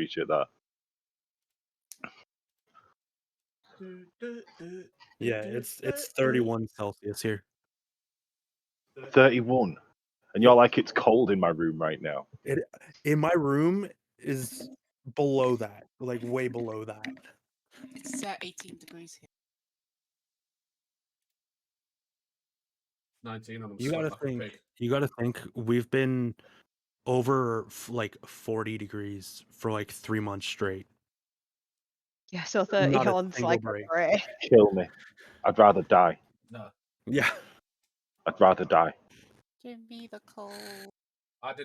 appreciate that. Yeah, it's 31 Celsius here. 31. And you're like, it's cold in my room right now. In my room is below that, like way below that. It's 18 degrees here. 19 and I'm You sweating gotta like a pig. You gotta think we've been over like 40 degrees for like 3 months straight. Yeah, so 30 Not a on's single like break. a break. Kill me. I'd rather die. No. Yeah. I'd rather die. Give me the cold.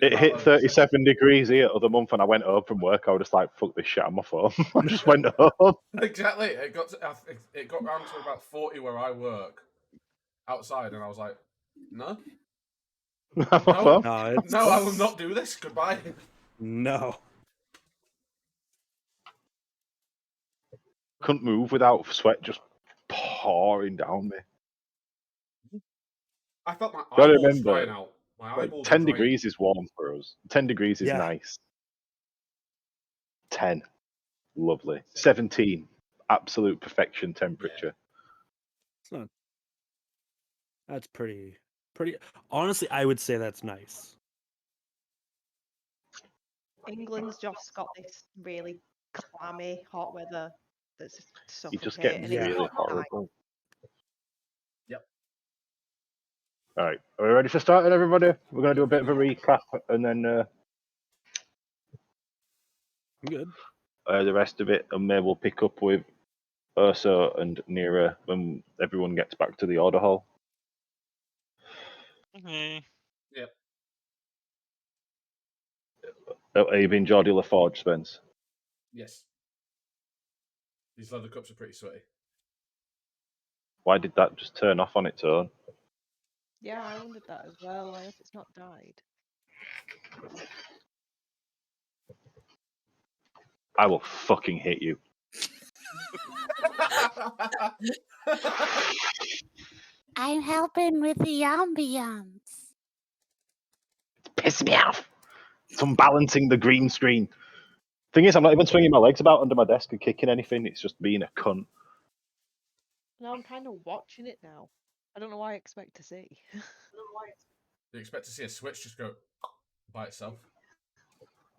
It hit 37 degrees here the other month, and I went home from work. I was just like, "Fuck this shit on my phone." I just went home. Exactly. It got round to about 40 where I work outside, and I was like, "No, no, I will not do this. Goodbye." No. Couldn't move without sweat just pouring down me. I felt my Gotta eyeballs remember, drying out. My like, eyeballs 10 are drying. degrees is warm for us. 10 degrees is Yeah. nice. 10. Lovely. 17. Absolute perfection temperature. It's not. That's pretty. Honestly, I would say that's nice. England's just got this really clammy hot weather that's just You just suffocating. get It's really not nice. horrible. Yep. All right. Are we ready for starting, everybody? We're going to do a bit of a recap and then I'm good. the rest of it, and maybe we'll pick up with Ursa and Nira when everyone gets back to the order hall. Okay. Yep. Are you being Geordie LaForge, Spence? Yes. These leather cups are pretty sweaty. Why did that just turn off on its own? Yeah, I wondered that as well. I hope it's not died. I will fucking hit you. I'm helping with the ambience. Piss me off. It's unbalancing the green screen. Thing is, I'm not even swinging my legs about under my desk and kicking anything. It's just being a cunt. Now I'm kind of watching it now. I don't know what I expect to see. You expect to see a switch just go by itself?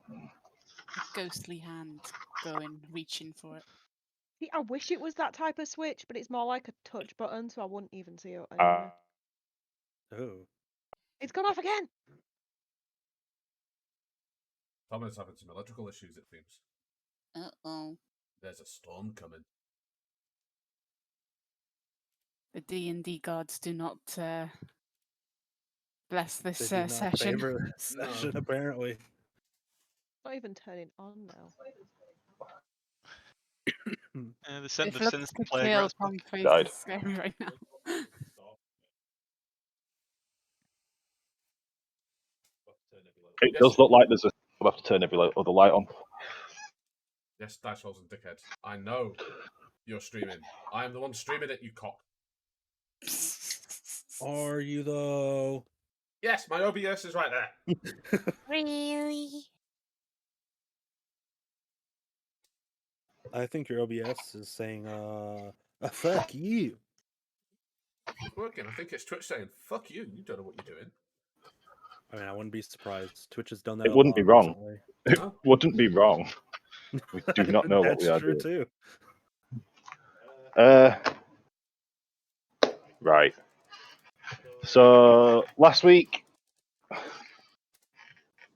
A ghostly hand going, reaching for it. See, I wish it was that type of switch, but it's more like a touch button, so I wouldn't even see it anyway. Oh. It's gone off again! Thomas having some electrical issues, it seems. Uh-oh. There's a storm coming. The D&D gods do not bless this They do not session. favor this session, No. apparently. It's not even turning on now. The scent If of look sinister at plague Kale's rats. palm face Died. is scary right now. It does look like there's a. We'll have to turn every other light on. Yes, Dice Rolls and dickheads. I know you're streaming. I am the one streaming it, you cock. Are you though? Yes, my OBS is right there. Really? I think your OBS is saying, fuck you. It's working. I think it's Twitch saying, "Fuck you. You don't know what you're doing." I mean, I wouldn't be surprised. Twitch has done that. It wouldn't be wrong. Recently. It wouldn't be wrong. We do not know what we are That's true doing. too. Right. So last week,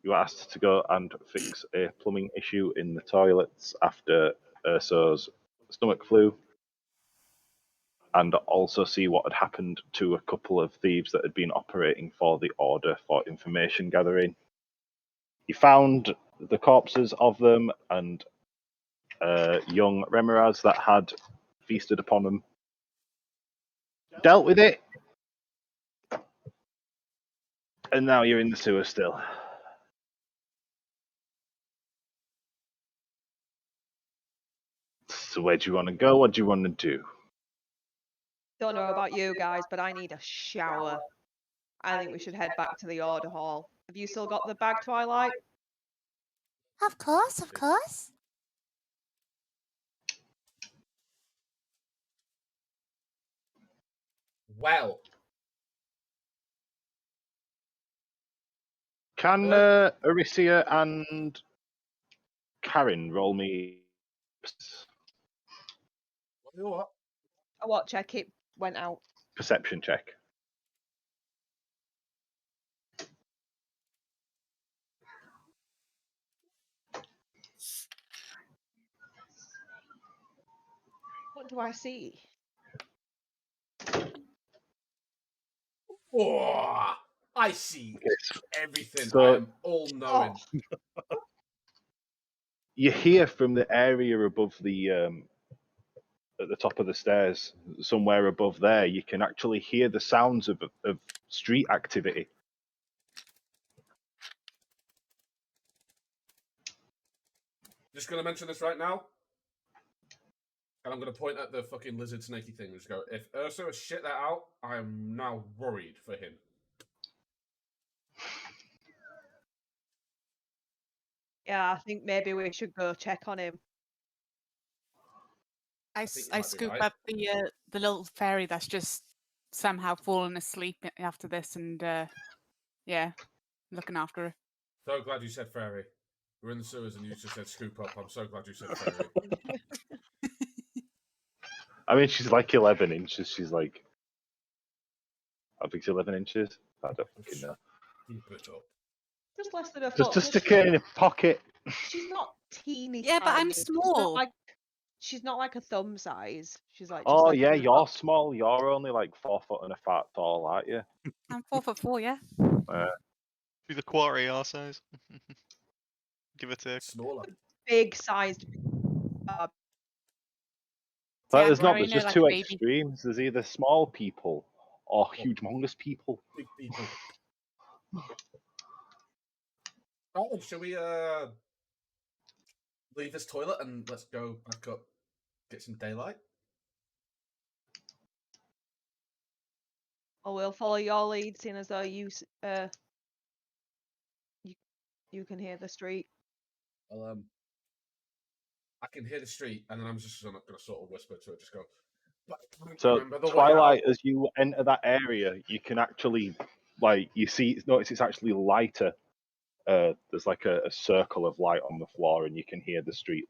you were asked to go and fix a plumbing issue in the toilets after Urso's stomach flu, and also see what had happened to a couple of thieves that had been operating for the Order for information gathering. You found the corpses of them and young Remoraz that had feasted upon them. Dealt with it, and now you're in the sewer still. So where do you want to go? What do you want to do? Don't know about you guys, but I need a shower. I think we should head back to the order hall. Have you still got the bag, Twilight? Of course, of course. Well. Can What? Arisia and Karen roll me What? A what check? It went out. perception check? What do I see? Oh, I see Okay, everything. so- I am all knowing. Oh, You hear from the area above the at the top of the stairs, somewhere above there, you can actually hear the sounds of street activity. Just gonna mention this right now. And I'm gonna point at the fucking lizard snaky thing and just go, if Ursa has shit that out, I am now worried for him. yeah. I think maybe we should go check on him. I, think you I might be scoop right. up the little fairy that's just somehow fallen asleep after this, and yeah, looking after her. So glad you said fairy. We're in the sewers and you just said scoop up. I'm so glad you said fairy. I mean, she's like 11 inches. She's like, I think 11 inches. I don't fucking know. Keep it up. Just less than a Just foot. to stick it in your pocket. She's not teeny. Yeah, but I'm tiny. small. She's not like a thumb size. She's like. Just Oh less yeah, than a you're foot. small. You're only like 4 foot and a fat tall, aren't you? I'm 4'4", yeah. She's a quarry our size. Give or take. Smaller. Big sized. But Yeah, there's not. Gary, There's no, just like two a baby. extremes. There's either small people or huge, humongous people. Big people. Right then, shall we leave this toilet and let's go back up, get some daylight? Or we'll follow your lead, seeing as though you can hear the street. Well, I can hear the street, and then I'm just gonna sort of whisper to it, just go. But I can't So remember the Twilight, way out. as you enter that area, you can actually, like, notice it's actually lighter. There's like a circle of light on the floor, and you can hear the street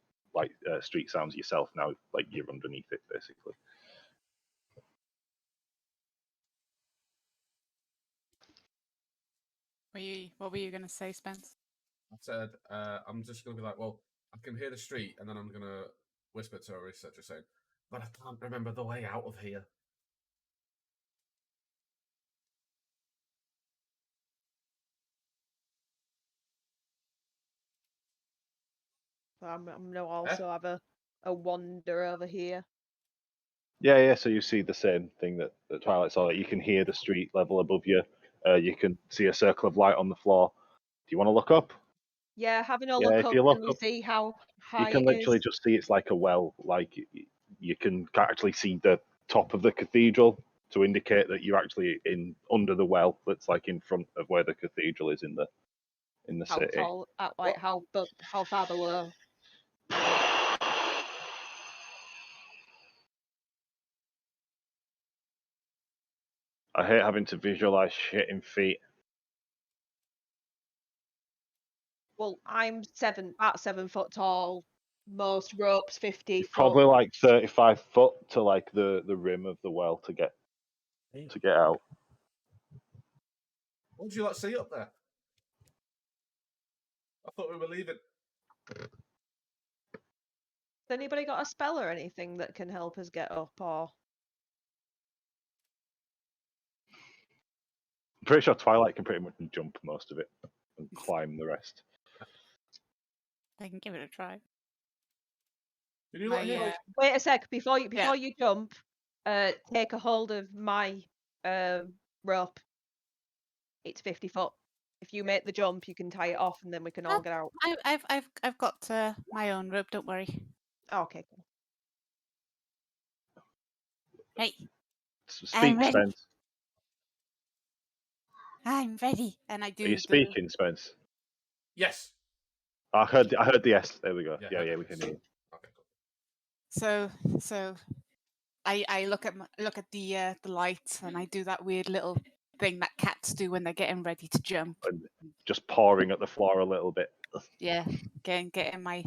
sounds yourself now. Like you're underneath it, basically. What were you gonna say, Spence? I said, I'm just gonna be like, well, I can hear the street, and then I'm gonna whisper to a researcher saying, but I can't remember the way out of here. So I'm gonna also have a wander over here. Yeah. So you see the same thing that Twilight saw. That you can hear the street level above you. You can see a circle of light on the floor. Do you want to look up? Yeah, having a Yeah, look if up, you look can we up, see how You high can it literally is? just see it's like a well. Like you can actually see the top of the cathedral to indicate that you're actually in under the well. That's like in front of where the cathedral is in the How city. tall? Like how far below? I hate having to visualize shit in feet. Well, I'm about 7 foot tall. Most ropes 50 It's foot. probably like 35 foot to like the rim of the well to get out. What did you like see up there? I thought we were leaving. Has anybody got a spell or anything that can help us get up? Or I'm pretty sure Twilight can pretty much jump most of it and climb the rest. I can give it a try. Did you My, not hear? wait a sec before you Yeah. jump. Take a hold of my rope. It's 50 foot. If you make the jump, you can tie it off, and then we can all get out. I've got my own rope. Don't worry. Okay, cool. Hey, Speak, ready. Spence. I'm ready, and I do. Are you speaking, Spence? Yes. I heard the S. There we go. Yeah, heard we the can S. hear you. Okay, cool. So I look at the lights and I do that weird little thing that cats do when they're getting ready to jump. And just pawing at the floor a little bit. Yeah, getting my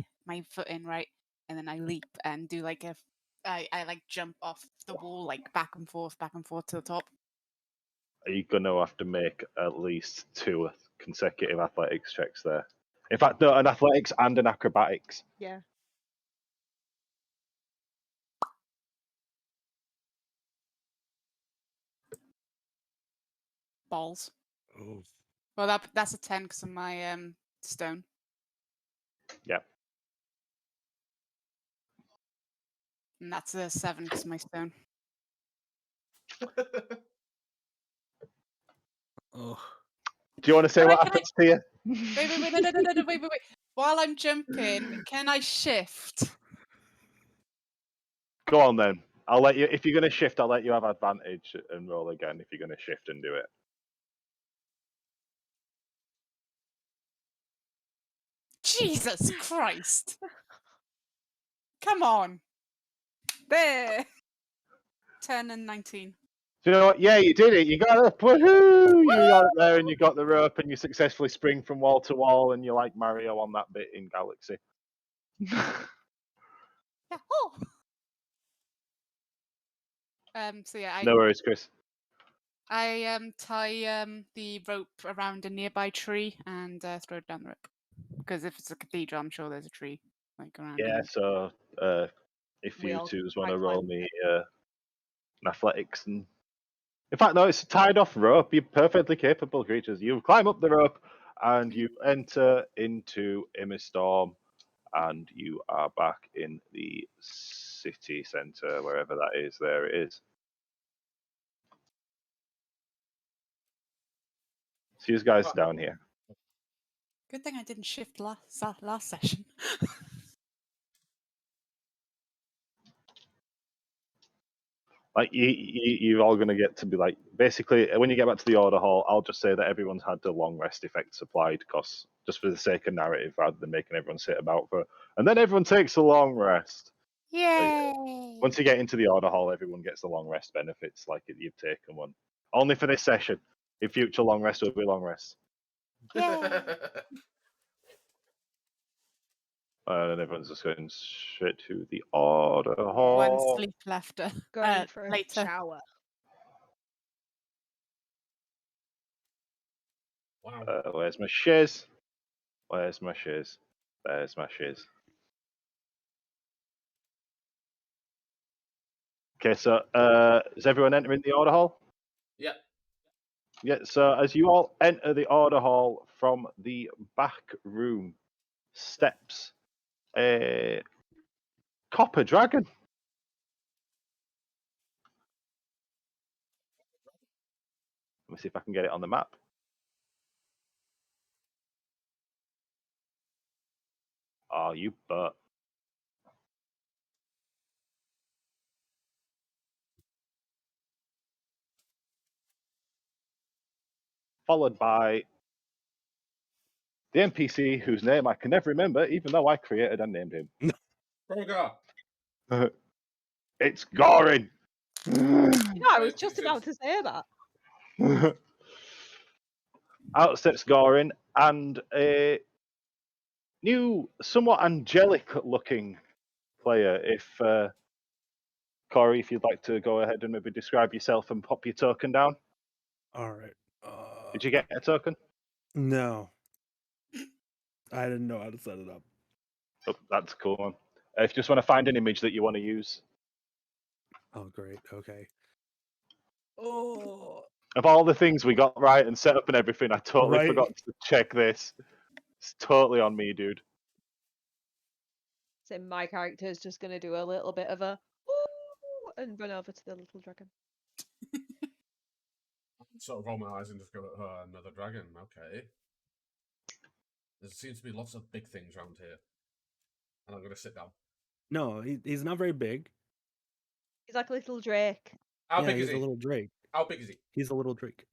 foot in right, and then I leap and do like I like jump off the wall like back and forth to the top. Are you going to have to make at least 2 consecutive athletics checks there? In fact, no, an athletics and an acrobatics. Yeah. Balls. Oh. Well, that's a 10 because of my stone. Yeah. And that's a 7 because of my stone. Oh. Do you want to say what happens to you? Wait. While I'm jumping, can I shift? Go on then. I'll let you. If you're going to shift, I'll let you have advantage and roll again if you're going to shift and do it. Jesus Christ! Come on. There. 10 and 19. Do you know what? Yeah, you did it. You got it. Woohoo! You got it there, and you got the rope, and you successfully spring from wall to wall, and you're like Mario on that bit in Galaxy. Yeah. Oh. So yeah, No worries, Chris. I tie the rope around a nearby tree and throw it down the rope. Because if it's a cathedral, I'm sure there's a tree like around. Yeah. So if We you all twos want try to roll climb. me an athletics, and in fact, no, it's a tied off rope. You're perfectly capable creatures. You climb up the rope, and you enter into Immistorm, and you are back in the city centre, wherever that is. There it is. See you guys down here. Good thing I didn't shift last session. Like you're all gonna get to be like basically when you get back to the order hall, I'll just say that everyone's had the long rest effect supplied, because just for the sake of narrative, rather than making everyone sit about for, and then everyone takes a long rest. Yay! Once you get into the order hall, everyone gets the long rest benefits, like you've taken one. Only for this session. In future, long rest will be long rest. Yay! And everyone's just going straight to the order hall. One sleep left. Going for a Later. shower. Wow. Where's my shiz? Where's my shiz? There's my shiz. Okay, so is everyone entering the order hall? Yep. Yeah, so as you all enter the order hall, from the back room steps a copper dragon. Let me see if I can get it on the map. Oh, you butt. Followed by the NPC whose name I can never remember, even though I created and named him. Krogar. It's Gorin. Yeah, I was just about to say that. Out steps Gorin and a new, somewhat angelic-looking player. If Corey, if you'd like to go ahead and maybe describe yourself and pop your token down. All right. Did you get a token? No. I didn't know how to set it up. Oh, that's a cool one. If you just want to find an image that you want to use. Oh, great. Okay. Oh. Of all the things we got right and set up and everything, I totally Right. forgot to check this. It's totally on me, dude. So my character is just going to do a little bit of a ooh and run over to the little dragon. Sort of roll my eyes and just go, oh, another dragon. Okay. There seems to be lots of big things around here. And I'm going to sit down. No, he's not very big. He's like a little drake. How yeah, big he's is he? a little drake. How big is he? He's a little drake.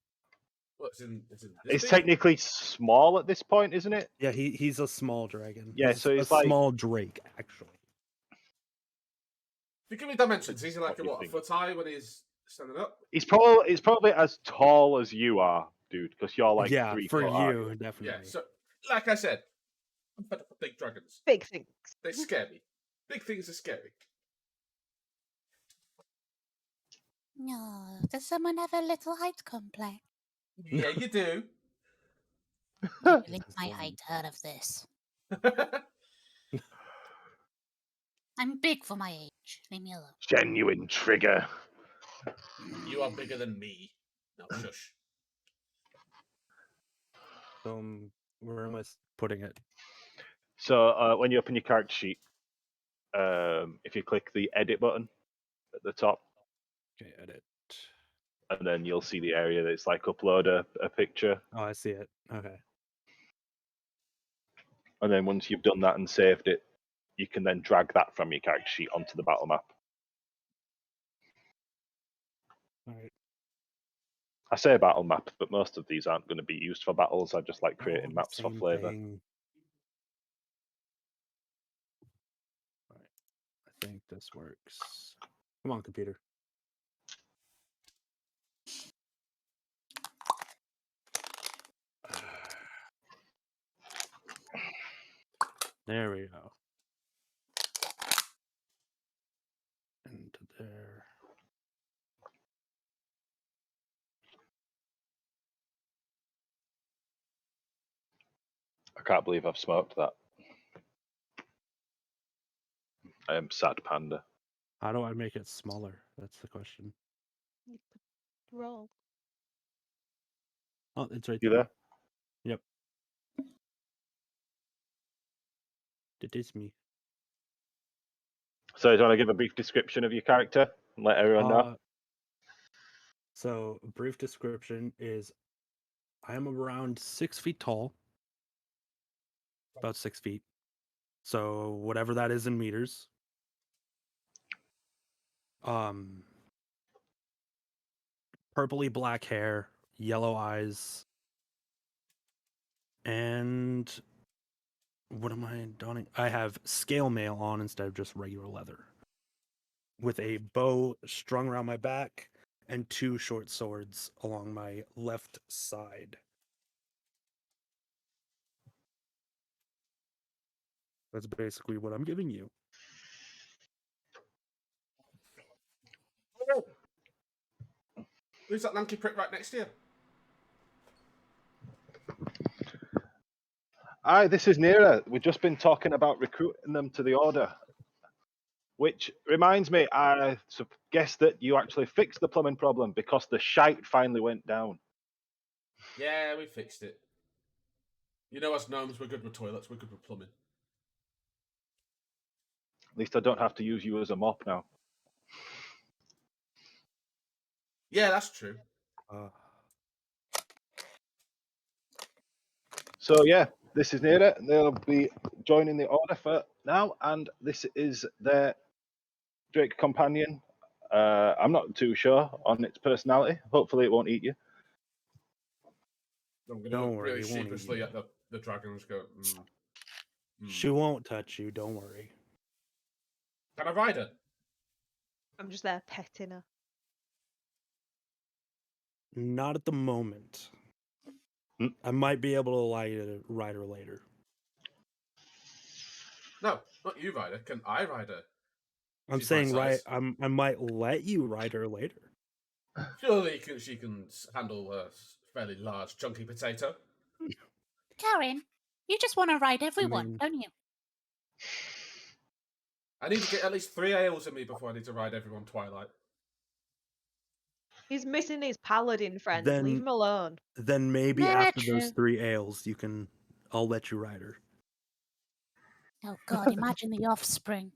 Well, it's in this It's big? technically small at this point, isn't it? Yeah, he's a small dragon. Yeah, He's so a he's like small drake, actually. If you give me dimensions, he's like What do you a think? foot high when he's standing up. He's probably as tall as you are, dude, because you're like yeah, 3 for foot high. you, definitely. Yeah. So, like I said, I'm fed up with big dragons. Big things. They scare me. Big things are scary. No, does someone have a little height complex? Yeah, you do. Link my one. height out of this. I'm big for my age. Leave me alone. Genuine trigger. You are bigger than me. No, shush. Where am I putting it? So when you open your character sheet, if you click the edit button at the top, Okay, edit. and then you'll see the area that's like upload a picture. Oh, I see it. Okay. And then once you've done that and saved it, you can then drag that from your character sheet onto the battle map. All right. I say battle map, but most of these aren't going to be used for battles. I just like Oh, creating the maps for same flavor. thing. All right. I think this works. Come on, computer. There we go. Into there. I can't believe I've smoked that. I am sad panda. How do I make it smaller? That's the question. Roll. Oh, it's right You there. there? Yep. It is me. So do you want to give a brief description of your character and let everyone know? So, a brief description is I am around 6 feet tall. About 6 feet. So, whatever that is in meters. Purpley black hair, yellow eyes, and what am I donning? I have scale mail on instead of just regular leather, with a bow strung around my back and 2 short swords along my left side. That's basically what I'm giving you. Who's that lanky prick right next to you? Hi, this is Nira. We've just been talking about recruiting them to the order. Which reminds me, I guess that you actually fixed the plumbing problem because the shite finally went down. Yeah, we fixed it. You know, us gnomes, we're good with toilets, we're good with plumbing. At least I don't have to use you as a mop now. Yeah, that's true. So yeah, this is Nira. They'll be joining the order for now, and this is their Drake companion. I'm not too sure on its personality. Hopefully, it won't eat you. I'm going Don't to worry, really it won't eat sheepishly you. at the dragons go, She won't touch you, don't worry. Can I ride her? I'm just there petting her. Not at the moment. Hmm? I might be able to ride her later. No, not you ride her. Can I ride her? I'm She's my saying size. I might let you ride her later. Surely she can handle a fairly large, chunky potato. Karen, you just want to ride everyone, don't you? I need to get at least 3 ales in me before I need to ride everyone Twilight. He's missing his paladin friend. Then- Leave him alone. Then maybe Yeah, after those true. 3 ales, I'll let you ride her. Oh God, imagine the offspring.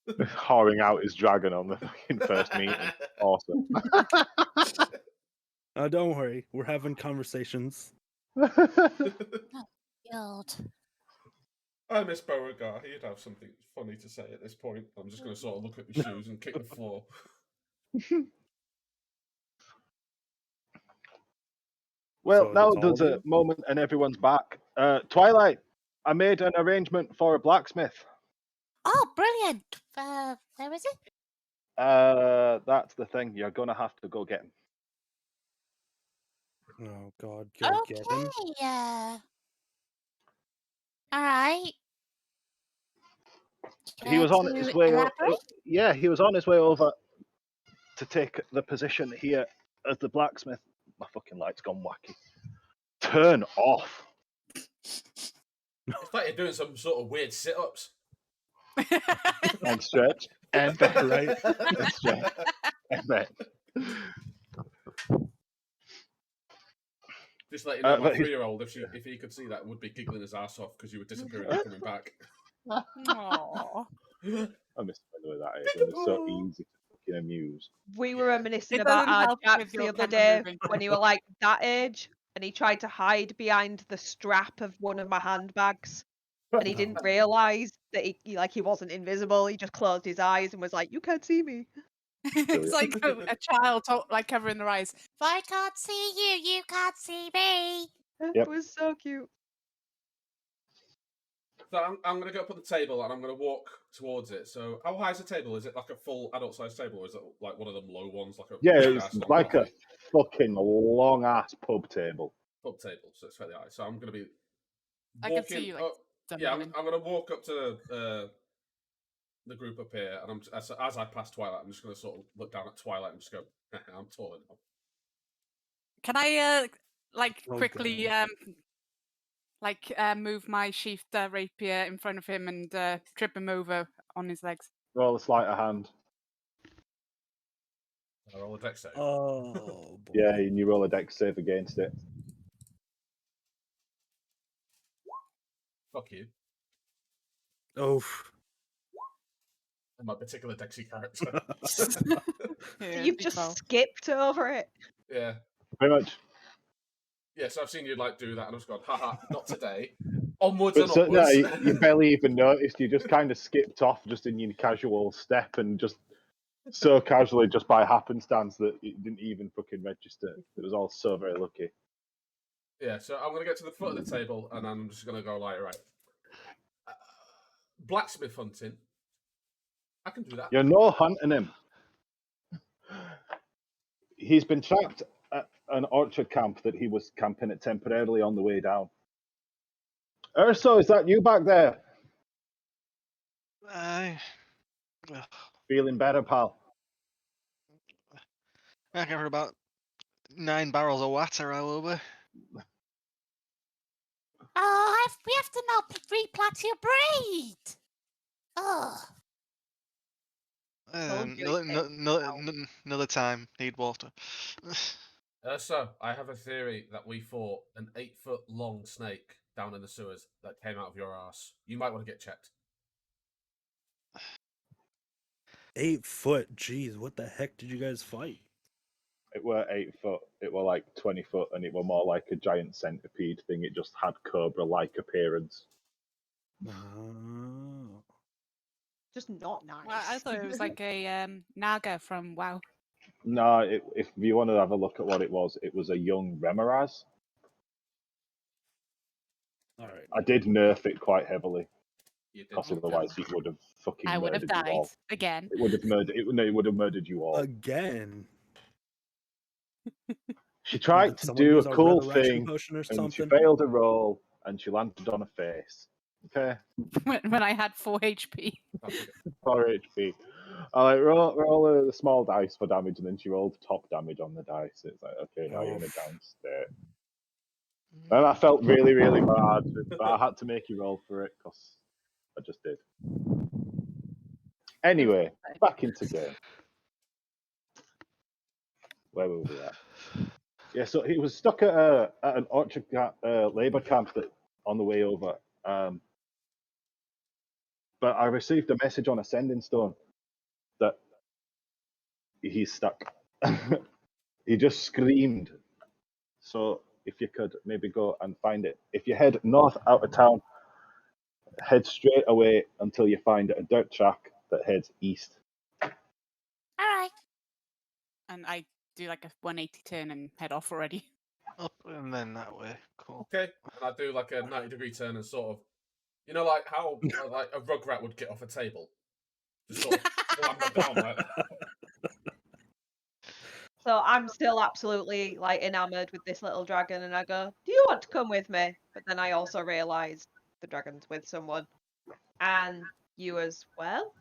Whoring out his dragon on the fucking first meeting. Awesome. Don't worry, we're having conversations. God. I miss Beauregard. He'd have something funny to say at this point. I'm just going to sort of look at my shoes and kick the floor. Well, So now that's all there's of a you? moment and everyone's back. Twilight, I made an arrangement for a blacksmith. Oh, brilliant. Where is it? That's the thing. You're gonna have to go get him. Oh God, go get him. Okay, yeah. All right. He was on his way. Elaborate? Yeah, he was on his way over to take the position here as the blacksmith. My fucking light's gone wacky. Turn off. It's like you're doing some sort of weird sit-ups. And stretch. And back. Right. And stretch. And back. Just let you know, my but he's- 3-year-old, if he could see that, would be giggling his ass off because you were disappearing and coming back. Aww. I miss by that age. It was so easy to fucking amuse. We were reminiscing It about doesn't our help Jack with the your other camera day moving. when you were like that age, and he tried to hide behind the strap of one of my handbags, and he didn't realise that he wasn't invisible. He just closed his eyes and was like, "You can't see me." It's like a child like covering their eyes. If I can't see you, you can't see me. Yep. It was so cute. So I'm going to go up on the table and I'm going to walk towards it. So how high is the table? Is it like a full adult-sized table, or is it like one of them low ones? Yeah, it's like a fucking long-ass pub table. pub table, so it's fairly high. So I'm going to be I walking can see you like up. dumbing Yeah, I'm in. going to walk up to the group up here, and as I pass Twilight, I'm just going to sort of look down at Twilight and just go, I'm taller now. Can I Oh, quickly move my sheathed rapier in front of him and trip him over on his legs? Roll a sleight of hand. I roll a dex save. Oh boy. Yeah, and you roll a dex save against it. Fuck you. Oh. And my particular Dexy character. Yeah, You've big just roll. skipped over it. Yeah. Pretty much. Yeah, so I've seen you do that, and I've just gone, haha, not today. Onwards But and so, no, upwards. you barely even noticed. You just kind of skipped off just in your casual step and just so casually, just by happenstance, that it didn't even fucking register. It was all so very lucky. Yeah, so I'm going to get to the foot of the table, and I'm just going to go like, right. Blacksmith hunting. I can do that. You're no hunting him. He's been trapped at an orchard camp that he was camping at temporarily on the way down. Urso, is that you back there? Ugh. Feeling better, pal? I can for about 9 barrels of water, I will be. Oh, we have to now replant your braid. Oh. Told you it takes Another time, need water. So, I have a theory that we fought an 8-foot long snake down in the sewers that came out of your ass. You might want to get checked. 8 foot. Jeez, what the heck did you guys fight? It were 8 foot. It were like 20 foot, and it were more like a giant centipede thing. It just had cobra-like appearance. Oh. Just not nice. Well, I thought it was like a naga from WoW. No, if you want to have a look at what it was a young Remoraz. All right. I did nerf it quite heavily, You did. because otherwise it would have fucking I would have murdered you died all. again. It would have murdered. It would have murdered you all. Again. She tried Did to someone do a use cool resurrection thing, potion or and she something? failed a roll, and she landed on her face. Okay, when I had 4 HP. 4 HP. I like roll the small dice for damage, and then she rolled top damage on the dice. It's like, okay, now you're in a Oof. down state. And I felt really, really bad, but I had to make you roll for it because I just did. Anyway, back into game. Where were we at? Yeah, so he was stuck at an orchard labour camp that on the way over. But I received a message on a sending stone that he's stuck. He just screamed. So if you could maybe go and find it. If you head north out of town, head straight away until you find a dirt track that heads east. All right. And I do like a 180 turn and head off already. Up and then that way. Cool. Okay. And I do like a 90-degree turn and sort of, like how like a rugrat would get off a table. Just sort of slam them down like that. So I'm still absolutely like enamored with this little dragon, and I go, "Do you want to come with me?" But then I also realise the dragon's with someone, and you as well.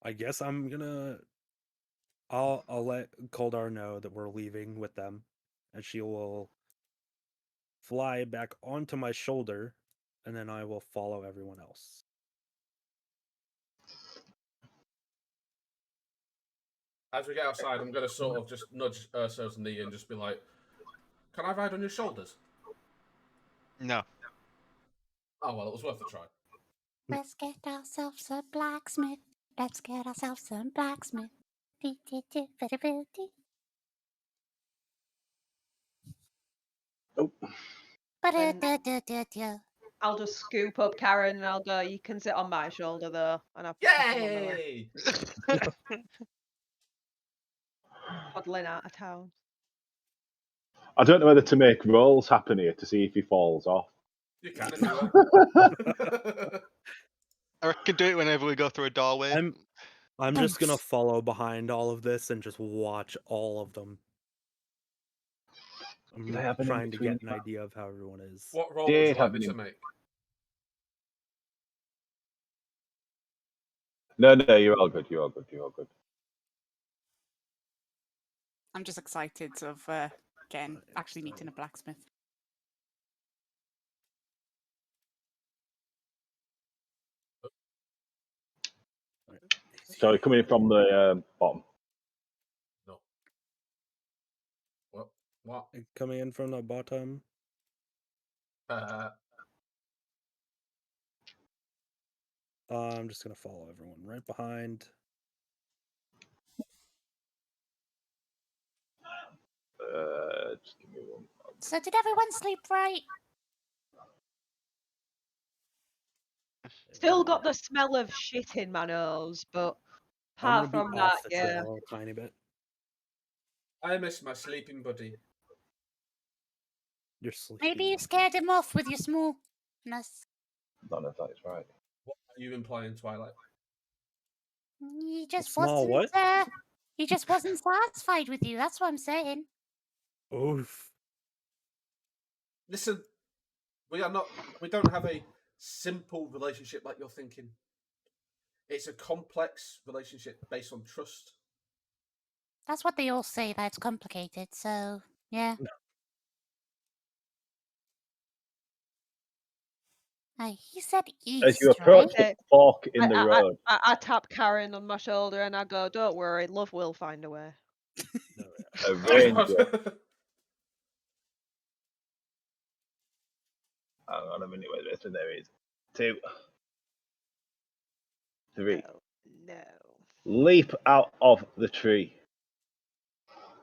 I guess I'm gonna. I'll let Koldar know that we're leaving with them, and she will fly back onto my shoulder, and then I will follow everyone else. As we get outside, I'm going to sort of just nudge Urso's knee and just be like, "Can I ride on your shoulders?" No. Oh, well, it was worth a try. Let's get ourselves a blacksmith. Let's get ourselves some blacksmith. Oh. I'll just scoop up Karen and I'll go, "You can sit on my shoulder though," and I'll put him on my lap. Yay! Toddling out of town. I don't know whether to make rolls happen here to see if he falls off. You can if you want. I reckon do it whenever we go through a doorway. I'm just gonna follow behind all of this and just watch all of them. I'm trying to get an idea of how everyone is. What roll would you like me to make? No, you're all good. You're all good. You're all good. I'm just excited of actually meeting a blacksmith. So coming from the bottom. No. What? Coming in from the bottom. I'm just gonna follow everyone right behind. Just give me one. So did everyone sleep right? Still got the smell of shit in my nose, but apart from that, yeah. A tiny bit. I miss my sleeping buddy. You're sleeping. Maybe you scared him off with your smallness. None of that is right. What are you implying, Twilight? He just small wasn't. what? He just wasn't satisfied with you. That's what I'm saying. Oof. Listen, we don't have a simple relationship like you're thinking. It's a complex relationship based on trust. That's what they all say, that it's complicated, so yeah. No. He said east, As you approach right? the fork in the road. I tap Karen on my shoulder and I go, "Don't worry, love will find a way." A ranger. Hang on a minute, wait, there is 2, 3. No. Leap out of the tree.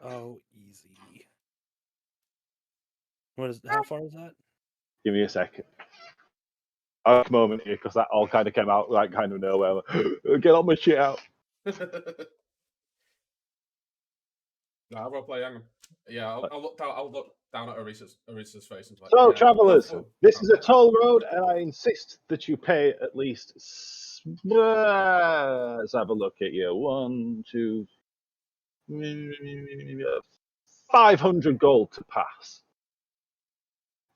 Oh, easy. How far is that? Give me a second. I'll come moment here because that all kind of came out like kind of nowhere. Get all my shit out. No, I'll play. Hang on. Yeah, I'll look down. I'll look down at Arisa's face and be like, So, yeah, travellers, this is a toll road, and I insist that you pay at least. Let's have a look at you. 1, 2, 500 gold to pass.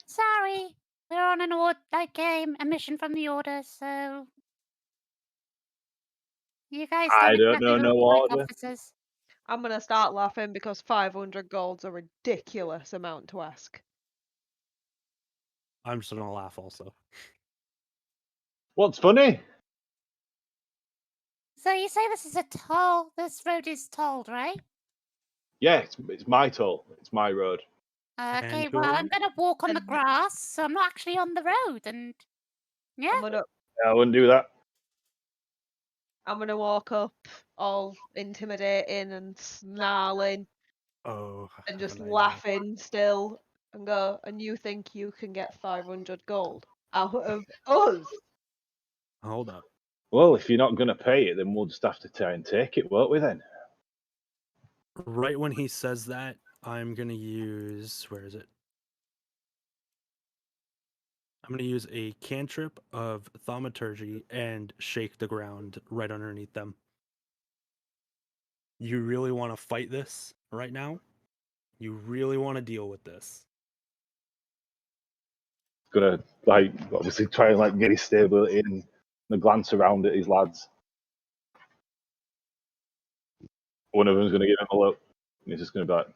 Sorry, we're on a mission from the order, so you guys I don't exactly know look no like order. officers. I'm gonna start laughing because 500 gold's a ridiculous amount to ask. I'm just gonna laugh also. What's funny? So you say this road is tolled, right? Yeah, it's my toll. It's my road. Okay, well, I'm gonna walk on the grass, so I'm not actually on the road, and yeah. I wouldn't do that. I'm gonna walk up all intimidating and snarling. Oh. And just laughing still and go, "And you think you can get 500 gold out of us?" Hold up. Well, if you're not going to pay it, then we'll just have to try and take it, won't we then? Right when he says that, I'm going to use... Where is it? I'm going to use a cantrip of thaumaturgy and shake the ground right underneath them. You really want to fight this right now? You really want to deal with this? Gonna obviously try and get his stability and glance around at his lads. One of them's gonna give him a look, and he's just gonna be like,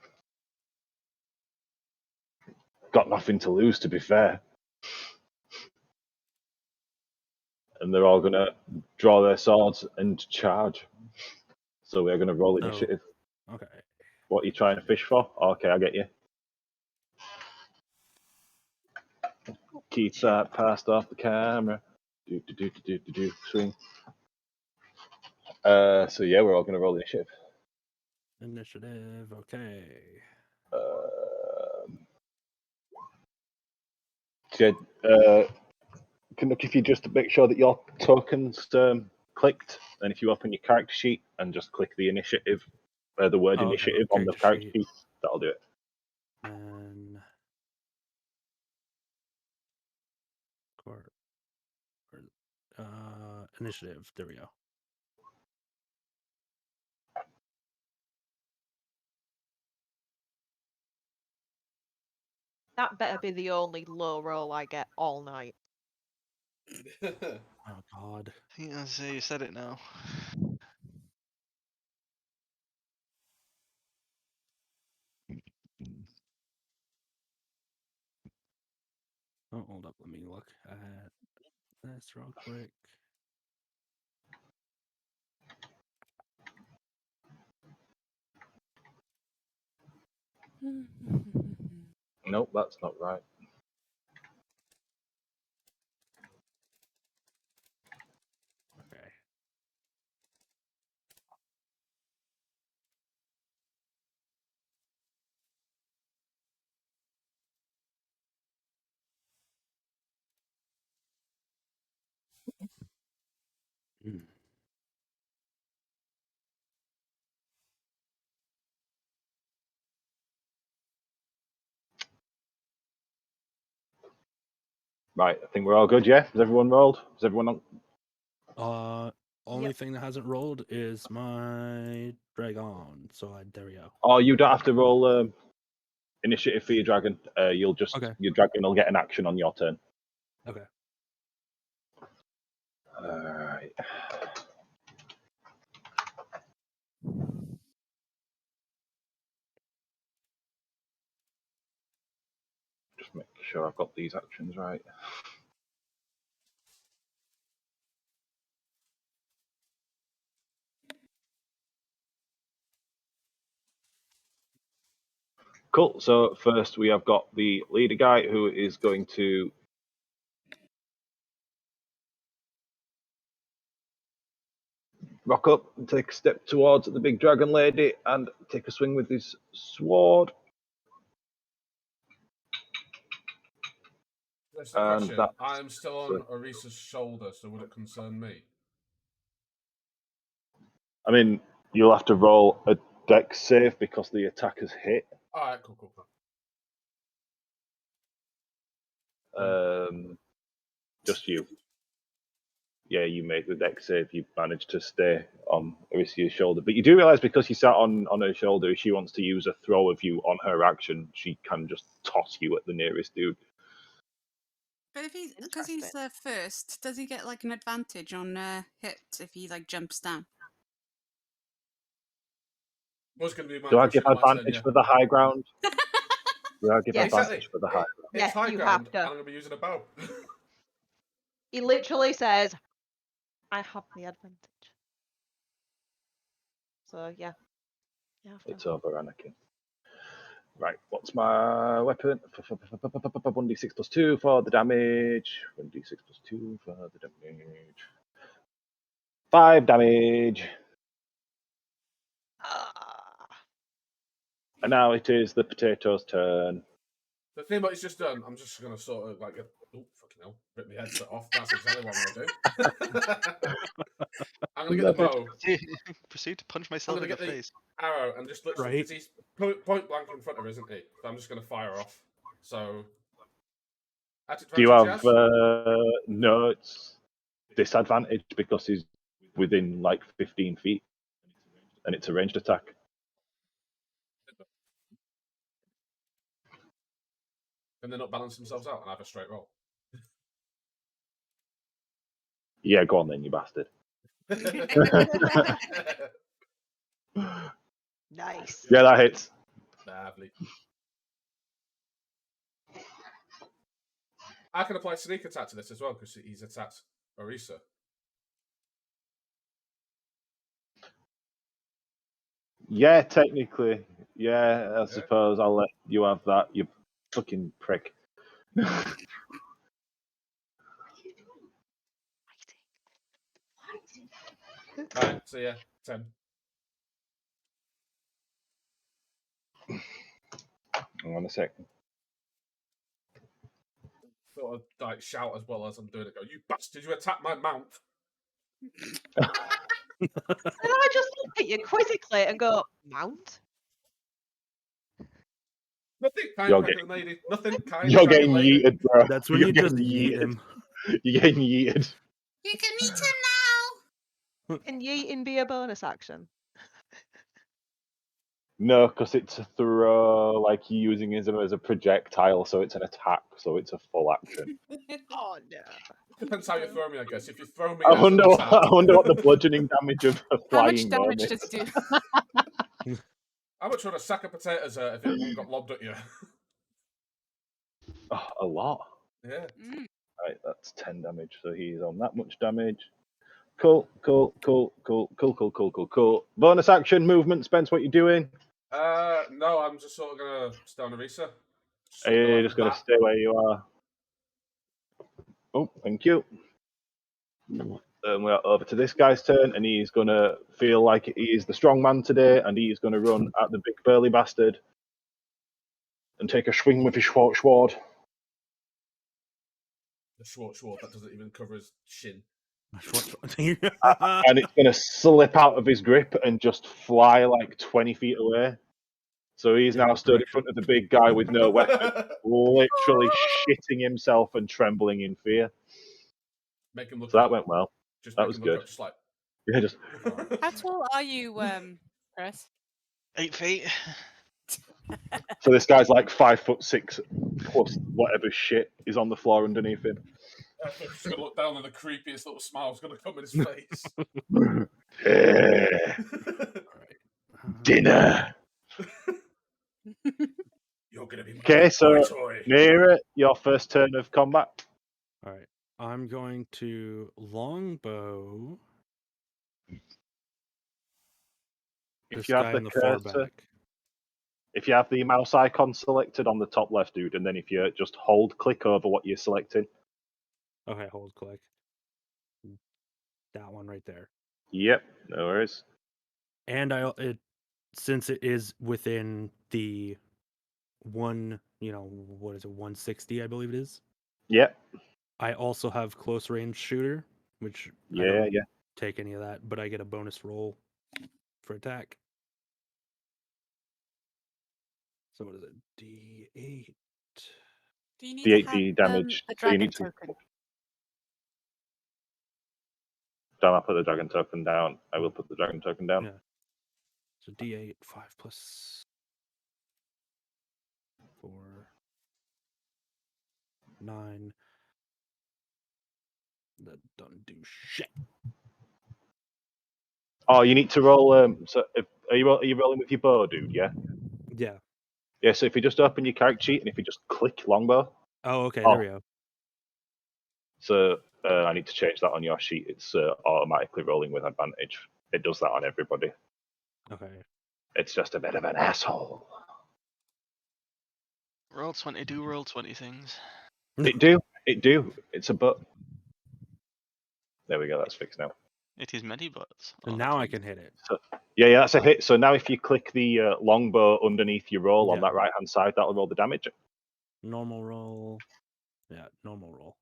"Got nothing to lose, to be fair." And they're all gonna draw their swords and charge. So we're gonna roll initiative. Okay. What are you trying to fish for? Okay, I get you. Keep that passed off the camera. Swing. So yeah, we're all gonna roll initiative. Initiative. Okay. Jed, if you just make sure that your tokens clicked, and if you open your character sheet and just click the initiative, the word initiative on the character sheet, that'll do it. And initiative. There we go. That better be the only low roll I get all night. Oh God. Yeah, so you said it now. Oh, hold up. Let me look at this real quick. Nope, that's not right. Okay. Mm. Right, I think we're all good. Yeah, has everyone rolled? Is everyone on? Only thing that hasn't rolled is my dragon. So there we go. Oh, you don't have to roll initiative for your dragon. You'll just your dragon will get an action on your turn. Okay. Alright. Just make sure I've got these actions right. Cool. So first we have got the leader guy who is going to rock up and take a step towards the big dragon lady and take a swing with his sword. That's the question. I'm still on Orisa's shoulder, so would it concern me? I mean, you'll have to roll a dex save because the attack has hit. Alright, cool. Just you. Yeah, you make the dex save. You managed to stay on Orisa's shoulder, but you do realize because you sat on her shoulder, if she wants to use a throw of you on her action, she can just toss you at the nearest dude. But if because he's first, does he get like an advantage on hit if he jumps down? What's going to be my Do I question give advantage for the high ground? Do I give advantage for the high ground? It's high ground, and I'm going to be using a bow. He literally says, I have the advantage. So, yeah. It's over, Anakin. Right, what's my weapon? 1d6 plus 2 for the damage. 1d6 plus 2 for the damage. 5 damage. And now it is the potato's turn. The thing about it's just done, I'm just going to sort of oh, fucking hell, rip my headset off. That's exactly what I'm going to do. I'm going to get the bow. Proceed to punch myself in the face. Arrow and just literally, because he's point blank in front of her, isn't he? So I'm just going to fire off. So At Do you advantage, have yes? no? It's disadvantage because he's within like 15 feet, and it's a ranged attack. Can they not balance themselves out and have a straight roll? Yeah, go on then, you bastard. Nice. Yeah, that hits. Lovely. I can apply sneak attack to this as well because he's attacked Orisa. Yeah, technically. Yeah, I suppose I'll let you have that, you fucking prick. Alright, so yeah, 10. Hang on a second. Sort of like shout as well as I'm doing it. Go, you bastard! You attacked my mount. And I just look at you quizzically and go, mount? Nothing kind, You're dragon lady. Nothing kind, You're dragon getting lady. yeeted, bro. That's when You're you just getting yeet him. You're getting yeeted. You can meet him now. Can yeeting be a bonus action? No, because it's a throw, like you're using it as a projectile, so it's an attack, so it's a full action. Oh no. Depends how you throw me, I guess. If you throw me I as wonder, an attack, I wonder what the bludgeoning damage of a How much flying damage worm does is. it do? how much would a sack of potatoes hurt if it one got lobbed at you? Oh, a lot. Yeah. Right, that's 10 damage, so he's on that much damage. Cool. Bonus action, movement, Spence, what you doing? No, I'm just sort of gonna stay on Orisa. Are you just going to stay where you are? Oh, thank you. We're over to this guy's turn, and he's going to feel like he is the strong man today, and he's going to run at the big burly bastard and take a swing with his short sword. The short that doesn't even cover his shin. And it's going to slip out of his grip and just fly like 20 feet away. So he's now stood in front of the big guy with no weapon, literally shitting himself and trembling in fear. Make him look So up. that went well. Just That make was him look good. up, just like. Yeah, just. How tall are you, Chris? 8 feet. So this guy's like 5'6" plus whatever shit is on the floor underneath him. He's just gonna look down and the creepiest little smile's gonna come in his face. Dinner. You're gonna be my Okay, so toy. Mira, your first turn of combat. All right, I'm going to longbow. If you have the in the far cursor, back. if you have the mouse icon selected on the top left, dude, and then if you just hold click over what you're selecting. Okay, hold click. That one right there. Yep, no worries. And since it is within the what is it, 160, I believe it is. Yep. I also have close range shooter, which I Yeah, don't yeah. take any of that, but I get a bonus roll for attack. So what is it? D8. Do you need D8 to have damage. a So you dragon need to. token? Don't I put the dragon token down? I will put the dragon token down. Yeah. So D8, 5 plus 4, 9. That doesn't do shit. Oh, you need to roll. So are you rolling with your bow, dude? Yeah. Yeah. Yeah. So if you just open your character sheet and if you just click longbow. Oh, okay. There we go. So I need to change that on your sheet. It's automatically rolling with advantage. It does that on everybody. Okay. It's just a bit of an asshole. Roll 20, do roll 20 things. It do. It's a but. There we go. That's fixed now. It is many butts. And now I can hit it. So, yeah, that's a hit. So now if you click the longbow underneath your roll on that right hand side, that'll roll the damage. Normal roll. Yeah, normal roll.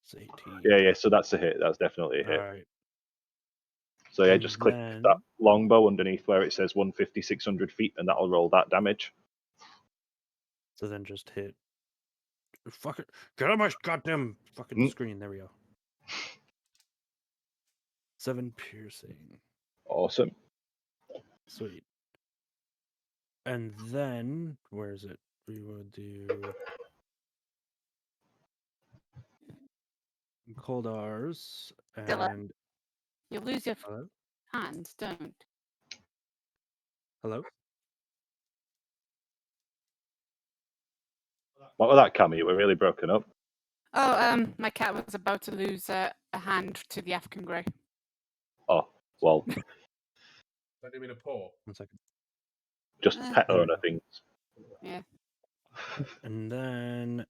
It's 18. Yeah. So that's a hit. That's definitely a hit. All right. So yeah, And just click then- that longbow underneath where it says 150, 600 feet, and that'll roll that damage. So then just hit. Fuck it. Get on my goddamn fucking Mm. screen. There we go. 7 piercing. Awesome. Sweet. And then, where is it? We will do Koldars Dylan. and. You'll lose your Hello? hand, don't. Hello? What was that, Cammy? You were really broken up. Oh, my cat was about to lose a hand to the African grey. Oh, well, Don't you mean a paw? 1 second. just pet There we owner go. things. Yeah. And then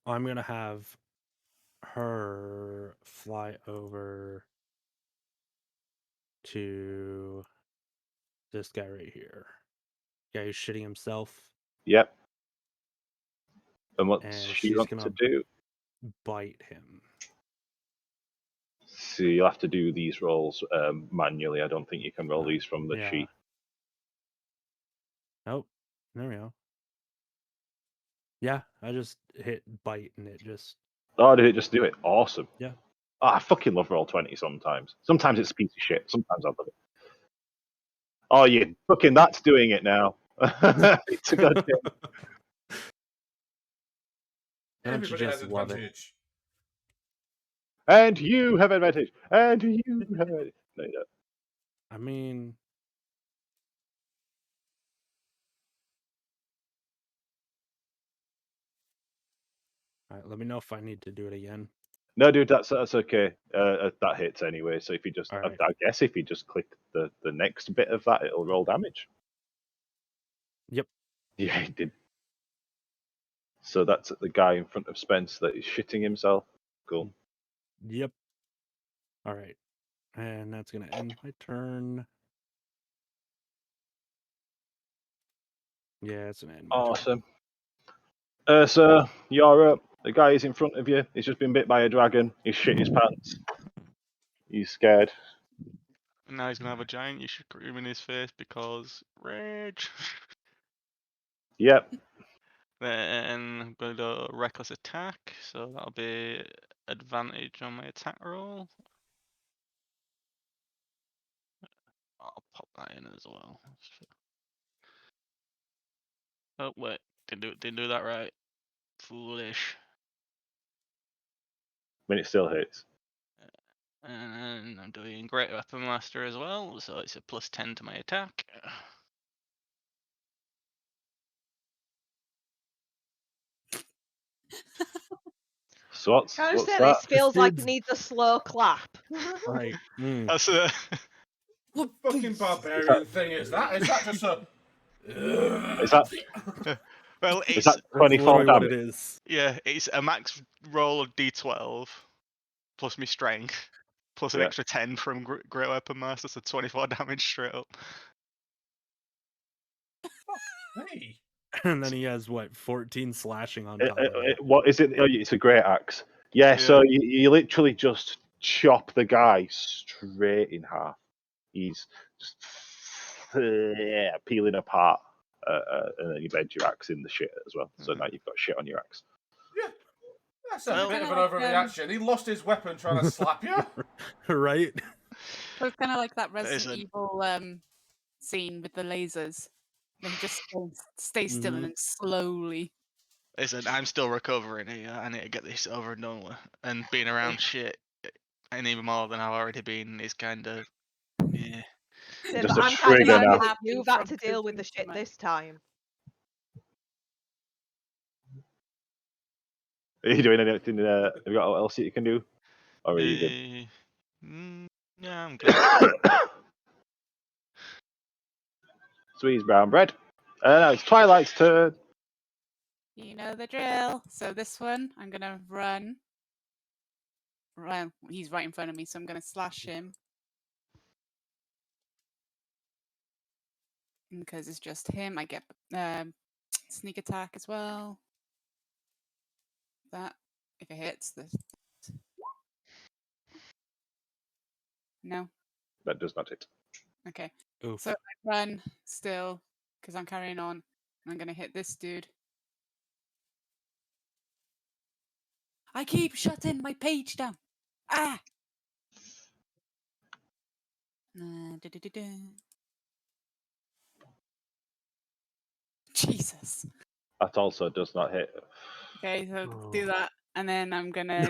I'm going to have her fly over to this guy right here. Guy who's shitting himself. Yep. And what's And she she's want going to to do? bite him. So you'll have to do these rolls manually. I don't think you can roll these from the Yeah. sheet. Nope. There we go. Yeah, I just hit bite and it just. Oh, did it just do it? Awesome. Yeah. Oh, I fucking love Roll20 sometimes. Sometimes it's a piece of shit. Sometimes I love it. Oh, yeah. Fucking that's doing it now. It's a good thing. Don't you Everybody has just love it? advantage. And you have advantage. And you have advantage. No, you don't. I mean, all right, let me know if I need to do it again. No, dude, that's okay. That hits anyway. So if you just, All I right. guess if you just click the next bit of that, it'll roll damage. Yep. Yeah, it did. So that's the guy in front of Spence that is shitting himself. Cool. Yep. All right. And that's going to end my turn. Yeah, it's going to end my turn. Awesome. Sir, you're up. The guy is in front of you. He's just been bit by a dragon. He's shit his pants. He's scared. And now he's gonna have a giant you should scream in his face because rage. Yep. Then I'm gonna do a reckless attack, so that'll be advantage on my attack roll. I'll pop that in as well. Oh wait, didn't do that right. Foolish. When it still hits. And I'm doing Great Weapon Master as well, so it's a +10 to my attack. So what's Can I just say that? this feels like it Dude's- needs a slow clap. Right. Mm. That's a What fucking barbarian thing is that? Is that just a? Is that well, is it's that That's 24 literally what it damage? is. yeah, it's a max roll of D12 plus my strength plus an Yeah. extra 10 from Great Weapon Master, so 24 damage straight up. Hey. And then he has, what, 14 slashing on top of it. What is it? Oh, it's a great axe. Yeah, so Yeah. you literally just chop the guy straight in half. He's just peeling apart, and then you bend your axe in the shit as well. So now you've got shit on your axe. Yeah. That's a Well- bit of an Kinda like, overreaction. He lost his weapon trying to slap you. Right? So it's kind of like that Resident isn't. Evil scene with the lasers. They just stay still Mhm. and then slowly. Listen, I'm still recovering here. I need to get this over and done with. And being around shit, and even more than I've already been, is kind of yeah. Yeah, Just but a I'm kind of trigger happy now. that you've had to From deal with the cooking shit too much. this time. Are you doing anything? Have you got what else that you can do? Or are you good? Yeah, I'm good. Sweet's brown bread. Now it's Twilight's turn. You know the drill. So this one, I'm gonna run. Well, he's right in front of me, so I'm gonna slash him. Because it's just him, I get sneak attack as well. That if it hits this. No. That does not hit. Okay. Oof. So I run still because I'm carrying on. And I'm gonna hit this dude. I keep shutting my page down. Ah! Jesus. That also does not hit. Okay, so do that, and then I'm gonna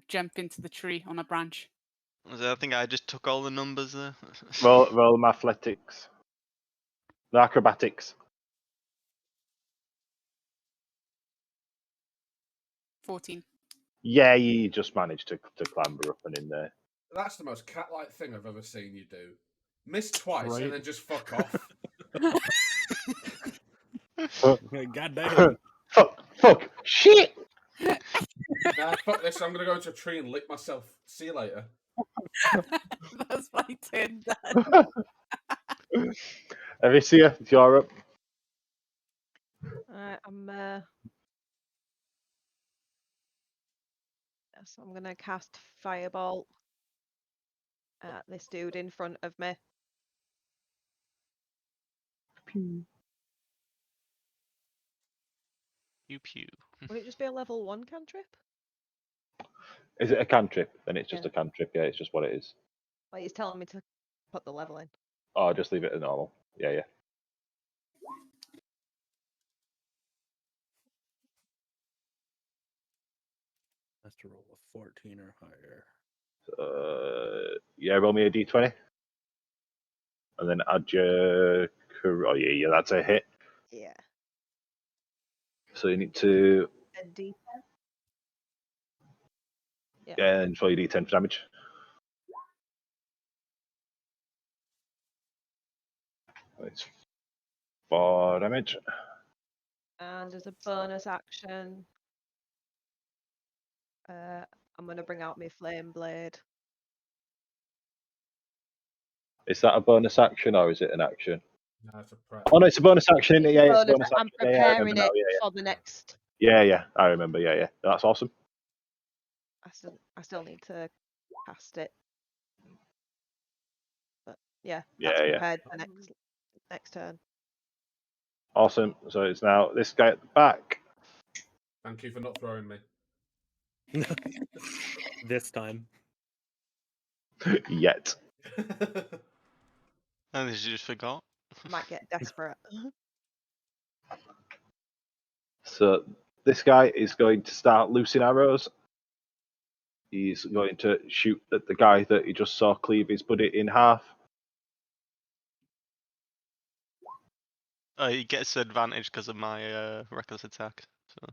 jump into the tree on a branch. I think I just took all the numbers there. Roll athletics. The acrobatics. 14. Yeah, you just managed to clamber up and in there. That's the most cat-like thing I've ever seen you do. Miss twice Right. and then just fuck off. God damn. Fuck, shit! Nah, fuck this. I'm gonna go into a tree and lick myself. See you later. That's my turn done. Alicia, you're up. I'm gonna cast Fireball at this dude in front of me. Pew pew. Would it just be a level 1 cantrip? Is it a cantrip? Then it's just Yeah. a cantrip. Yeah, it's just what it is. Like he's telling me to put the level in. Oh, just leave it at normal. Yeah. Has to roll a 14 or higher. Yeah, roll me a d20. And then add your. Oh, yeah, that's a hit. Yeah. So you need to. A D10. Yeah, and roll your d10 for damage. It's 4 damage. And as a bonus action, I'm gonna bring out my flame blade. Is that a bonus action or is it an action? No, it's a prep. Oh, no, it's a bonus action, isn't it? Yeah, it's a bonus I'm action. Yeah, I remember preparing now. it for the next. Yeah, I remember. Yeah. That's awesome. I still need to cast it. But yeah, Yeah, that's yeah. prepared for next turn. Awesome. So it's now this guy at the back. Thank you for not throwing me. This time. Yet. And you just forgot. Might get desperate. So this guy is going to start loosing arrows. He's going to shoot at the guy that he just saw cleave his buddy in half. He gets advantage because of my reckless attack. So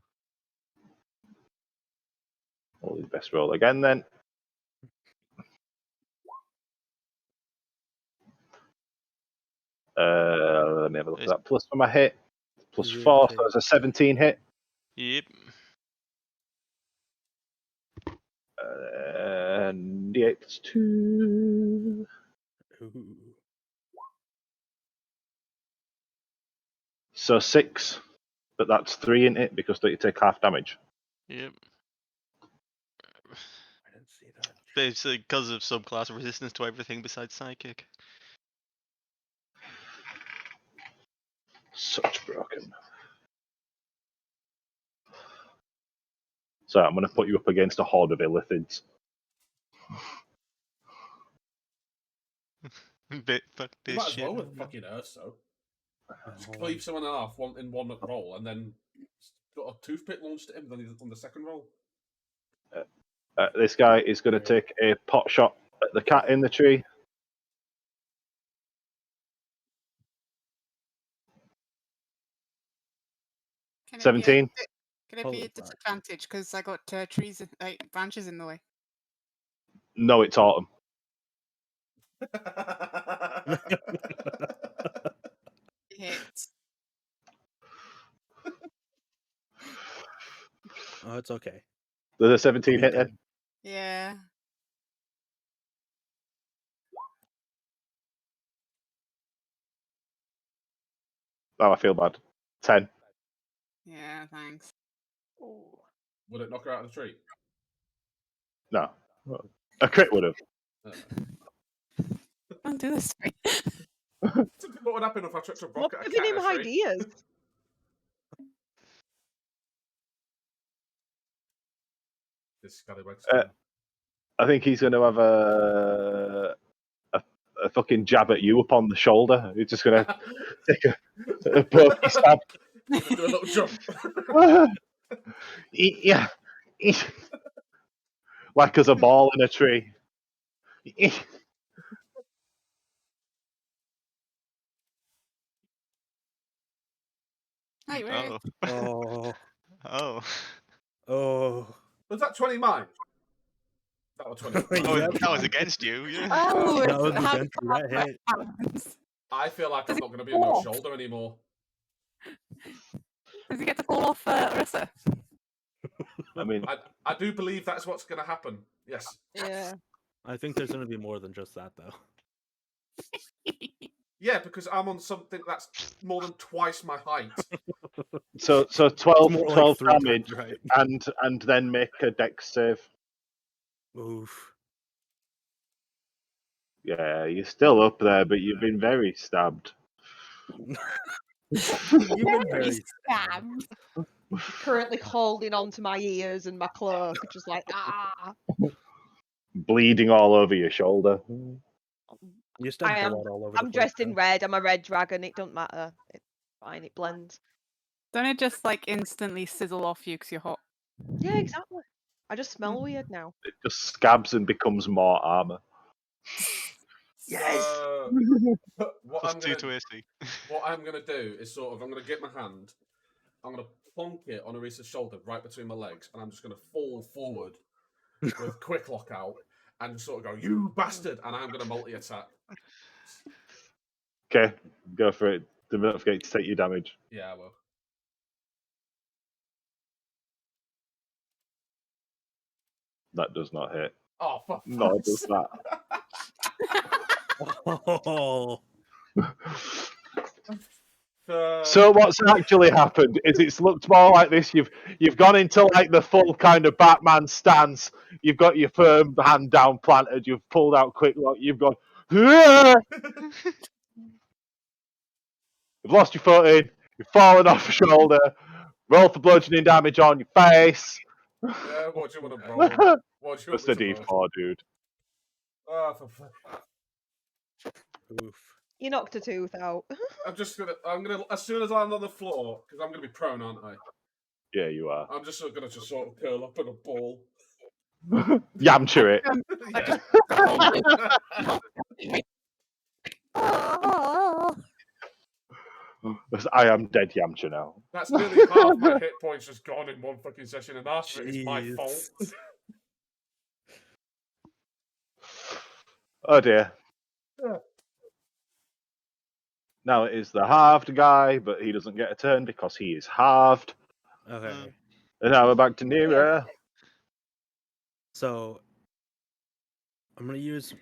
Roll his best roll again then. Let me have a look at that. Plus for my hit. Plus Is it 4, so a- it's a 17 hit. yep. And D8 plus 2. Ooh. So 6. But that's 3 in it because you take half damage. Yep. I didn't see that. Basically, because of subclass resistance to everything besides psychic. Such broken. So I'm going to put you up against a horde of illithids. Bit fuck You this might as shit. well with fucking Urso. Just Oh, cleave someone in half in one roll and then got a toothpick launched at him on the second roll. This guy is going to take a pot shot at the cat in the tree. Can it 17. Can it Holy be a fuck. disadvantage because I got trees, branches in the way? No, it's autumn. Hit. Oh, it's okay. There's a 17 I'll be hit then. dead. Yeah. Oh, I feel bad. 10. Yeah, thanks. Would it knock her out of the tree? No. A crit would have. Don't do this to me. What would happen if I tripped a Stop rocket at a giving cat him in a tree? ideas. This scallywags. I think he's going to have a fucking jab at you upon the shoulder. He's just going to take a pokey stab. Do a little jump. Yeah. Like as a ball in a tree. Hey, Ruth. Oh. Oh. Oh. Oh. Was that 20 mine? That was 20. Oh, Yeah. that was against you. Yeah. Oh, That was how against you, that hit. happens? I feel like I'm Does not he going to be on your fall? shoulder anymore. Does he get to fall off Orisa? I mean, I do believe that's what's going to happen. Yes. Yeah. I think there's going to be more than just that, though. Yeah, because I'm on something that's more than twice my height. so It's 12, more like 12 3 times, damage, right? and then make a dex save. Oof. Yeah, you're still up there, but you've been very stabbed. You've been very stabbed. Currently holding onto my ears and my cloak, just like Bleeding all over your shoulder. You stabbed I am. blood all over the I'm place, dressed in though. red. I'm a red dragon. It doesn't matter. It's fine. It blends. Don't it just like instantly sizzle off you because you're hot? Yeah, exactly. I just smell weird now. It just scabs and becomes more armor. Yes. What Plus I'm 2 gonna to AC. what I'm gonna do is sort of I'm gonna get my hand, I'm gonna plonk it on Arisa's shoulder right between my legs, and I'm just gonna fall forward with quick lock out and sort of go, "You bastard!" and I'm gonna multi attack. Okay, go for it. Don't forget to take your damage. Yeah, I will. That does not hit. Oh, for No, it fuck's does sake. not. Oh. So what's actually happened is it's looked more like this. You've gone into like the full kind of Batman stance. You've got your firm hand down planted. You've pulled out quick lock. You've gone. "Hurrah!" You've lost your footing. You've fallen off your shoulder. Roll for bludgeoning damage on your face. Yeah, what do you want to roll? What do you Just a want me to roll? D4, dude. Oh, for fuck. Oof. You knocked a tooth out. I'm gonna, as soon as I'm on the floor, because I'm gonna be prone, aren't I? Yeah, you are. I'm just gonna sort of curl up in a ball. Yamcha it. Yeah. I am dead Yamcha now. That's nearly half my hit points just gone in one fucking session, and half of it is my Jeez. fault. Oh dear. Yeah. Now it is the halved guy, but he doesn't get a turn because he is halved. Okay. And now we're back to Nira. So I'm gonna use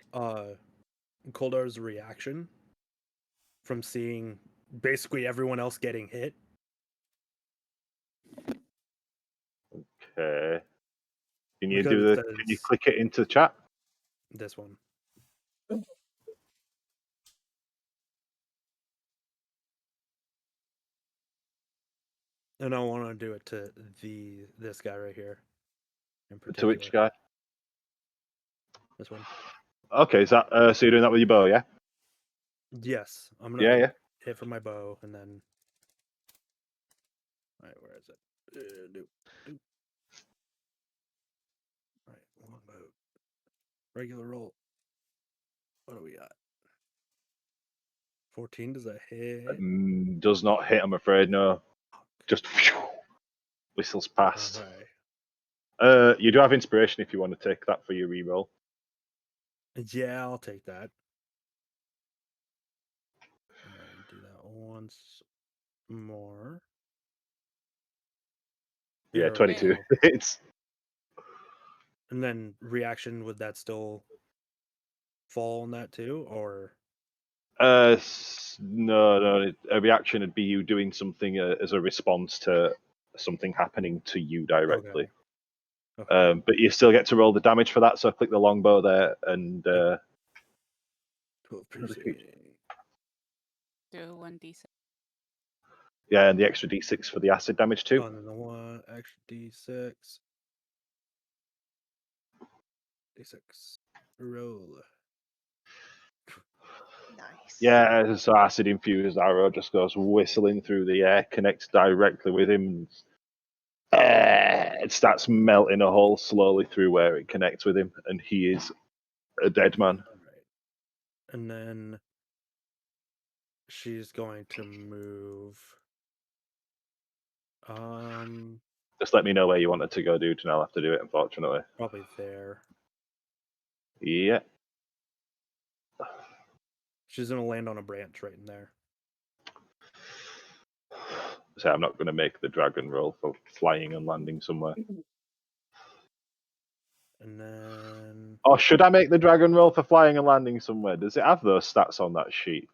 Koldar's reaction from seeing basically everyone else getting hit. Okay. Can you Because Can you click it into the chat? This one. And I want to do it to this guy right here. In To particular. which guy? This one. Okay, is that so you're doing that with your bow, yeah? Yes, I'm gonna Yeah. hit for my bow and then. All right, where is it? All right, long bow. Regular roll. What do we got? 14. Does that hit? Does not hit, I'm afraid. No, just whistles past. Okay. You do have inspiration if you want to take that for your reroll. Yeah, I'll take that. And then do that once more. Yeah, There we 22 go. hits. And then reaction, would that still fall on that too, or? No. A reaction would be you doing something as a response to something happening to you directly. Okay. But you still get to roll the damage for that. So click the longbow there and 12 piercing. Do 1d6. yeah, and the extra d6 for the acid damage too. Oh, and then the one extra d6. D6. Roll. Nice. Yeah, so acid infused arrow just goes whistling through the air, connects directly with him. It starts melting a hole slowly through where it connects with him, and he is a dead man. Right. And then she's going to move. Just let me know where you wanted to go, dude, and I'll have to do it, unfortunately. Probably there. Yeah. She's gonna land on a branch right in there. So I'm not going to make the dragon roll for flying and landing somewhere. And then Oh, should I make the dragon roll for flying and landing somewhere? Does it have those stats on that sheet?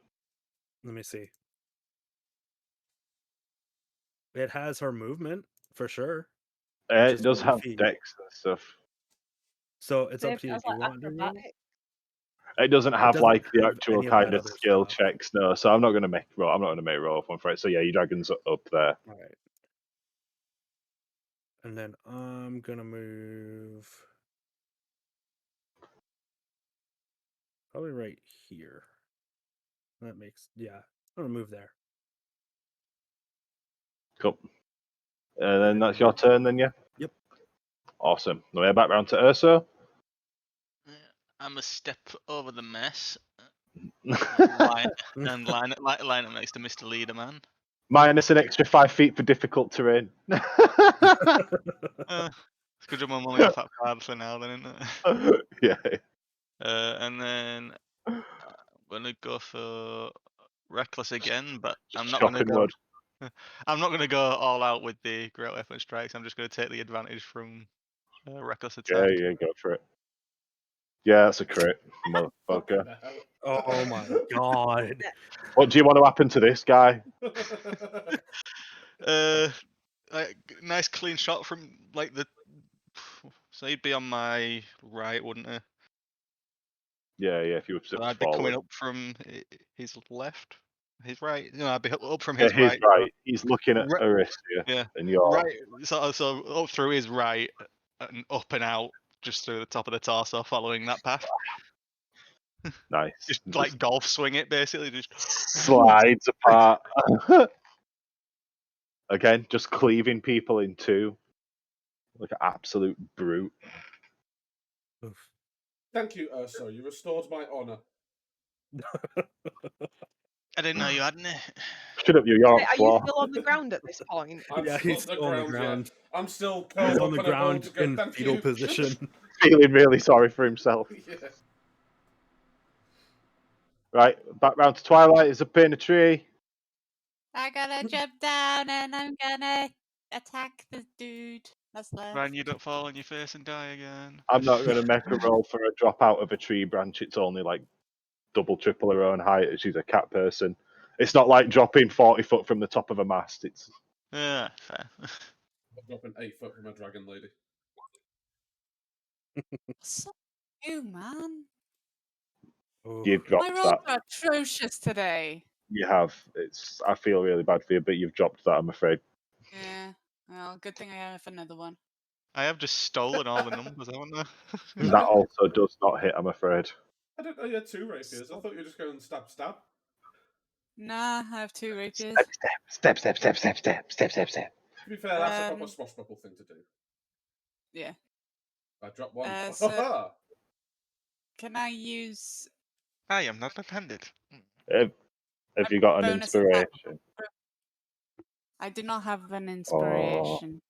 let me see. It has her movement for sure. Which It is does 40 have feet. dex and stuff. So it's up Save to you as if you like want to roll. acrobatics. It doesn't have doesn't like the have actual any of that kind of other skill stuff. checks, no. So I'm not going to make roll. I'm not going to make roll one for it. So yeah, your dragon's up there. All right. And then I'm gonna move probably right here. That makes I'm gonna move there. Cool. And then that's your turn, then yeah. Yep. Awesome. Now we're back round to Urso. I'm a step over the mess and line up next to Mr. Leaderman. Minus an extra 5 feet for difficult terrain. It's good job I'm only off that card for now, then, isn't it? Yeah. And then I'm gonna go for reckless again, but I'm not Chopping gonna go. wood. I'm not gonna go all out with the great weapon strikes. I'm just gonna take the advantage from reckless attack. Yeah, go for it. Yeah, that's a crit, motherfucker. Oh my god. What do you want to happen to this guy? Like, nice clean shot from like the. So he'd be on my right, wouldn't he? Yeah, if you were So to I'd be forward. coming up from his left, his right. No, I'd be up from Yeah, his he's right. right. He's looking at Right- Aristia, Yeah, and you're right. So up through his right and up and out, just through the top of the torso, following that path. nice. Just like golf swing it, basically. Just slides apart. Again, just cleaving people in two. Like an absolute brute. Oof. Thank you, Urso. You restored my honor. I didn't know you hadn't it. Shut up, you're on Wait, the are you floor. still on the ground at this point? I'm Yeah, still he's still on the ground. Yeah. I'm still He's curled on up the in a ball ground to go. in Thank fetal you. position. Feeling really sorry for himself. Yeah. Right, back round to Twilight. Is up in a tree. I gotta jump down and I'm gonna attack the dude that's left. Ryan, you don't fall on your face and die again. I'm not going to make a roll for a drop out of a tree branch. It's only like double, triple her own height. She's a cat person. It's not like dropping 40 foot from the top of a mast. It's Yeah, fair. I'm dropping 8 foot from a dragon lady. So you, man. you've My dropped rolls that. are atrocious today. You have. It's. I feel really bad for you, but you've dropped that. I'm afraid. Yeah. Well, good thing I have another one. I have just stolen all the numbers, haven't I? That also does not hit. I'm afraid. I didn't know you had 2 rapiers. I thought you were just going stab. Nah, I have 2 rapiers. Step. To be fair, that's a proper swashbuckle thing to do. Yeah. I dropped one. So- Can I use I am not left-handed. Have you got an bonus attack? inspiration? I do not have an inspiration.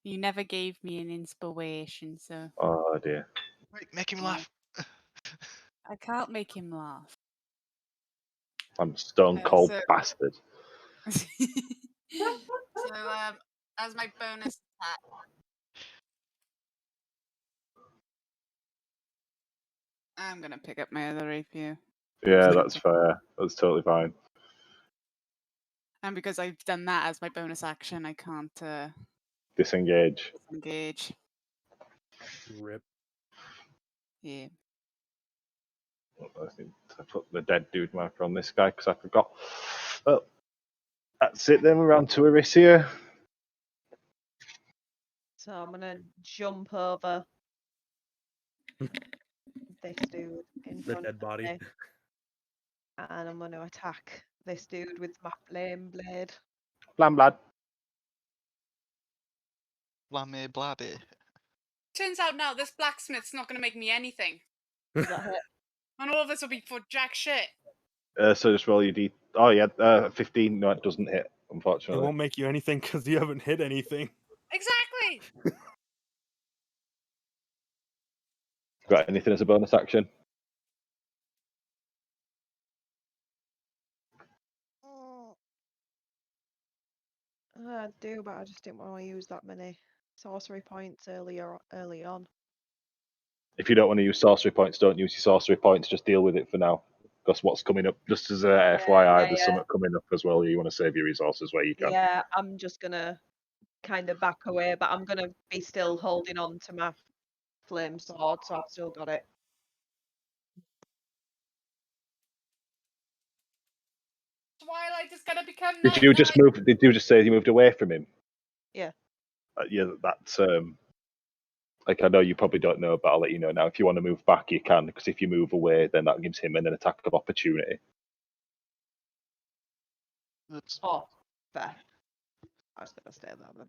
You never gave me an inspiration, so Oh dear. Wait, make him Yeah. laugh. I can't make him laugh. I'm stone cold so- bastard. So, as my bonus attack, I'm gonna pick up my other rapier. Yeah, that's fair. That's totally fine. And because I've done that as my bonus action, I can't Disengage. disengage. Rip. Yeah. I think I put the dead dude marker on this guy because I forgot. Well, that's it then. We're on to Arisia. So I'm gonna jump over this dude in The front dead of body. me, and I'm going to attack this dude with my flame blade. Blam lad. Blammy blabby. Turns out now this blacksmith's not going to make me anything. Does that hit? And all of this will be for jack shit. So just roll your d. Oh yeah, 15. No, it doesn't hit. It Unfortunately. won't make you anything because you haven't hit anything. Exactly. Got anything as a bonus action? I do, but I just didn't want to use that many sorcery points early on. If you don't want to use sorcery points, don't use your sorcery points. Just deal with it for now. Because what's coming up, just as a FYI, there's something coming up as well. You want to save your resources where you can. Yeah, I'm just gonna kind of back away, but I'm gonna be still holding on to my flame sword, so I've still got it. Twilight is going to become Did you just nighttime. move? Did you just say you moved away from him? Yeah. Yeah, that's like I know you probably don't know, but I'll let you know now. If you want to move back, you can, because if you move away, then that gives him an attack of opportunity. Oops. Oh, fair. I was gonna stay there then.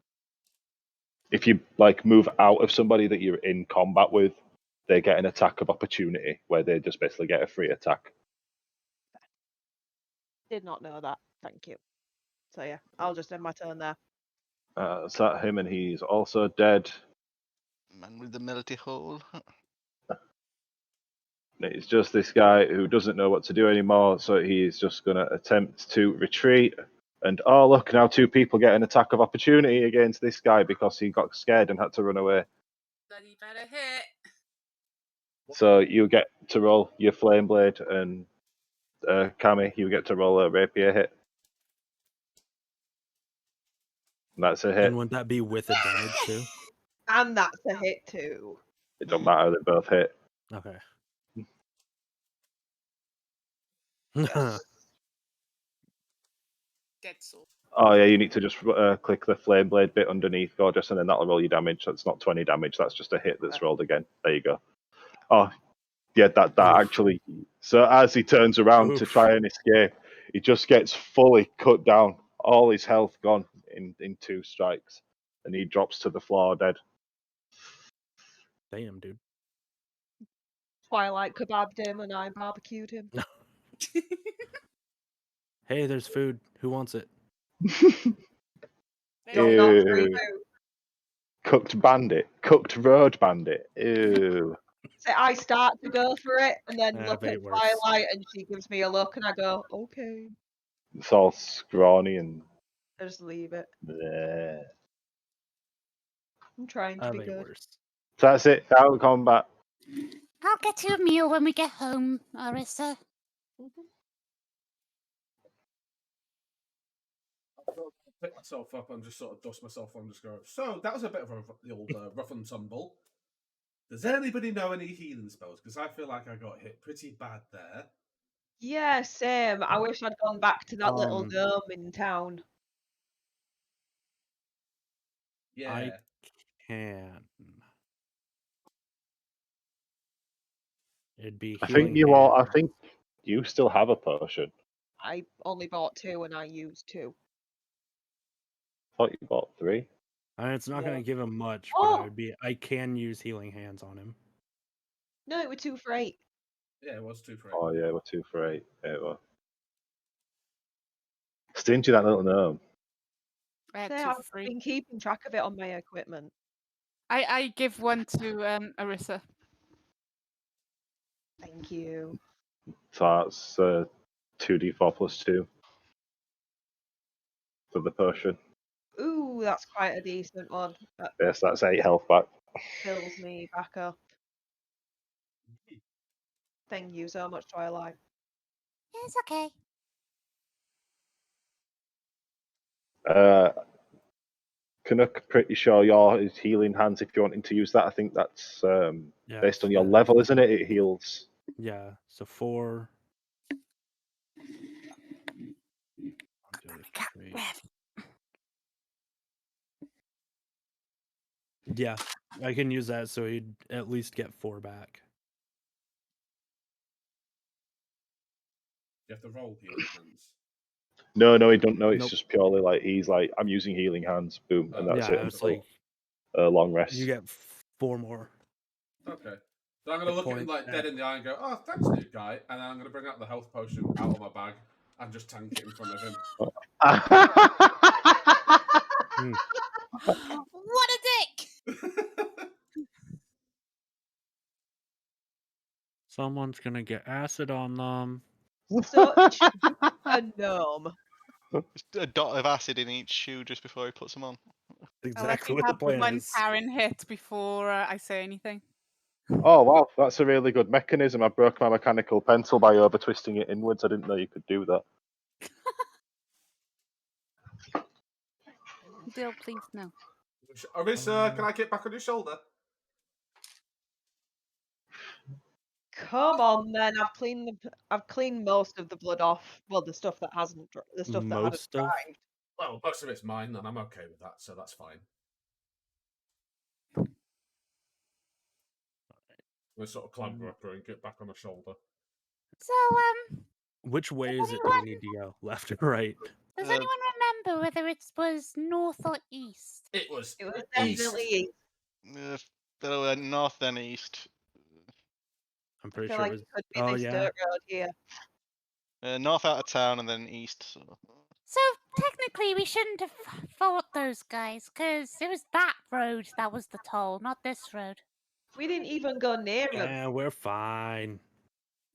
If you like move out of somebody that you're in combat with, they get an attack of opportunity where they just basically get a free attack. Did not know that. Thank you. So yeah, I'll just end my turn there. Is that him? And he's also dead. Man with the melty hole. It's just this guy who doesn't know what to do anymore, so he's just going to attempt to retreat. And oh, look, now two people get an attack of opportunity against this guy because he got scared and had to run away. Bloody better hit. So you get to roll your flame blade, and Kami, you get to roll a rapier hit. And that's a hit. And would that be with advantage too? And that's a hit too. It don't matter, they both hit. Okay. Yes. Dead soul. Oh yeah, you need to just click the flame blade bit underneath, Gorgeous, and then that'll roll your damage. That's not 20 damage, that's just a hit that's rolled again. There you go. Oh, yeah, that Oof. actually. So as he turns around to Oof. try and escape, he just gets fully cut down. All his health gone in 2 strikes, and he drops to the floor dead. Damn, dude. Twilight kebabbed him and I barbecued him. Hey, there's food. Who wants it? You're not free Ew. to. Cooked bandit, cooked road bandit. Ew. So I start to go for it and then I've look at ate worse. Twilight and she gives me a look and I go, okay. It's all scrawny and. I just leave it. Bleh. I'm trying to I've be ate good. worse. So that's it. Out of combat. I'll get you a meal when we get home, Arissa. Pick myself up and just sort of dust myself and just go, so that was a bit of the old rough and tumble. Does anybody know any healing spells? Because I feel like I got hit pretty bad there. Yeah, same. I wish I'd gone back to that little Um, dome in town. Yeah. Can. It'd be I healing think you all. I hand. think you still have a potion. I only bought 2 and I used 2. I thought you bought 3. And it's not Yeah. going to give him much, but Oh! I can use healing hands on him. No, it were 2 for 8. Yeah, it was 2 for 8. Oh yeah, we're 2 for 8. Yeah, it was. Stingy that little gnome. I had So 2 I've for free. been keeping track of it on my equipment. I give one to Arissa. Thank you. So that's 2d4 plus 2 for the potion. Ooh, that's quite a decent one. That Yes, that's 8 health back. fills me back up. Thank you so much, Twilight. It's okay. Canuck, pretty sure yours healing hands if you're wanting to use that. I think that's Yeah, based on your yeah. level, isn't it? It heals. Yeah, so 4. Cat. Yeah, I can use that so he'd at least get 4 back. You have to roll healing hands. No, he don't know. It's Nope. just purely like he's like, I'm using healing hands. Boom, and that's Yeah, it it's until like a long rest. you get 4 more. Okay. So I'm going to look at him like dead in the eye and go, oh, thanks, new guy. And then I'm going to bring out the health potion out of my bag and just tank it in front of him. What a dick! Someone's gonna get acid on them. Such a gnome. Just a dot of acid in each shoe just before he puts them on. I'll let Exactly you what the have plan one is. Karen hit before I say anything. Oh wow, that's a really good mechanism. I broke my mechanical pencil by over twisting it inwards. I didn't know you could do that. Dill, please no. Arissa, can I get back on your shoulder? Come on, then. I've cleaned most of the blood off. Well, the stuff that hasn't, the stuff that hadn't Most of dried. Well, most of it's mine, and I'm okay with that, so that's fine. We sort of clamber up her and get back on her shoulder. So, which way is it? Do we need to go? Left or right? does anyone remember whether it was north or east? It was It was east. definitely east. Better went north than east. I'm I pretty feel sure like it was. it could be Oh this yeah. dirt road here. North out of town and then east. So technically, we shouldn't have fought those guys because it was that road that was the toll, not this road. We didn't even go near him. Yeah, we're fine.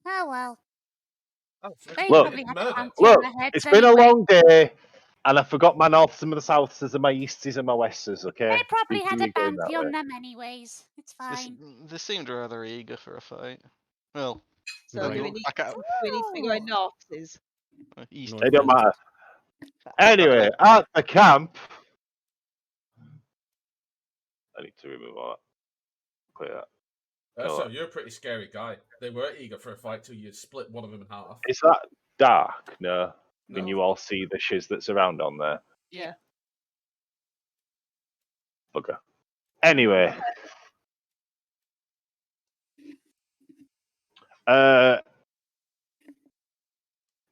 Oh well. Oh, so They Look, probably had a fancy Look, on their heads it's been a anyway. long day, and I forgot my norths and my souths and my easties and my westies. Okay, They probably We had do a it going bounty that on way. them anyways. It's fine. They seemed rather eager for a fight. Well, So Right. do we need I can't. do we need to be going north? Is East. North It don't west. matter. Anyway, at the camp, I need to remove all that. Clear that. So you're a pretty scary guy. They were eager for a fight till you split one of them in half. Is that dark? No. When No. you all see the shiz that's around on there. yeah. Bugger. Anyway.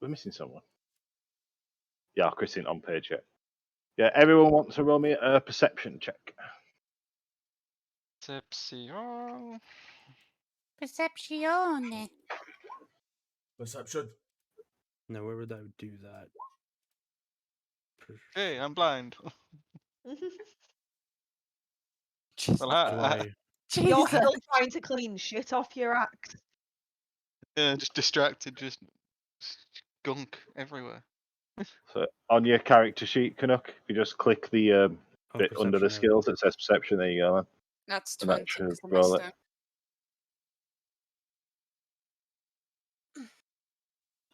We're missing someone. Yeah, Chris isn't on page yet. Yeah, everyone wants to roll me a perception check. Perception. Percepzione. Perception. No, where would I do that? Hey, I'm blind. Jesus. Well, Do I? You're Jesus. still trying to clean shit off your axe. yeah, just distracted, just gunk everywhere. So on your character sheet, Canuck, if you just click the Oh, bit under the perception, skills that says perception, there you go. Man. That's And that 20 should because I roll missed it. it.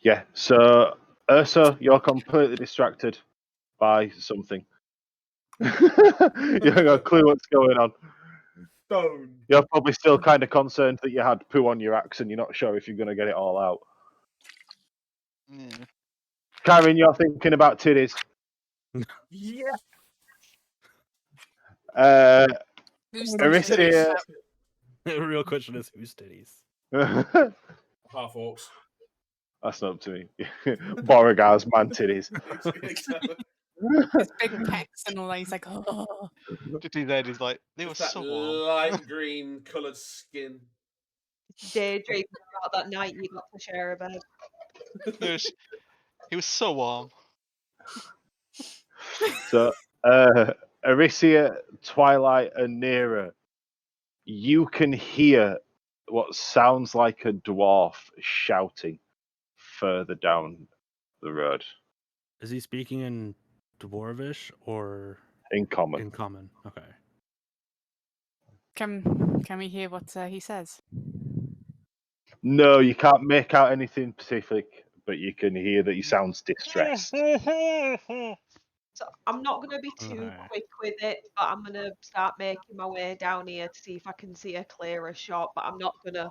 Yeah, so Ursa, you're completely distracted by something. You haven't got a clue what's going on. Stone. You're probably still kind of concerned that you had poo on your axe and you're not sure if you're going to get it all out. Yeah. Karen, you're thinking about titties. Yeah. Who's Arisia. The real question is whose titties? Half orcs. That's not up to me. Beauregard's man titties. Exactly. his big pecs and all that? He's like, oh. Just his head is like, they were Just that so warm. light green coloured skin. Daydreaming about that night you got to share a bed. He was so warm. So, Arisia, Twilight, and Nera, you can hear what sounds like a dwarf shouting further down the road Is he speaking in Dwarvish or in common. in common? Okay. Can we hear what he says? No, you can't make out anything specific, but you can hear that he sounds distressed. So I'm not going to be too Okay. quick with it, but I'm going to start making my way down here to see if I can see a clearer shot, but I'm not going to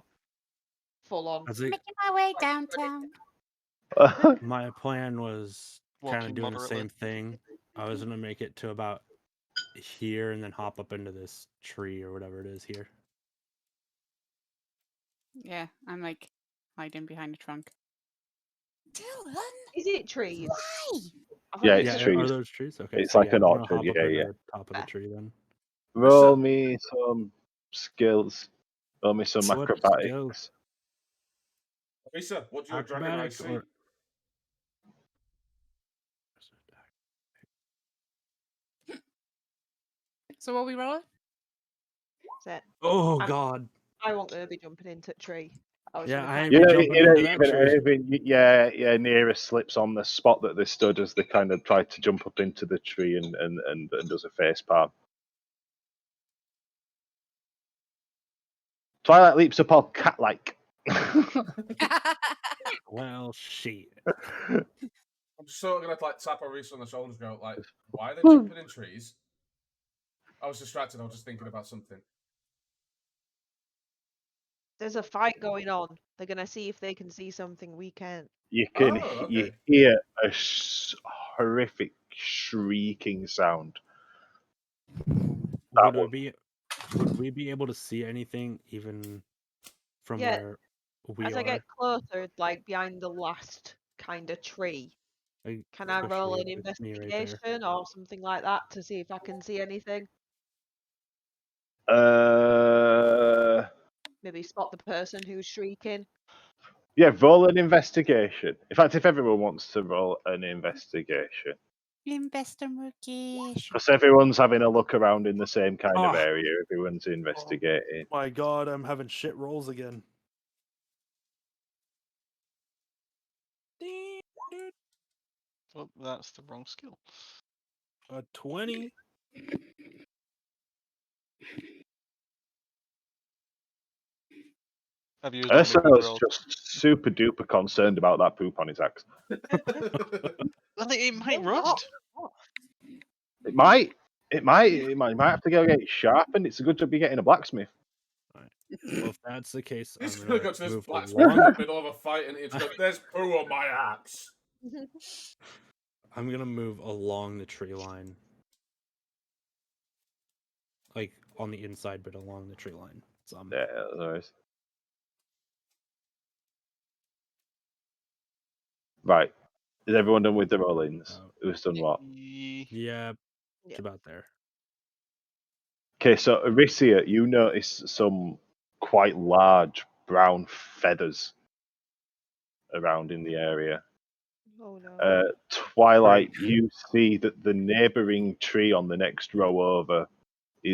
full on. As it, Making my way downtown. my plan was kind of Walking doing the moderately. same thing. I was gonna make it to about here and then hop up into this tree or whatever it is here. Yeah, I'm like hiding behind a trunk. Dylan, Is it trees? why? I thought Yeah, it it's was Yeah, a- are trees. those trees? Okay, It's so like yeah, an I'm gonna orchard. hop up Yeah, in yeah. the top of the tree then. Roll me some skills. Roll me some What acrobatics. skills? Lisa, what do your dragon eyes Acrobatic see? or So what are we rolling? Set. oh I'm- god. I want to be jumping into a tree. I was Yeah, gonna I kind ain't of- be jumping into that tree. yeah, nearest slips on the spot that they stood as they kind of tried to jump up into the tree and does a face palm. Twilight leaps up all cat-like. Well, shit. I'm just sort of gonna like tap Arisa on the shoulders, and go like, "Why are they jumping in trees?" I was distracted. I was just thinking about something. There's a fight going on. They're gonna see if they can see something we can't. You can Oh, you okay. hear a horrific shrieking sound. That Would one. we be able to see anything even from Yeah, where we As are? I get closer, like behind the last kind of tree, Like, can I roll an especially with me right there. investigation or something like that to see if I can see anything? Maybe spot the person who's shrieking. Yeah, roll an investigation. In fact, if everyone wants to roll an investigation, Investigation. because everyone's having a look around in the same kind of Ah. area, everyone's investigating. My god, I'm having shit rolls again. Oh, that's the wrong skill. A 20. I've used all my good Urso's rolls. just super duper concerned about that poop on his axe. Well, it might No, rust. It might have to go get it sharpened. It's a good job you're getting a blacksmith. Well, if that's the case, He's I'm gonna gonna go to this move blacksmith in the along. middle of a fight, and it's go, "There's poo on my axe." I'm gonna move along the tree line, like on the inside, but along the tree line. So I'm Yeah, that's right. Is everyone done with the rollings? Who's done what? yeah, it's Yeah. about there. Okay, so Arisia, you notice some quite large brown feathers around in the area. Oh no. Twilight, you see that the neighbouring tree on the next row over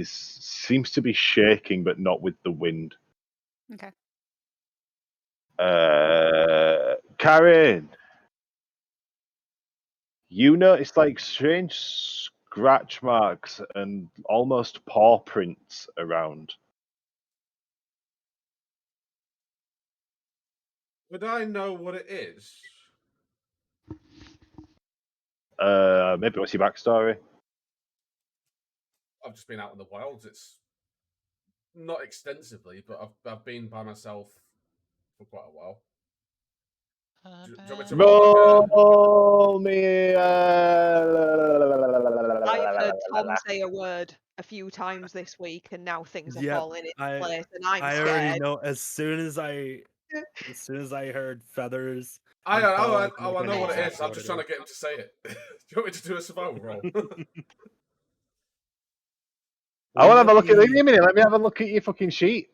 seems to be shaking, but not with the wind. Okay. Karen, you notice like strange scratch marks and almost paw prints around. Would I know what it is? Maybe what's your backstory? I've just been out in the wilds. It's not extensively, but I've been by myself for quite a while. Do you want me to Roll me. I've heard Tom say a word a few times this week, and now things are Yep, falling into place, and I'm I scared. already know. As soon as I heard feathers, I and know, paws, I know know what it is. exactly I'm what just it trying is. to get him to say it. Do you want me to do a survival roll? I want to have a look at. Give Let me a minute. Let me have a look at your fucking sheet.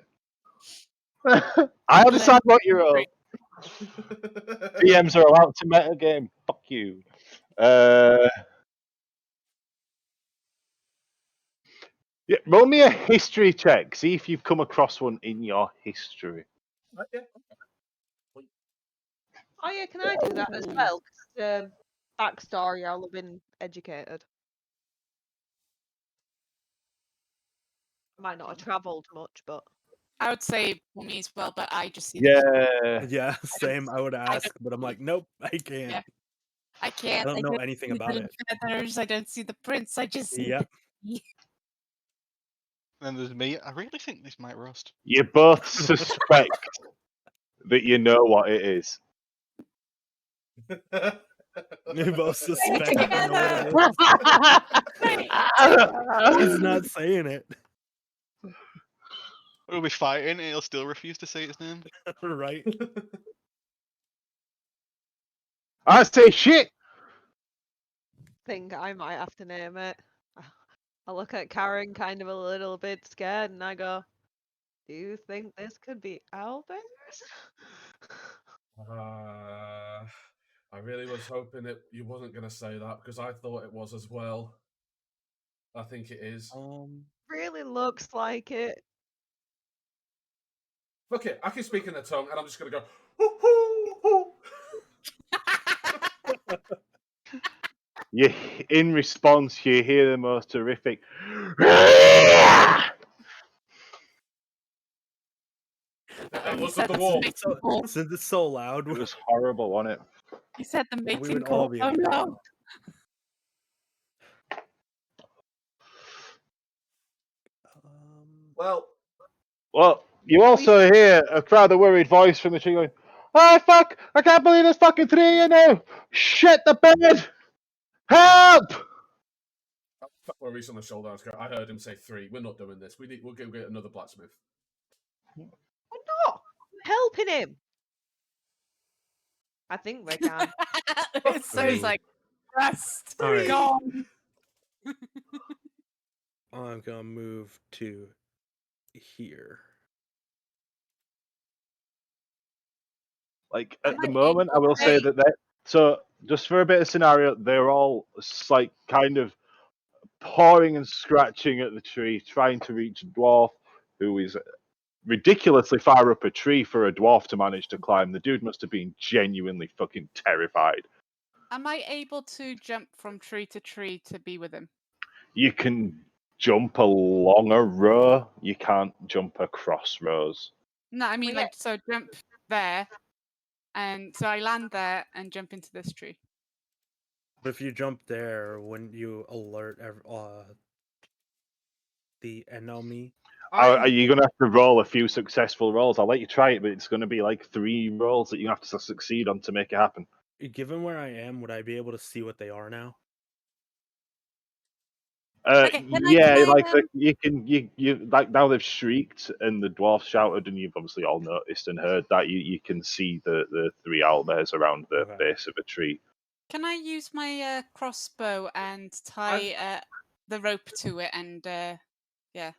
I'll decide what you roll. PMs are allowed to meta game. Fuck you. Yeah, roll me a history check. See if you've come across one in your history. Oh yeah, can I do that as well? 'Cause, backstory, I'll have been educated. I might not have travelled much, but I would say me as well, but I just see Yeah. Yeah, same. I would ask, but I'm like, nope, I can't. Yeah. I can't. I don't know anything see about the it. feathers. I don't see the prints. I just see Yep. Then there's me. I really think this might rust. You both suspect that you know what it is. We both suspect we know what it is. He's not saying it. We'll be fighting and he'll still refuse to say his name. Right? I say shit. Think I might have to name it. I look at Karen kind of a little bit scared and I go, do you think this could be Albert? I really was hoping you wasn't going to say that because I thought it was as well. I think it is. Really looks like it. Fuck it, I can speak in the tongue and I'm just going to go, hoo, hoo, hoo. In response, you hear the most terrific. That was said the the dwarf. mating call. Since it's so loud, It was horrible, wasn't it? He said the we mating would call. all be Oh afraid. no! Well, Well, you also hear a rather worried voice from the tree going, "Oh fuck! I can't believe there's fucking 3 of you now! Shit the bed! Help!" where Reese on the shoulder. I heard him say 3. We're not doing this. We'll go get another blacksmith. We're not helping him. I think we can. It's so Three. like rest. All right. Gone. I'm gonna move to here. Like Am at the I moment, I able will say to- that so just for a bit of scenario, they're all like kind of pawing and scratching at the tree, trying to reach a dwarf who is ridiculously far up a tree for a dwarf to manage to climb. The dude must have been genuinely fucking terrified. Am I able to jump from tree to tree to be with him? You can jump along a row, you can't jump across rows. No, I mean Well, yeah. like so jump there, and so I land there and jump into this tree. But if you jump there, wouldn't you alert the enemy? Are you going to have to roll a few successful rolls? I'll let you try it, but it's going to be like 3 rolls that you have to succeed on to make it happen. Given where I am, would I be able to see what they are now? Okay, can I- Yeah, can I, like you like now they've shrieked and the dwarf shouted, and you've obviously all noticed and heard that. You can see the 3 owlbears around the Okay. base of a tree. Can I use my crossbow and tie the rope to it and yeah?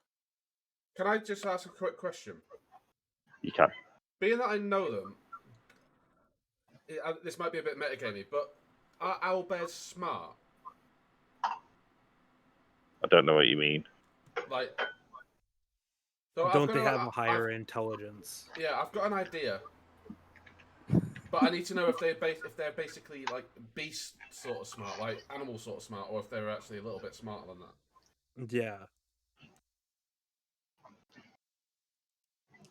Can I just ask a quick question? You can. Being that I know them, this might be a bit metagamey, but are owlbears smart? I don't know what you mean. Like, so Don't they have a higher intelligence? Yeah, I've got an idea, but I need to know if they're basically like beast sort of smart, like animal sort of smart, or if they're actually a little bit smarter than that. Yeah.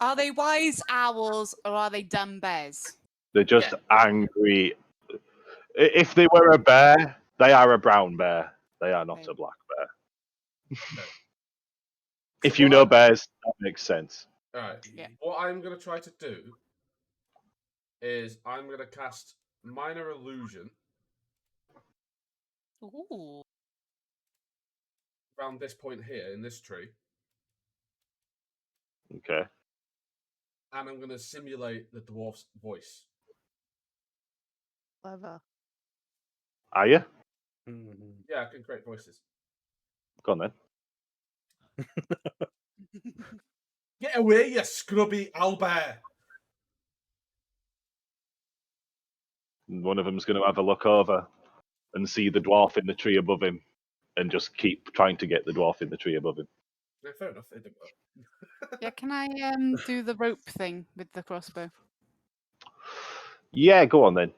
Are they wise owls or are they dumb bears? They're just angry. If they were a bear, they are a brown bear. They are not Okay. a black bear. Okay. If So you what know bears, that makes sense. All right. Yeah. What I'm going to try to do is I'm going to cast Minor Illusion Ooh. around this point here in this tree, Okay. and I'm going to simulate the dwarf's voice. Clever. Are you? Mhm. Yeah, I can create voices. Go on then. Get away, you scrubby owlbear! One of them's going to have a look over and see the dwarf in the tree above him and just keep trying to get the dwarf in the tree above him. Yeah, fair enough. It didn't work. Yeah, can I do the rope thing with the crossbow? Yeah, go on then.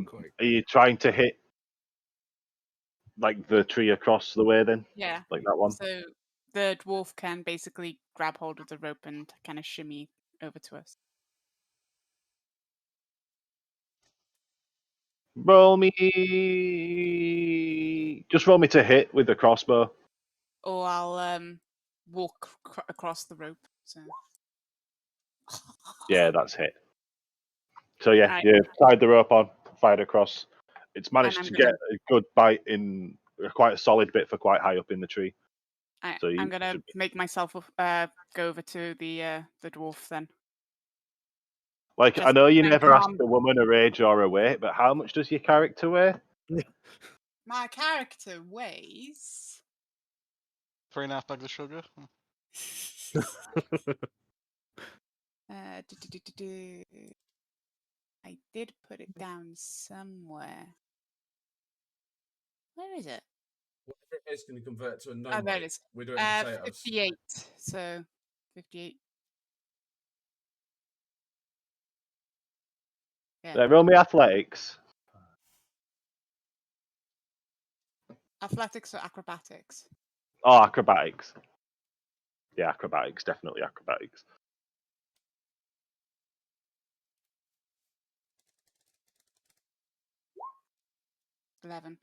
Quick. Are you trying to hit like the tree across the way then? Yeah. Like that one? So the dwarf can basically grab hold of the rope and kind of shimmy over to us. Roll me. Just roll me to hit with the crossbow. Or I'll walk across the rope. So Yeah, that's hit. So yeah, Alright. you tied the rope on, fired across. It's managed I'm to gonna- get a good bite in quite a solid bit for quite high up in the tree. So I'm you gonna should- make myself go over to the dwarf then. Like, I Just know you try and never asked calm- the woman her age or her weight, but how much does your character weigh? My character weighs. 3.5 bags of sugar. I did put it down somewhere. Where is it? Whatever it is, can you convert it to a Oh, gnome there it weight? is. We do it in potatoes. 58. So 58. Yeah. Roll me athletics. Athletics or acrobatics? Oh, acrobatics. Yeah, acrobatics, definitely acrobatics. $11.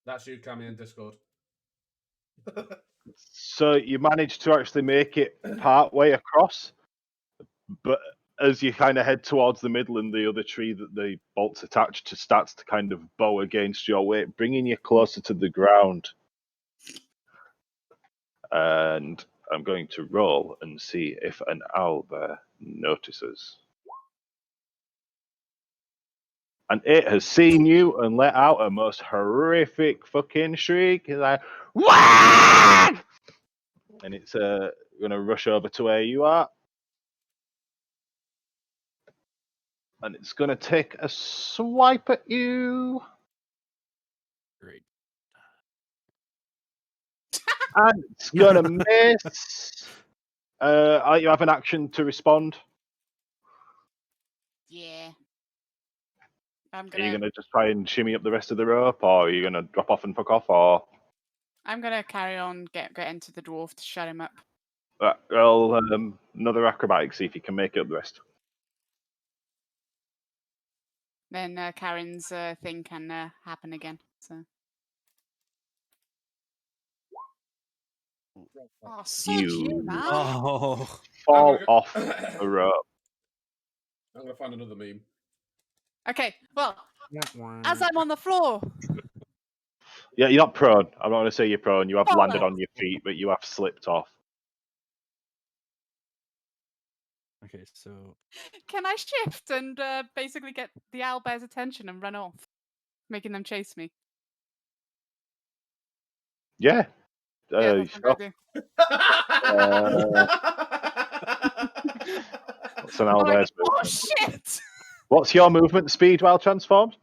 That's you, Cammy, in Discord. So you managed to actually make it part way across, but as you kind of head towards the middle and the other tree that the bolt's attached to starts to kind of bow against your weight, bringing you closer to the ground. And I'm going to roll and see if an owl there notices. And it has seen you and let out a most horrific fucking shriek. It's like, "Wah!" And it's going to rush over to where you are. And it's going to take a swipe at you. Great. And it's going to miss. You have an action to respond. Yeah. I'm Are you gonna going to just try and shimmy up the rest of the rope, or are you going to drop off and fuck off, or... carry on, get into the dwarf to shut him up. Roll another acrobatics, see if you can make it up the rest. Then Karen's thing can happen again. So. Oh, sod you, man. Oh. Fall go- off the rope. I'm gonna find another meme. Okay, well, as I'm on the floor. Yeah, you're not prone. I'm not going to say you're prone. You have landed Bollocks. on your feet, but you have slipped off. Okay, so Can I shift and basically get the owlbear's attention and run off, making them chase me? Yeah. Yeah, that's what I'm gonna do. What's an I'm like, owlbear's oh movement? shit! What's your movement speed while transformed?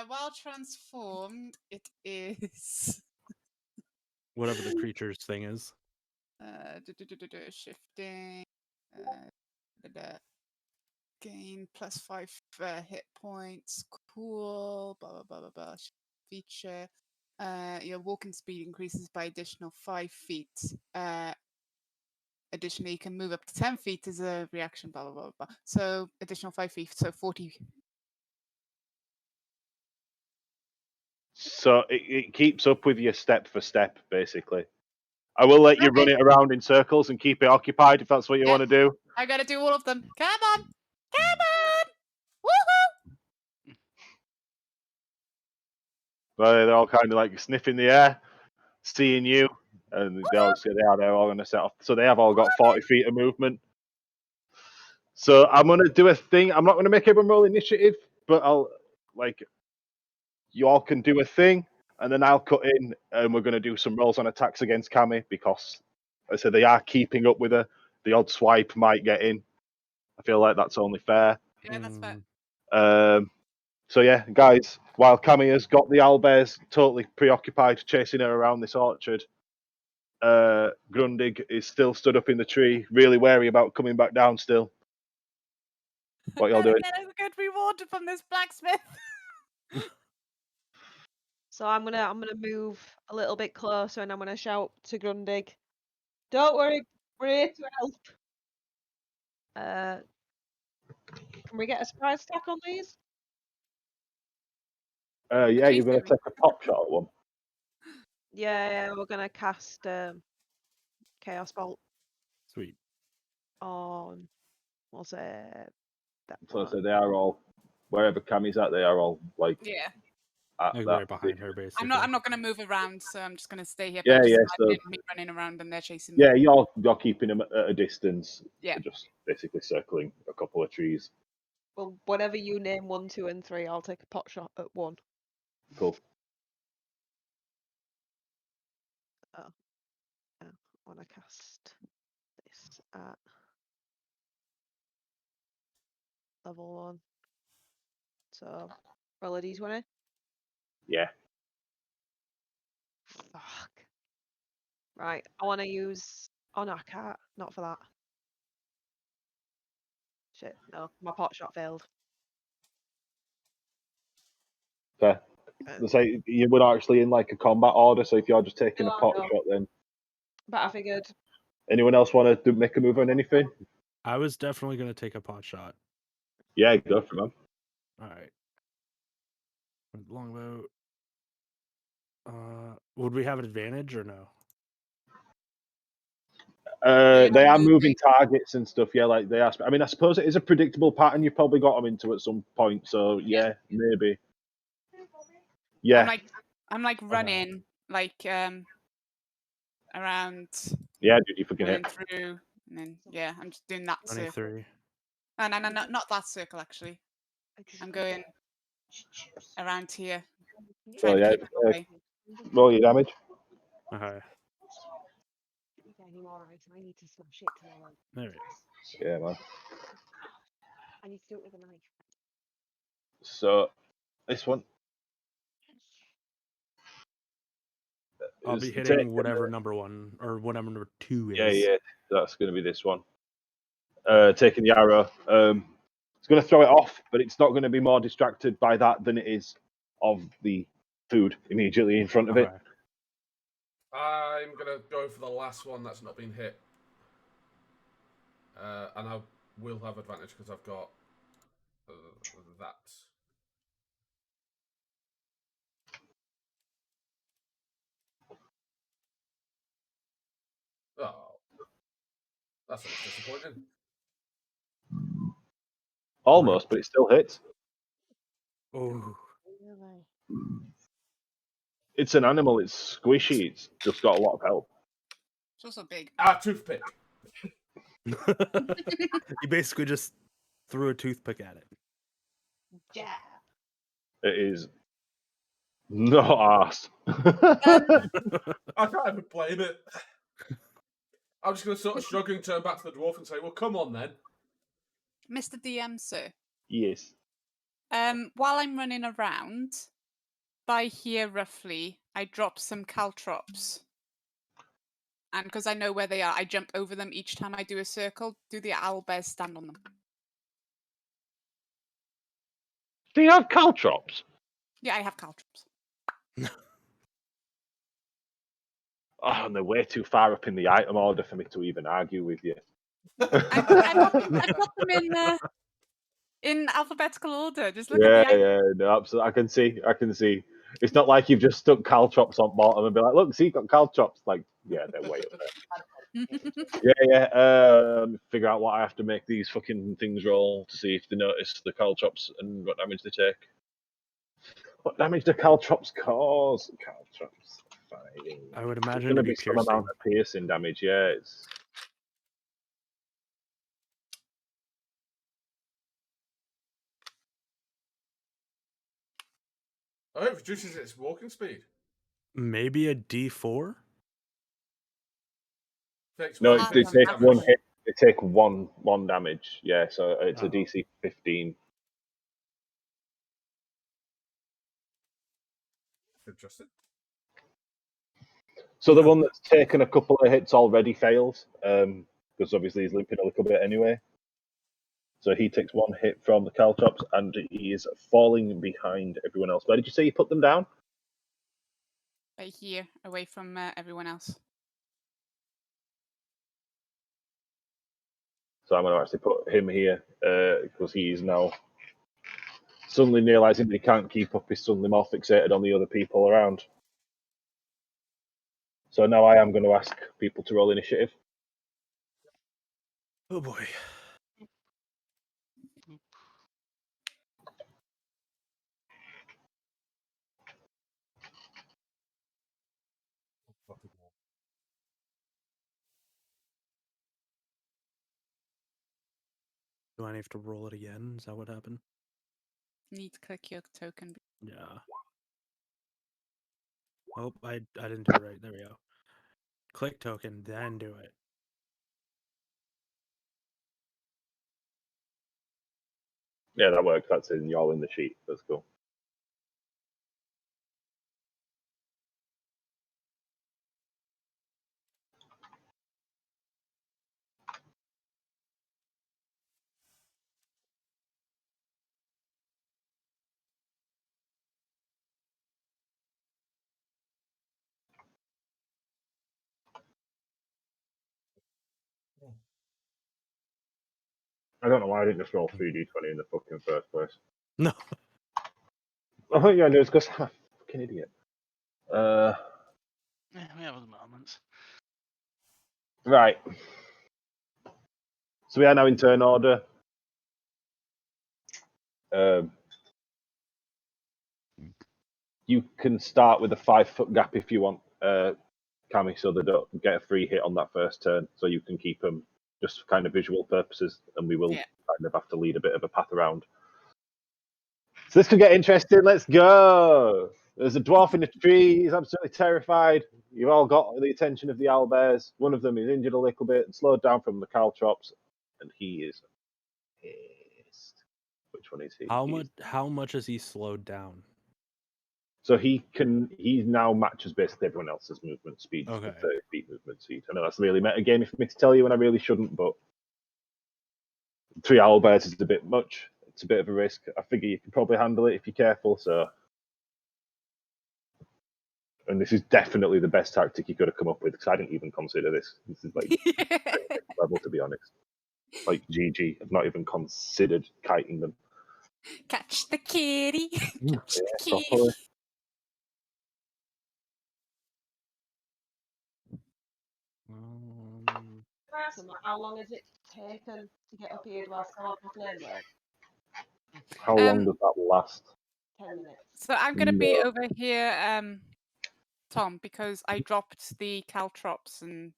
While transformed, it is whatever the creature's thing is. shifting. Gain +5 hit points. Cool. Blah blah blah blah blah. Feature. Your walking speed increases by additional 5 feet. Additionally, you can move up to 10 feet as a reaction. Blah blah blah blah. So additional 5 feet. So 40. So it keeps up with you step for step, basically. I will let you run Okay. it around in circles and keep it occupied if that's what you Yeah. want to do. I gotta do all of them. Come on! Come on! Woohoo! But they're all kind of like sniffing the air, seeing you, and they're all going to set off. So they have all got 40 feet of movement. So I'm going to do a thing. I'm not going to make everyone roll initiative, but you all can do a thing, and then I'll cut in, and we're going to do some rolls on attacks against Cammy because, I said, they are keeping up with her. The odd swipe might get in. I feel like that's only fair. Yeah, that's fair. So yeah, guys, while Cammy has got the owlbears totally preoccupied chasing her around this orchard, Grundig is still stood up in the tree, really wary about coming back down still. What y'all doing? Get a good reward from this blacksmith. So I'm gonna move a little bit closer and I'm gonna shout to Grundig. Don't worry, we're here to help. Can we get a surprise attack on these? Yeah, you're tree's going to moving. take a pop shot at one. Yeah, we're gonna cast Chaos Bolt. Sweet. on, was it that So one? they are all wherever Cammy's at. They are all like Yeah. at Like that right behind her, position. basically. I'm not going to move around, so I'm just going to stay here. Yeah, But just yeah. So imagine me running around and they're chasing me. yeah, you're keeping them at a distance. Yeah. Just basically circling a couple of trees. Well, whenever you name 1, 2, and 3, I'll take a pot shot at 1. Cool. Oh, I want to cast this at level 1. So, roll a d20. Yeah. Fuck. Right, I want to use. Oh no, I can't. Not for that. Shit, no, my pot shot failed. Fair. So you were not actually in like a combat order. So if you're just taking a No, pot no. shot, then But I figured. anyone else want to make a move on anything? I was definitely going to take a pot shot. Yeah, go for it, man. All right. Longbow. Would we have an advantage or no? You're They not are moving moving. targets and stuff. Yeah, like they are. I mean, I suppose it is a predictable pattern. You've probably got them into at some point. So yeah, maybe. Yeah, I'm like running like around, yeah, dude, you fucking running hit. through, and then yeah, I'm just doing that circle. 23. No, not that circle actually. I'm going around here, trying So to yeah, keep it away. roll your damage. Okay. Any more ice? I need to smash it tomorrow. All right. Yeah, man. I need to do it with a knife. So this one I'll is be taking hitting whatever number 1 or whatever number 2 is. Yeah, yeah, that's going to be this one. Taking the arrow. It's going to throw it off, but it's not going to be more distracted by that than it is of the food immediately in front of it. Okay. I'm gonna go for the last one that's not been hit, and I will have advantage because I've got that. Oh, that's always disappointing. Almost, but it still hits. Oh. It's an animal. It's squishy. It's just got a lot of health. It's also big. Ah, toothpick. You basically just threw a toothpick at it. Yeah. It is not arse. I can't even blame it. I'm just gonna sort of shrug and turn back to the dwarf and say, "Well, come on then." Mr. DM, sir. Yes. While I'm running around, by here roughly, I drop some caltrops. And because I know where they are, I jump over them each time I do a circle. Do the owlbears stand on them? Do you have caltrops? Yeah, I have caltrops. Oh, and they're way too far up in the item order for me to even argue with you. I got them in alphabetical order. Just look at Yeah, the item. yeah, no, absolutely. I can see. It's not like you've just stuck caltrops on bottom and be like, look, see, you've got caltrops. Like, yeah, they're way up there. Yeah. Figure out what I have to make these fucking things roll to see if they notice the caltrops and what damage they take. What damage do caltrops cause? Caltrops fighting. I would There's imagine going to to be be some amount of piercing damage. Yeah, it's. Oh, it reduces its walking speed. Maybe a D4? Takes No, one they piercing take one damage. hit. They take one damage. Yeah, so it's a Oh. DC 15. Adjusted. So the one that's taken a couple of hits already fails, because obviously he's limping a little bit anyway. So he takes one hit from the caltrops, and he is falling behind everyone else. Where did you say you put them down? Right here, away from everyone else. So I'm going to actually put him here, because he is now suddenly realising that he can't keep up. He's suddenly more fixated on the other people around. So now I am going to ask people to roll initiative. Oh boy. Do I have to roll it again? Is that what happened? Need to click your token. Yeah. Oh, I didn't do it right. There we go. Click token, then do it. Yeah, that works. That's in y'all in the sheet. That's cool. I don't know why I didn't just roll 3d20 in the fucking first place. No. Oh yeah, no, it's because I'm a fucking idiot. Yeah, we have other moments. Right. So we are now in turn order. You can start with a 5-foot gap if you want, Cammy, so they don't get a free hit on that first turn. So you can keep them just for kind of visual purposes, and we will kind of have to lead a bit of a path around. So this could get interesting. Let's go. There's a dwarf in the tree. He's absolutely terrified. You've all got the attention of the owlbears. One of them is injured a little bit and slowed down from the caltrops, and he is pissed. Which one is he? How much is he slowed down? So he now matches basically everyone else's movement speed, just with 30 feet movement speed. I know that's really meta game for me to tell you, and I really shouldn't, but 3 owlbears is a bit much. It's a bit of a risk. I figure you can probably handle it if you're careful. So, and this is definitely the best tactic you could have come up with, because I didn't even consider this. This is like next level, to be honest. Like GG, I've not even considered kiting them. Catch the kitty. Catch the kitty. Properly. How long has it taken to get up here? Do I still have my flame work? How long does that last? 10 minutes. So I'm going to be over here, Tom, because I dropped the caltrops, and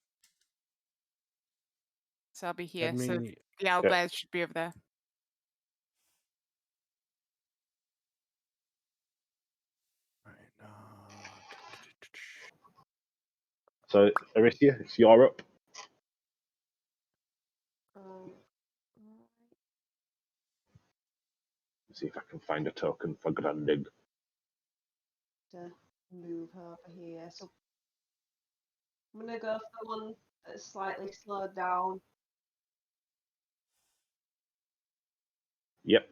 so I'll be here. So the owlbears should be over there. So, Aricia, it's your up. See if I can find a token for Grandig. To move over here. So I'm going to go for the one that's slightly slowed down. Yep.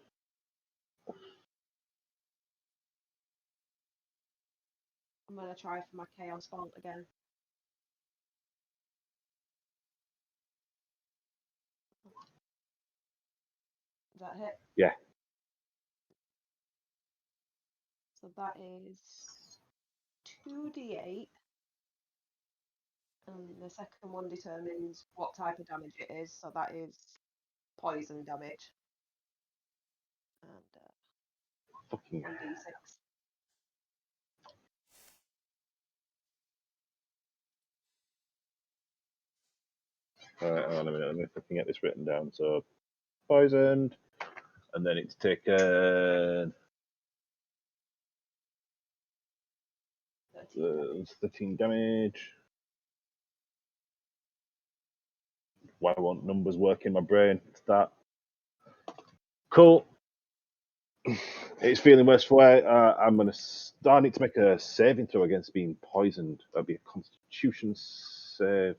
I'm going to try for my Chaos Bolt again. Does that hit? Yeah. So that is 2d8. And the second one determines what type of damage it is. So that is poison damage. And 1d6. Alright, hold on a minute. Let me fucking get this written down. So, poisoned. And then it's taken 13 damage. Why won't numbers work in my brain? It's that. Cool. It's feeling worse for wear. I'm going to start it to make a saving throw against being poisoned. That'll be a constitution save.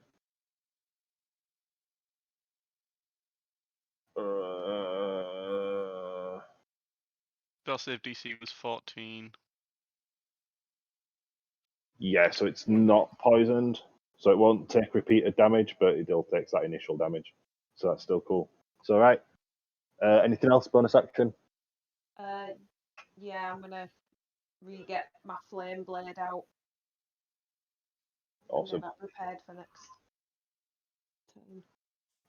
Spell save DC was 14. Yeah, so it's not poisoned. So it won't take repeated damage, but it still takes that initial damage. So that's still cool. It's all right. Anything else? Bonus action? Yeah, I'm gonna re-get my flame blade out. Awesome. And get that prepared for next turn.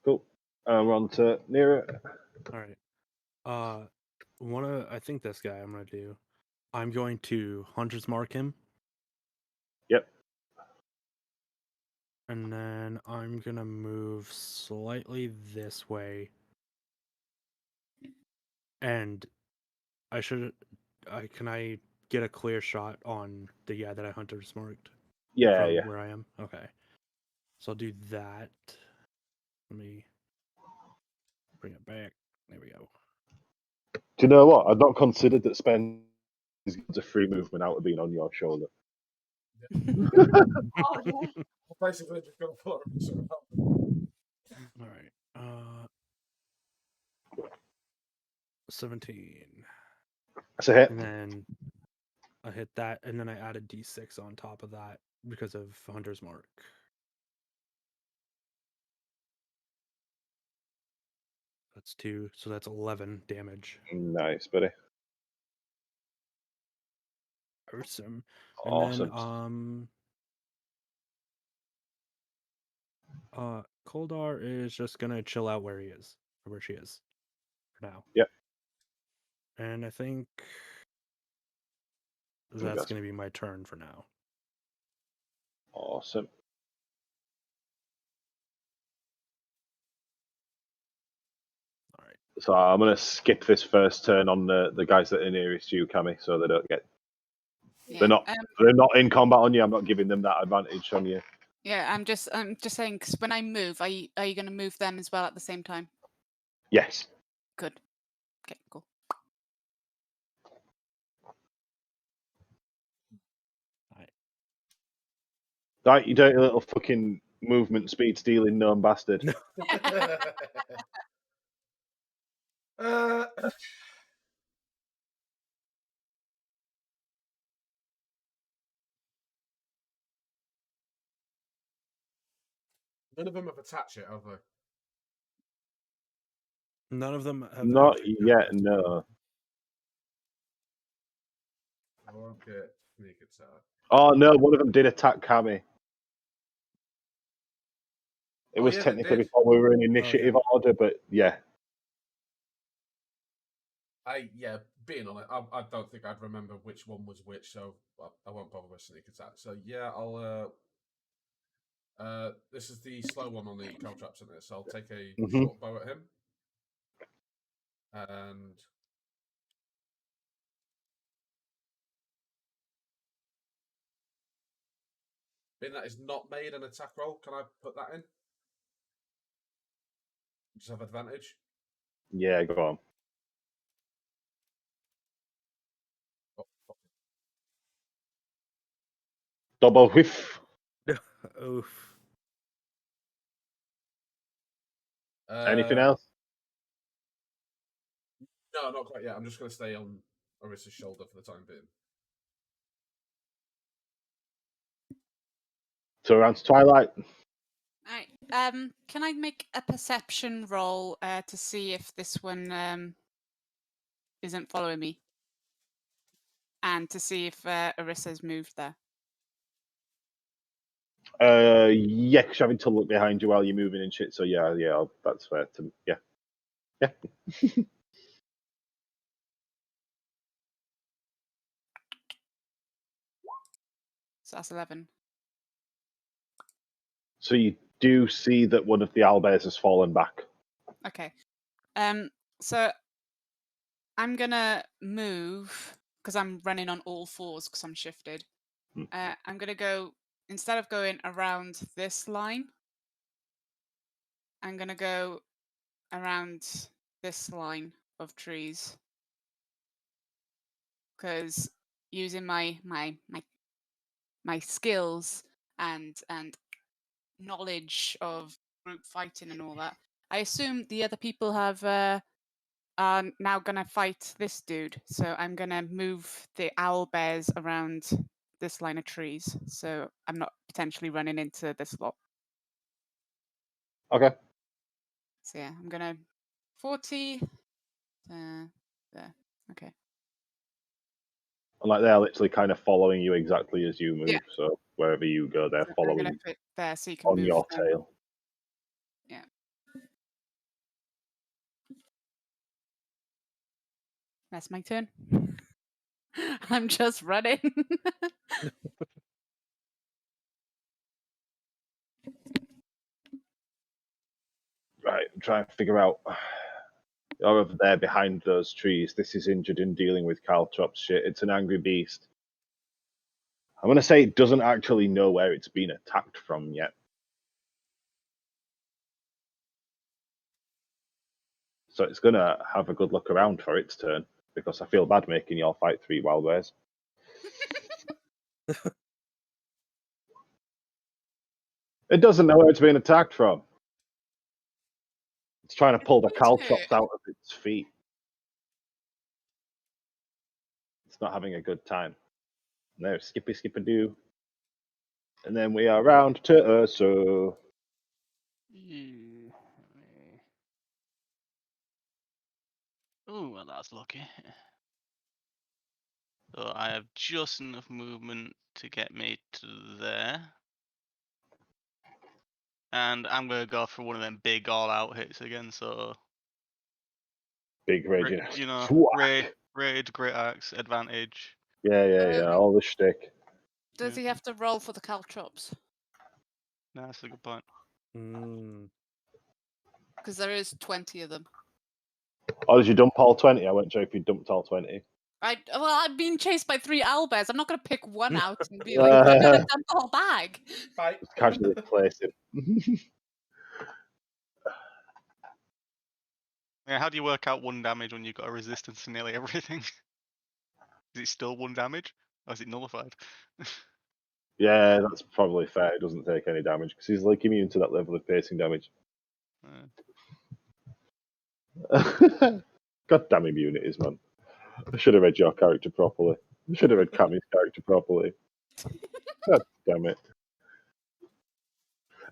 Cool. We're on to Nero. All right. I think this guy I'm gonna do. I'm going to Hunter's Mark him. Yep. And then I'm gonna move slightly this way. And can I get a clear shot on the guy that I Hunter's marked Yeah, from yeah. where I am? Okay. So I'll do that. Let me bring it back. There we go. Do you know what? I've not considered that Spence is a free movement out of being on your shoulder. Oh yeah. Basically, just gonna put her All right. 17. That's a hit. And then I hit that, and then I added D6 on top of that because of Hunter's Mark. That's 2, so that's 11 damage. Nice, buddy. Awesome. And Awesome. then Koldar is just gonna chill out where he is, or where she is, for now. Yep. And I think that's gonna be my turn for now. Awesome. All right. So I'm gonna skip this first turn on the guys that are nearest you, Cammy, so they don't get. Yeah. They're not in combat on you. I'm not giving them that advantage on you. Yeah, I'm just saying, because when I move, are you going to move them as well at the same time? Yes. Good. Okay, cool. Right, you dirty little fucking movement speed stealing gnome bastard. None of them have attached it, have they? None of them have. Not actually yet, done no. I won't get sneak attack. Oh no, one of them did attack Cammy. It was yeah, they technically did. before we were in initiative order, but yeah. Being on it, I don't think I'd remember which one was which, so I won't bother with sneak attack. So yeah, I'll. This is the slow one on the caltrops in this. So I'll take a short bow at him, and being that is not made an attack roll, can I put that in? Just have advantage. Yeah, go on. Double whiff. Oof. Anything else? No, not quite yet. I'm just going to stay on Arissa's shoulder for the time being. So around to Twilight. Alright. Can I make a perception roll to see if this one isn't following me? And to see if Arissa's moved there. Yeah, because you're having to look behind you while you're moving and shit. So yeah, that's fair. Yeah. So that's 11. So you do see that one of the owlbears has fallen back. Okay. So I'm gonna move because I'm running on all fours because I'm shifted. I'm gonna go, instead of going around this line, I'm gonna go around this line of trees. Because using my skills and knowledge of group fighting and all that, I assume the other people have are now gonna fight this dude. So I'm gonna move the owl bears around this line of trees, so I'm not potentially running into this lot. Okay. So yeah, I'm gonna 40. There. Okay. And like they're literally kind of following you exactly as you move. Yeah. So wherever you go, they're So I'm following gonna fit there so you can on move your them. tail. Yeah. That's my turn. I'm just running. Right, I'm trying to figure out. You're over there behind those trees. This is injured in dealing with Caltrops shit. It's an angry beast. I'm going to say it doesn't actually know where it's been attacked from yet. So it's going to have a good look around for its turn, because I feel bad making y'all fight 3 wild bears. It doesn't know where it's been attacked from. It's trying to pull the Caltrops out of its feet. It's not having a good time. And there's Skippy-doo. And then we are round to Urso. Ooh, well, that's lucky. So I have just enough movement to get me to there. And I'm going to go for one of them big all-out hits again, so... Big raging. You know, Thwack. rage, great axe, advantage. Yeah, all the shtick. Does he have to roll for the caltrops? No, that's a good point. Because there is 20 of them. Oh, did you dump all 20? I wasn't sure if you dumped all 20. I'm being chased by 3 owlbears. I'm not going to pick one out and be like, I'm going to dump the whole bag. Bye. Just casually place it. Yeah, how do you work out 1 damage when you've got a resistance to nearly everything? Is it still 1 damage? Or is it nullified? Yeah, that's probably fair. It doesn't take any damage because he's like immune to that level of piercing damage. God damn immunities, man. I should have read your character properly. I should have read Cammy's character properly. God damn it.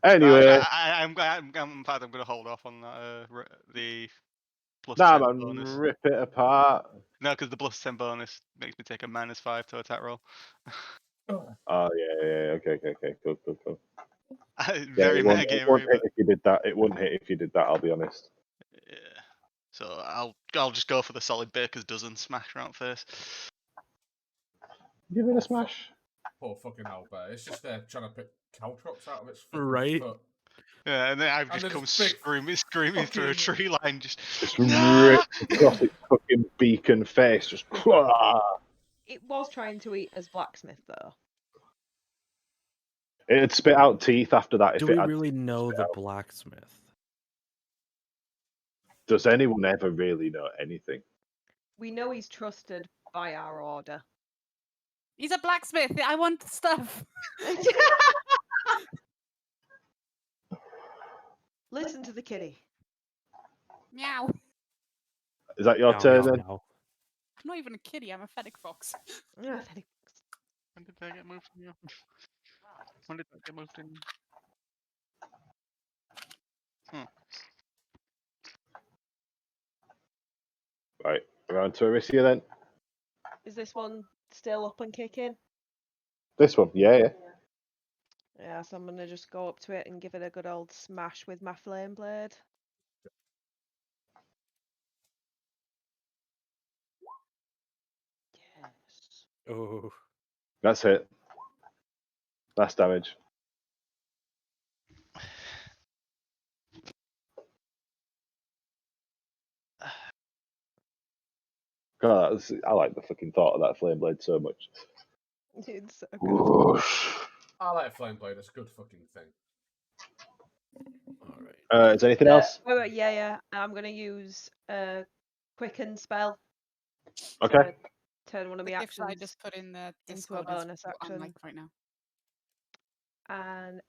Anyway. In fact, I'm going to hold off on that. The plus Nah, 10 man, bonus. rip it apart. No, because the plus 10 bonus makes me take a -5 to attack roll. Oh, yeah. Okay. Cool. Very it meta won't hit if you did that. It wouldn't hit if you did that, I'll be honest. Yeah. So I'll just go for the solid baker's dozen smash round first. Give it a smash. Poor fucking owlbear. It's just there trying to pick caltrops out of its fucking Right. foot. Yeah, and then I've And just come there's big screaming through a fucking- tree line, just Rip across its fucking beacon face. Just. It was trying to eat as Blacksmith, though. It'd spit out teeth after that. Do if it we had really to know spit the out. blacksmith? Does anyone ever really know anything? We know he's trusted by our order. He's a blacksmith. I want stuff. Listen to the kitty. Meow. Is that your Meow, turn meow, then? meow. I'm not even a kitty. I'm a fennec fox. Yeah, when did that get moved in? When did that get moved in? Right, around to Arisia then. Is this one still up and kicking? This one, yeah. Yeah, so I'm gonna just go up to it and give it a good old smash with my flame blade. Yes. Oh, That's it. That's damage. God, I like the fucking thought of that flame blade so much. It's so good. Whoosh. I like flame blade. It's a good fucking thing. all right. Is there anything else? Wait, yeah. I'm gonna use a quicken spell. Okay. To turn one of The my gift I actions just put in the into a Discord bonus is what I'm action. like right now. And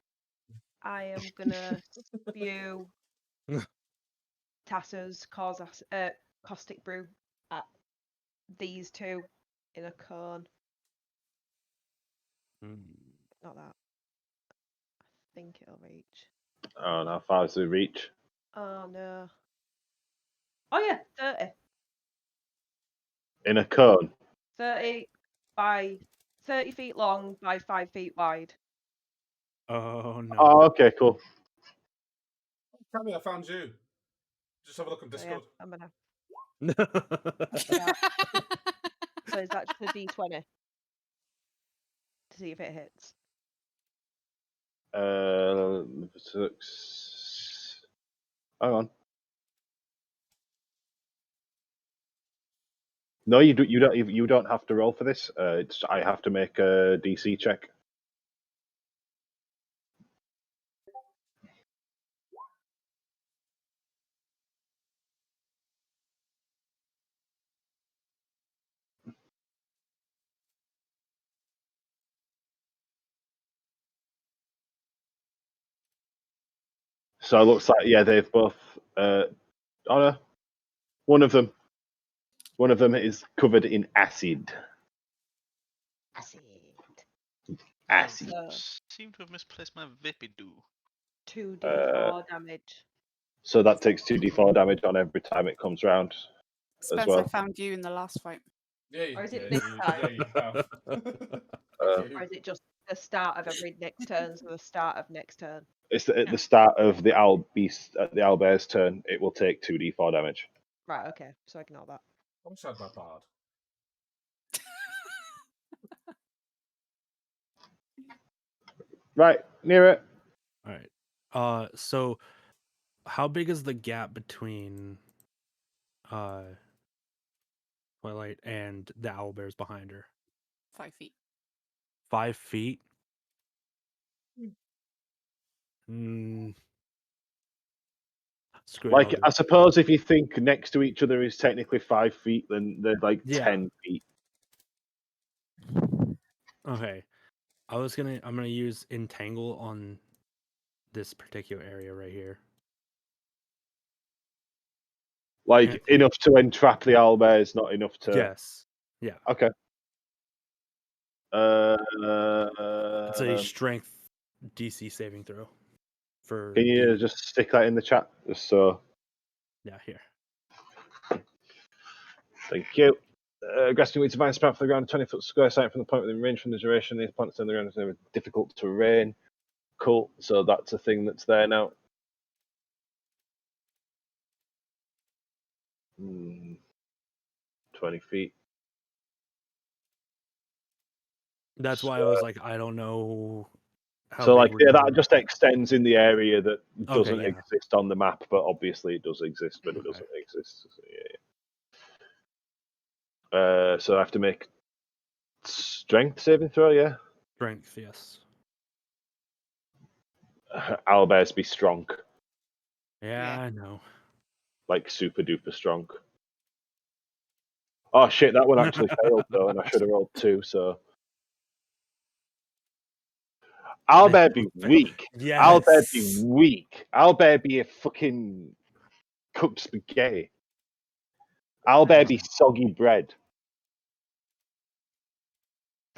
I am gonna spew Tasso's caustic brew at these two in a cone. Not that. I think it'll reach. Oh, no, far as the reach. Oh no. Oh yeah, 30. In a cone. 30 by 30 feet long by 5 feet wide. Oh no. Oh, okay, cool. Cammy, I found you. Just have a look on So, yeah, Discord. I'm gonna So is that just a d20 to see if it hits? Hang on. No, you don't have to roll for this. I have to make a DC check. So it looks like they've both. Oh no, one of them is covered in acid. Acid. Acid. Seem to have misplaced my Vipidoo. 2d4 damage. So that takes 2d4 damage on every time it comes round. Spence, well. I found you in the last fight. Yeah, Or is it yeah, this you, time? yeah, you have. Or is it just the start of every next turn, so the start of next turn? It's at the start of the owlbear's turn. It will take 2d4 damage. Right, okay, so ignore that. I wish I had my bard. Right, near it. All right. So how big is the gap between Twilight and the owlbears behind her? 5 feet. 5 feet? Screw it, Like, I'll do I it. suppose if you think next to each other is technically 5 feet, then they're like Yeah. 10 feet. Okay. I'm gonna use entangle on this particular area right here. Like, And- enough to entrap the owlbears, not enough to. Yes. Yeah. Okay. It's a strength DC saving throw for. Can you just stick that in the chat? Just so. Yeah, here. Thank you. Grasping with divine sprout for the ground, 20-foot square sight from the point within range from the duration. These plants on the ground is difficult terrain. Cool. So that's a thing that's there now. 20 feet. That's why I was like, I don't know how So, big like, we're gonna that go. just extends in the area that doesn't yeah. exist on the map, but obviously it does exist, but it Okay. doesn't exist. So, so I have to make strength saving throw, yeah? Strength, yes. Owlbears be strong. Yeah, I know. Like, super duper strong. Oh, shit, that one actually failed, though, and I should have rolled 2, so. Owlbear be weak. Yes. Owlbear be weak. Owlbear be a fucking cooked spaghetti. Owlbear be soggy bread.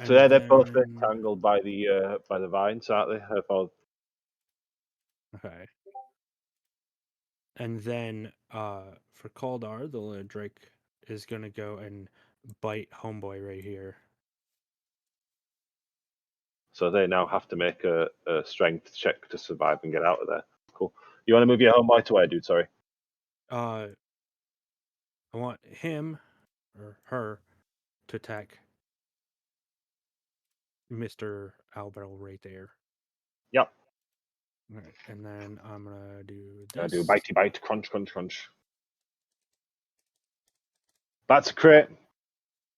So they're both entangled by the vines, aren't they? Okay. And then for Kaldar, the little Drake is gonna go and bite Homeboy right here. So they now have to make a strength check to survive and get out of there. Cool. You want to move your homeboy to where, dude? Sorry. I want him or her to attack Mr. Albert right there. Yep. All right, and then I'm gonna do this. Gonna do bitey bite, crunch, crunch, crunch. That's a crit.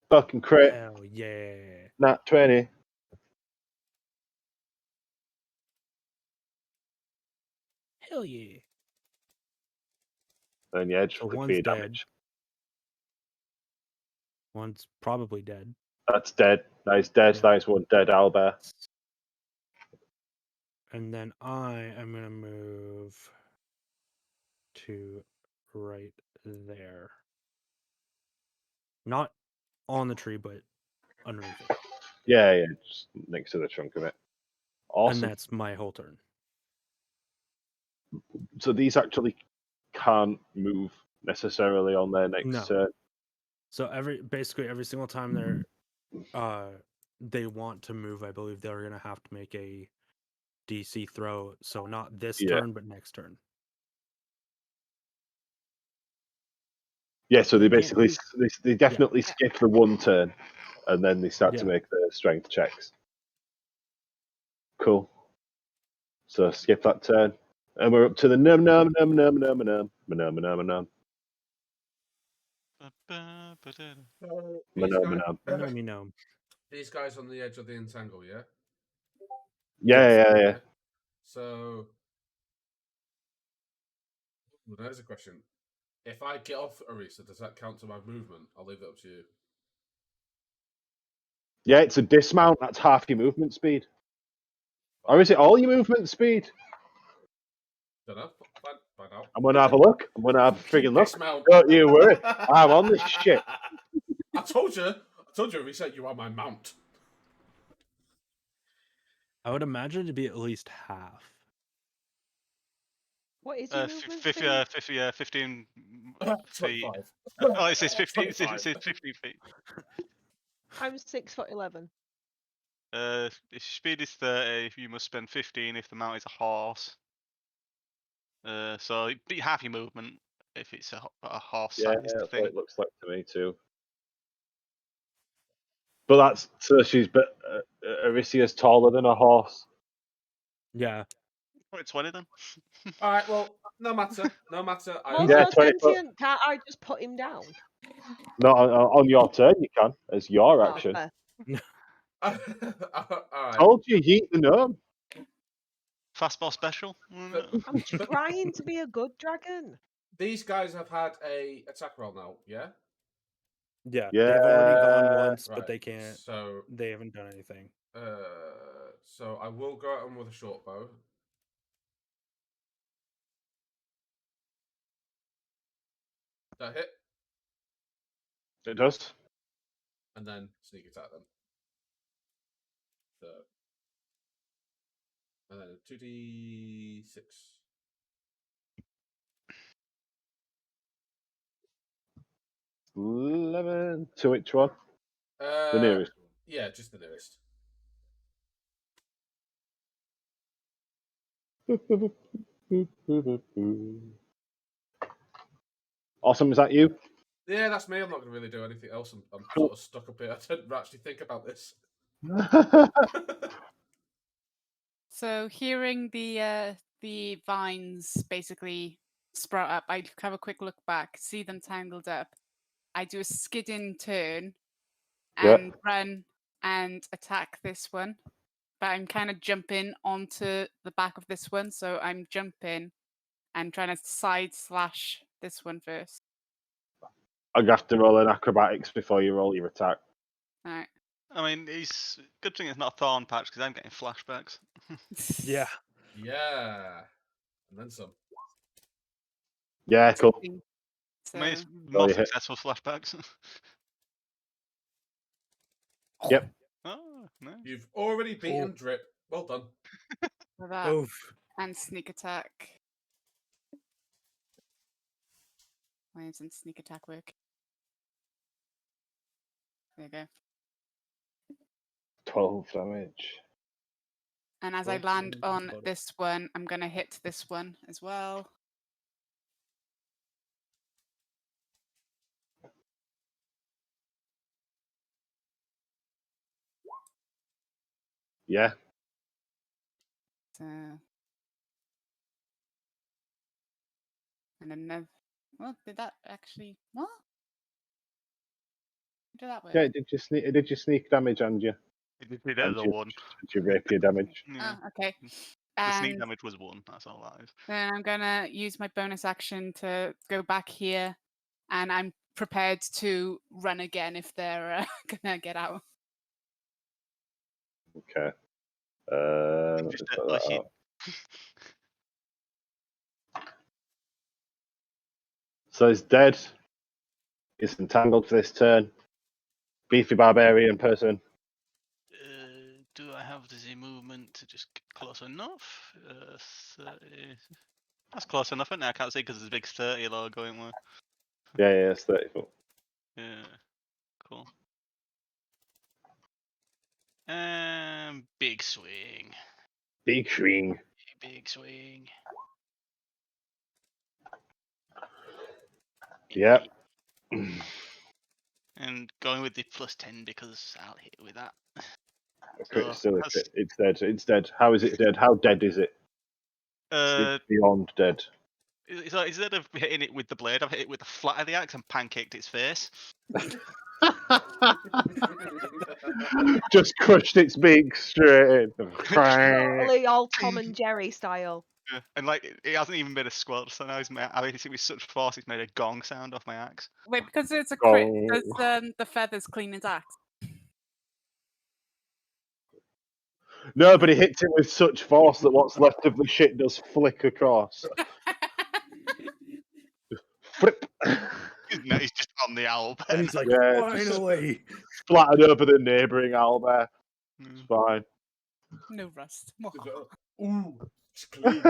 Fucking crit. Hell yeah. Nat 20. Hell yeah. And yeah, just So click one's fear dead. damage. One's probably dead. That's dead. Nice dead. Yeah. Nice one dead owlbear. And then I am gonna move to right there. Not on the tree, but underneath it. Yeah, just next to the trunk of it. Awesome. And that's my whole turn. So these actually can't move necessarily on their next turn. So basically every single time they want to move, I believe they're gonna have to make a DC throw. So not this turn, but next turn. Yeah, so they They can't basically use- they definitely skip the one turn, and then they start to Yeah. make the strength checks. Cool. So skip that turn, and we're up to the num num num num num num num num num These guys, Let me know. these guys on the edge of the entangle, yeah? Yeah. So, well, there's a question. If I get off Arisa, does that count to my movement? I'll leave it up to you. Yeah, it's a dismount. That's half your movement speed. Or is it all your movement speed? Don't know. Find out. I'm gonna have a look. I'm gonna have a friggin' look. Dismount. Don't you worry. I'm on this shit. I told you, Arisa, you are my mount. I would imagine it'd be at least half. What is your movement 50, speed? 15 feet. 25. Oh, it says 15. It says 25. 15 feet. I'm 6'11". If your speed is 30, you must spend 15 if the mount is a horse. So it'd be half your movement if it's a horse-sized That's thing. what it looks like to me too. But that's so she's Arisia's taller than a horse. Yeah. Oh, 20 then. All right, well, no matter. Well, Yeah, so 20 foot. sentient. Can't I just put him down? No, on your turn you can, as your Oh, action. fair. All right. Told you, yeet the gnome. Fastball special. I'm trying to be a good dragon. These guys have had a attack roll now, yeah? Yeah. Yeah. They've already gone once, Right. but they can't. So, They haven't done anything. so I will go at them with a short bow. That hit, It does. and then sneak attack them. So, and then 2d6. 11 to which one? The nearest. Yeah, just the nearest. Awesome, is that you? Yeah, that's me. I'm not going to really do anything else. I'm Cool. sort of stuck up here. I didn't actually think about this. So hearing the vines basically sprout up, I have a quick look back, see them tangled up. I do a skidding turn Yeah. and run and attack this one. But I'm kind of jumping onto the back of this one, so I'm jumping and trying to side slash this one first. I'd have to roll an acrobatics before you roll your attack. All right. I mean, good thing it's not a thorn patch because I'm getting flashbacks. Yeah. Yeah. And then some. Yeah, cool. So, I mean, it's Roll more your hit. successful flashbacks. Yep. Oh, nice. You've already beaten Drip. Well done. for that Oof. and sneak attack. Why isn't sneak attack work? There you go. 12 damage. And as I 12 land damage, on got it. this one, I'm gonna hit this one as well. Yeah. So, and another. Well, did that actually? What? How did that work? Yeah, it did your sneak damage and your, It did it as a 1. your rapier damage. Yeah. Oh, okay. The sneak And damage was 1. That's all that is. then I'm gonna use my bonus action to go back here, and I'm prepared to run again if they're gonna get out. Okay. Let me Just put unless that you- out. So he's dead. He's entangled for this turn. Beefy barbarian person. Do I have the movement to just get close enough? 30. That's close enough, isn't it? I can't see because there's a big 30 logo in there. Yeah, it's 30 foot. Yeah, cool. Big swing. Big swing. Big swing. Yep. And going with the +10 because I'll hit it with that. Crit, So still a that's, crit. It's dead. It's dead. How is it dead? How dead is it? It's beyond dead. so instead of hitting it with the blade, I've hit it with the flat of the axe and pancaked its face. Just crushed its beak straight in. Totally all Tom and Jerry style. Yeah. And like it hasn't even made a squelch, so now I hit it with such force it's made a gong sound off my axe. Wait, because it's a crit. Oh. Does the feathers clean his axe? No, but it hits it with such force that what's left of the shit does flick across. Flip. No, he's just on the owl. And he's like, Yeah, finally. splattered over the neighbouring owlbear. It's fine. No rust. Ooh, it's clean.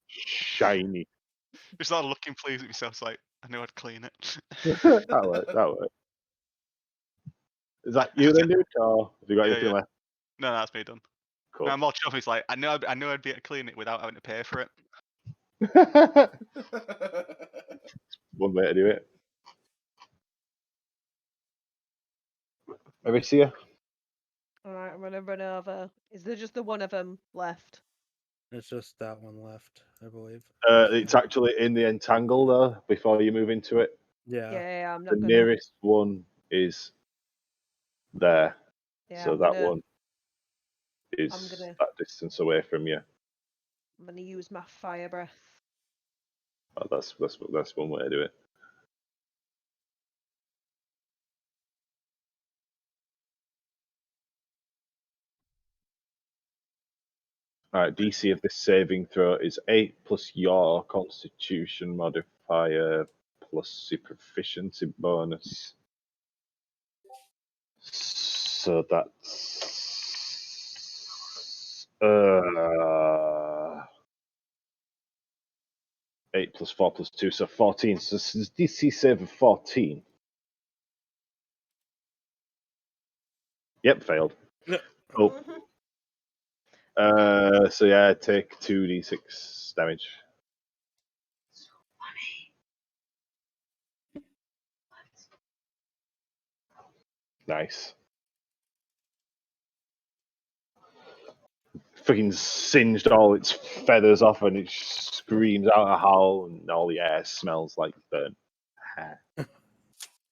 Shiny. Just started looking pleased with myself, like I knew I'd clean it. That worked. That worked. Is that you then, dude? Or have you got Yeah, anything yeah. left? No, that's me done. Cool. No, I'm more chuffed. It's like I knew I'd be able to clean it without having to pay for it. One way to do it. Aricia? Alright, I'm gonna run over. Is there just the one of them left? It's just that one left, I believe. It's actually in the entangle though. Before you move into it, Yeah. Yeah, I'm the not gonna. nearest one is there. Yeah, So I'm that gonna. one is gonna- that distance away from you. I'm gonna use my fire breath. Oh, that's one way to do it. All right, DC of this saving throw is 8 plus your Constitution modifier plus super proficiency bonus. So that's 8 plus 4 plus 2, so 14. So this is DC save of 14. Yep, failed. Yeah. Oh. So yeah, take 2d6 damage. Nice. Fucking singed all its feathers off, and it screams out a howl, and all the air smells like burnt hair.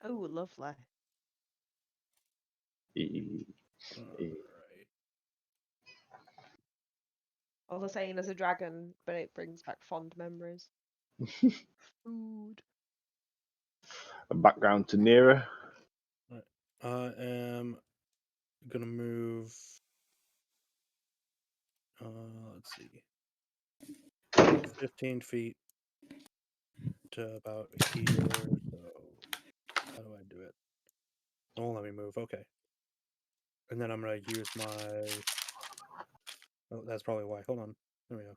Oh, lovely. Alright. All the same as a dragon, but it brings back fond memories. Food. And back down to Nera. I am gonna move. Let's see. 15 feet to about here. So how do I do it? Oh, let me move. Okay. And then I'm gonna use my. Oh, that's probably why. Hold on. There we go.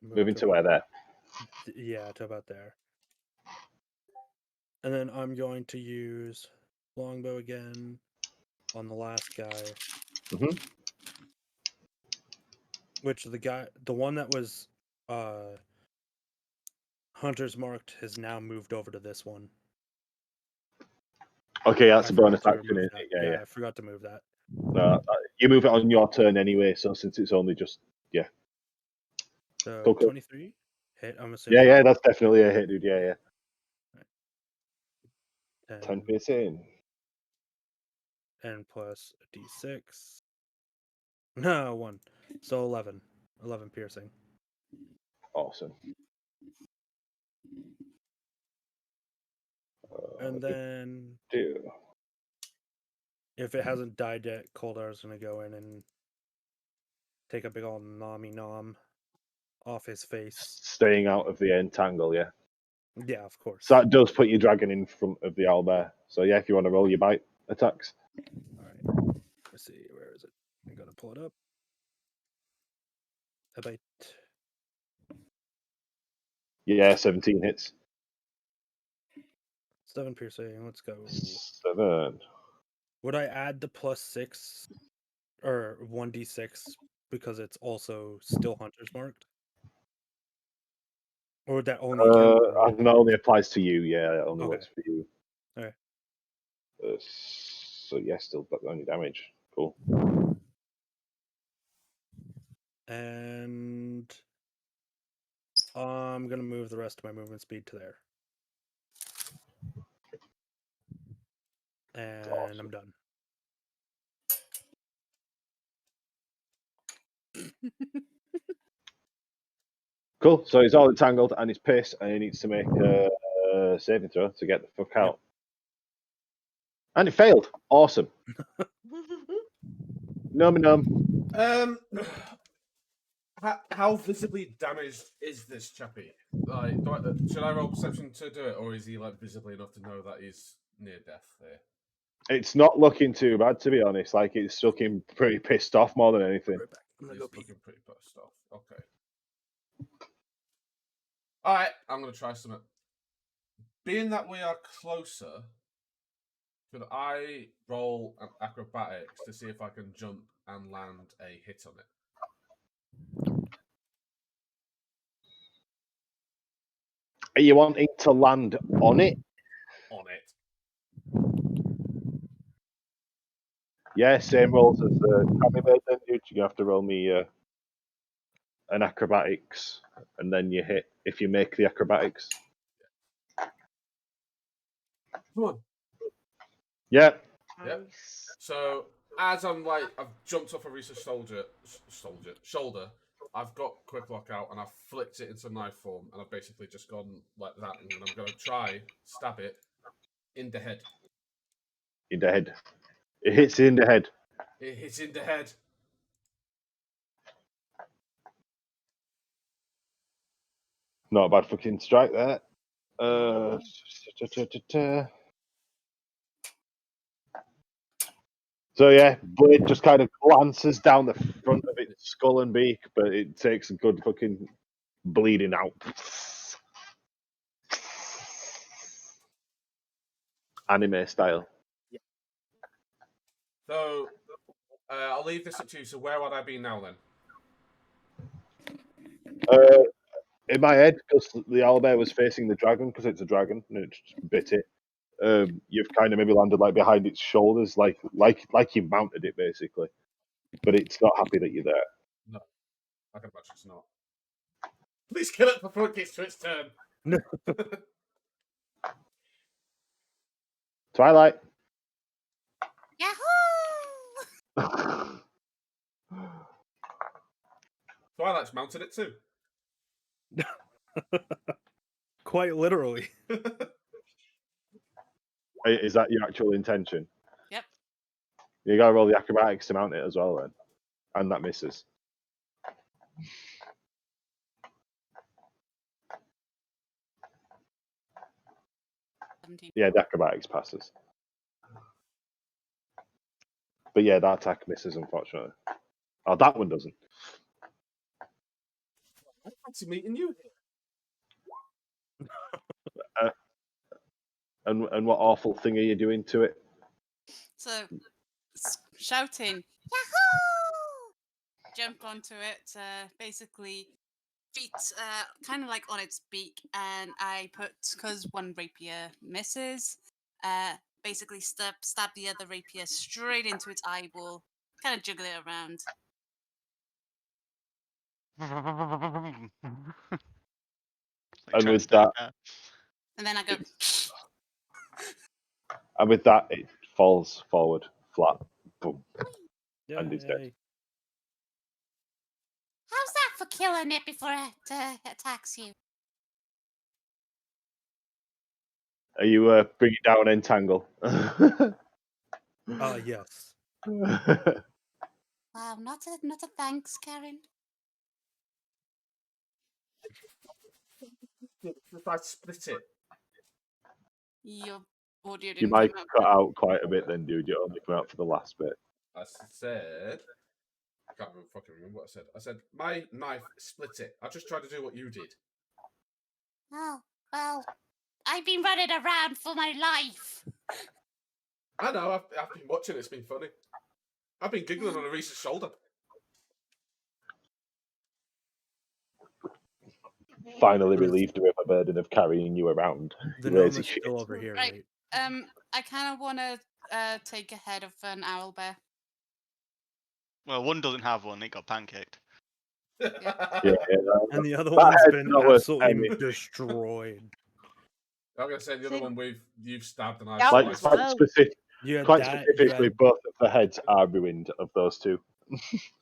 Moving to where there? Yeah, to about there. And then I'm going to use longbow again on the last guy. Mm-hmm. Which the one that was Hunter's marked has now moved over to this one. Okay, that's I a bonus forgot to action, remove isn't that. it? Yeah. I forgot to move that. No, you move it on your turn anyway, so since it's only just So Cool. 23 hit. I'm assuming. Yeah, that's definitely a hit, dude. Yeah. 10 10 piercing. and plus a d6. No, 1. So 11. 11 piercing. Awesome. And then Do. if it hasn't died yet, Koldar's gonna go in and take a big old nommy nom off his face. Staying out of the entangle, yeah. Yeah, of course. So that does put your dragon in front of the owlbear. So yeah, if you want to roll your bite attacks. Alright. Let's see, where is it? I'm gonna pull it up. A bite. Yeah, 17 hits. 7 piercing. Let's go. 7. Would I add the +6 or 1d6 because it's also still Hunter's marked? Or that only count for me? That only applies to you. Yeah, it only Okay. works for you. Okay. So yeah, still got only damage. Cool. And I'm gonna move the rest of my movement speed to there. And Awesome. I'm done. Cool. So he's all entangled and he's pissed, and he needs to make a saving throw to get the fuck out. And he failed. Awesome. Num. How visibly damaged is this chappie? Like, should I roll perception to do it, or is he like visibly enough to know that he's near death there? It's not looking too bad, to be honest. Like, it's looking pretty pissed off more than anything. Right back. I'm gonna He's go pee. looking pretty pissed off. Okay. All right, I'm gonna try something. Being that we are closer, could I roll an acrobatics to see if I can jump and land a hit on it? Are you wanting to land on it? On it. Yeah, same rolls as the Cammy made then, dude. You have to roll me an acrobatics, and then you hit if you make the acrobatics. Come on. Yeah. Yep. Nice. So as I'm like, I've jumped off a Reese's shoulder. I've got quick lock out and I've flicked it into knife form, and I've basically just gone like that, and I'm gonna try stab it in the head. In the head. It hits in the head. It hits in the head. Not a bad fucking strike there. So yeah, blade just kind of glances down the front of its skull and beak, but it takes a good fucking bleeding out. Anime style. So I'll leave this up to you. So where would I be now then? In my head, because the owlbear was facing the dragon, because it's a dragon and it just bit it. You've kind of maybe landed like behind its shoulders, like you mounted it basically, but it's not happy that you're there. No, I can imagine it's not. Please kill it before it gets to its turn. Twilight. Yahoo! Twilight's mounted it too. Quite literally. Is that your actual intention? Yep. You gotta roll the acrobatics to mount it as well then, and that misses. Yeah, the acrobatics passes. But yeah, that attack misses, unfortunately. Oh, that one doesn't. I fancy meeting you here. And what awful thing are you doing to it? So, shouting, Yahoo! Jump onto it, basically feet kind of like on its beak, and I put, because one rapier misses, basically stab the other rapier straight into its eyeball, kind of jiggle it around. And with that, And then I go, it falls forward flat, boom, and it's dead. how's that for killing it before it attacks you? Are you bring it down, entangle? Yes. Wow, not a thanks, Karen. If I split it. Your audio didn't You might come out. cut out quite a bit then, dude. You only come out for the last bit. I said, I can't fucking remember what I said. I said, my knife split it. I just tried to do what you did. Oh, well, I've been running around for my life. I know, I've been watching, it's been funny. I've been giggling on Arisa's shoulder. finally But it's- relieved her of a burden of carrying you around. The You gnome lazy is shit. still over here, Right. right? I kind of want to take a head of an owl bear. Well, one doesn't have one. It got pancaked. Yeah, And the other that one's head's been not worth absolutely penny. destroyed. I'm gonna say the other See, one you've stabbed and I've That Like was sliced. well. You had quite that. specifically, You had both of the heads are ruined of those two.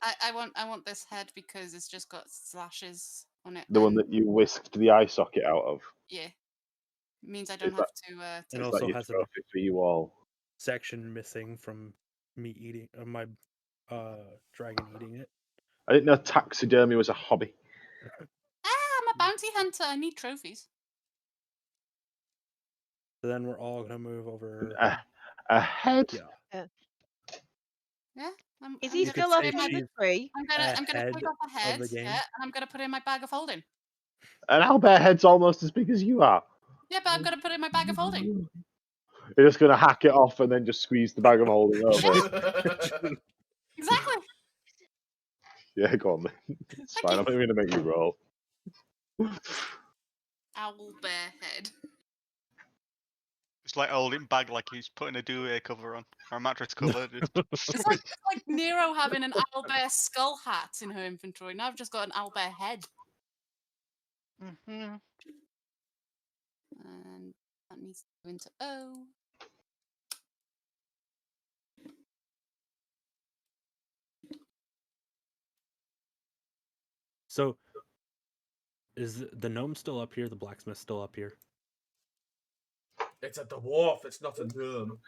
I want this head because it's just got slashes on it. The one and that you whisked the eye socket out of. yeah, means I don't Is have that- to and take Is also that your has a trophy for you all? section missing from me eating my dragon eating it. I didn't know taxidermy was a hobby. I'm a bounty hunter. I need trophies. So then we're all gonna move over. A head? Yeah. Yeah. I'm, Is I'm he gonna still put up it in on my, the she's tree? I'm gonna ahead pick up a of head, the game? yeah, and I'm gonna put it in my bag of holding. An owlbear head's almost as big as you are. Yeah, but I'm gonna put it in my bag of holding. You're just going to hack it off and then just squeeze the bag of holding over. Exactly. Yeah, go on then. It's Thank fine. you. I'm not even going to make you roll. Owl bear head. It's like holding bag like he's putting a duvet cover on or a mattress cover. It's like Nero having an owl bear skull hat in her inventory. Now I've just got an owl bear head. Mhm. And that needs to go into O. So is the gnome still up here? The blacksmith still up here? It's a dwarf. It's not a gnome.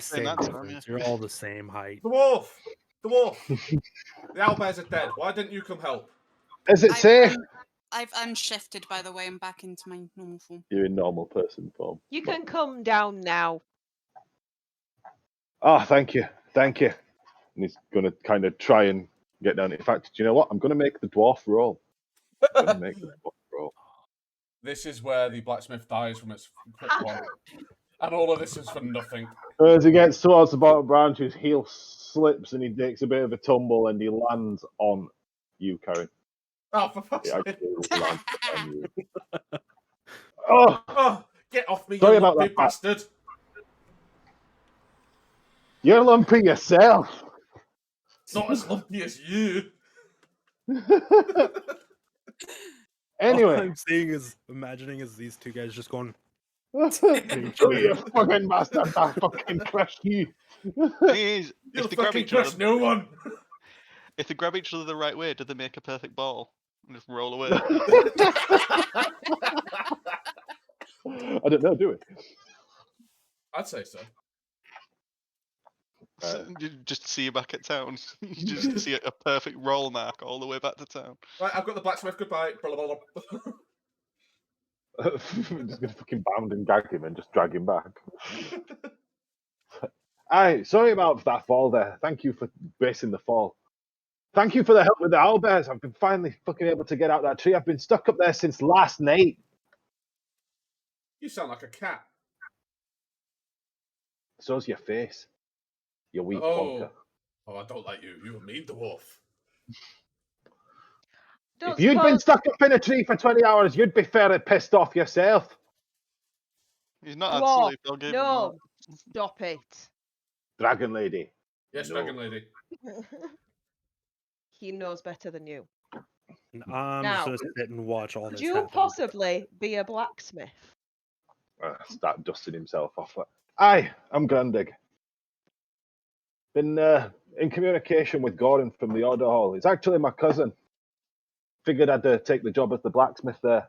Same that time, difference. You're all the same height. Dwarf. Dwarf. The owlbears are dead. Why didn't you come help? As it say, I've unshifted, by the way. I'm back into my normal form. you're in normal person form. You can come down now. Oh, thank you. Thank you. And he's going to kind of try and get down. In fact, do you know what? I'm going to make the dwarf roll. I'm going to make the dwarf roll. This is where the blacksmith dies from its quick one. And all of this is for nothing. As he gets towards the bottom branch, his heel slips and he takes a bit of a tumble and he lands on you, Karen. Oh, for fuck's He sake. actually lands on you. Oh, Oh, get off me, Sorry you about lumpy that, Pat. bastard. you're lumpy yourself. Not as lumpy as you. All Anyway. I'm imagining is these two guys just going. You fucking bastard, I fucking crush you. If You'll they grab fucking each other, crush no one. if they grab each other the right way, do they make a perfect ball and just roll away? I don't know, do it. I'd say so. You just see you back at town. You just see a perfect roll mark all the way back to town. Right, I've got the blacksmith. Goodbye. Blah, blah, blah. I'm just gonna fucking bound and gag him and just drag him back. Aye, sorry about that fall there. Thank you for bracing the fall. Thank you for the help with the owlbears. I've been finally fucking able to get out that tree. I've been stuck up there since last night. You sound like a cat. So's your face. You weak Oh. plonker. Oh, I don't like you. You're a mean dwarf. Don't If you'd been suppose stuck up in a tree for 20 hours, you'd be fairly pissed off yourself. He's not had Dwarf, sleep. I'll give him no, stop it. Dragon lady. Yes, No. dragon lady. He knows better than you. I'm Now, just gonna sit and watch all Could this you happen. possibly be a blacksmith? Start dusting himself off. Aye, I'm Grundig. Been in communication with Gordon from the Order Hall. He's actually my cousin. Figured I'd take the job as the blacksmith there.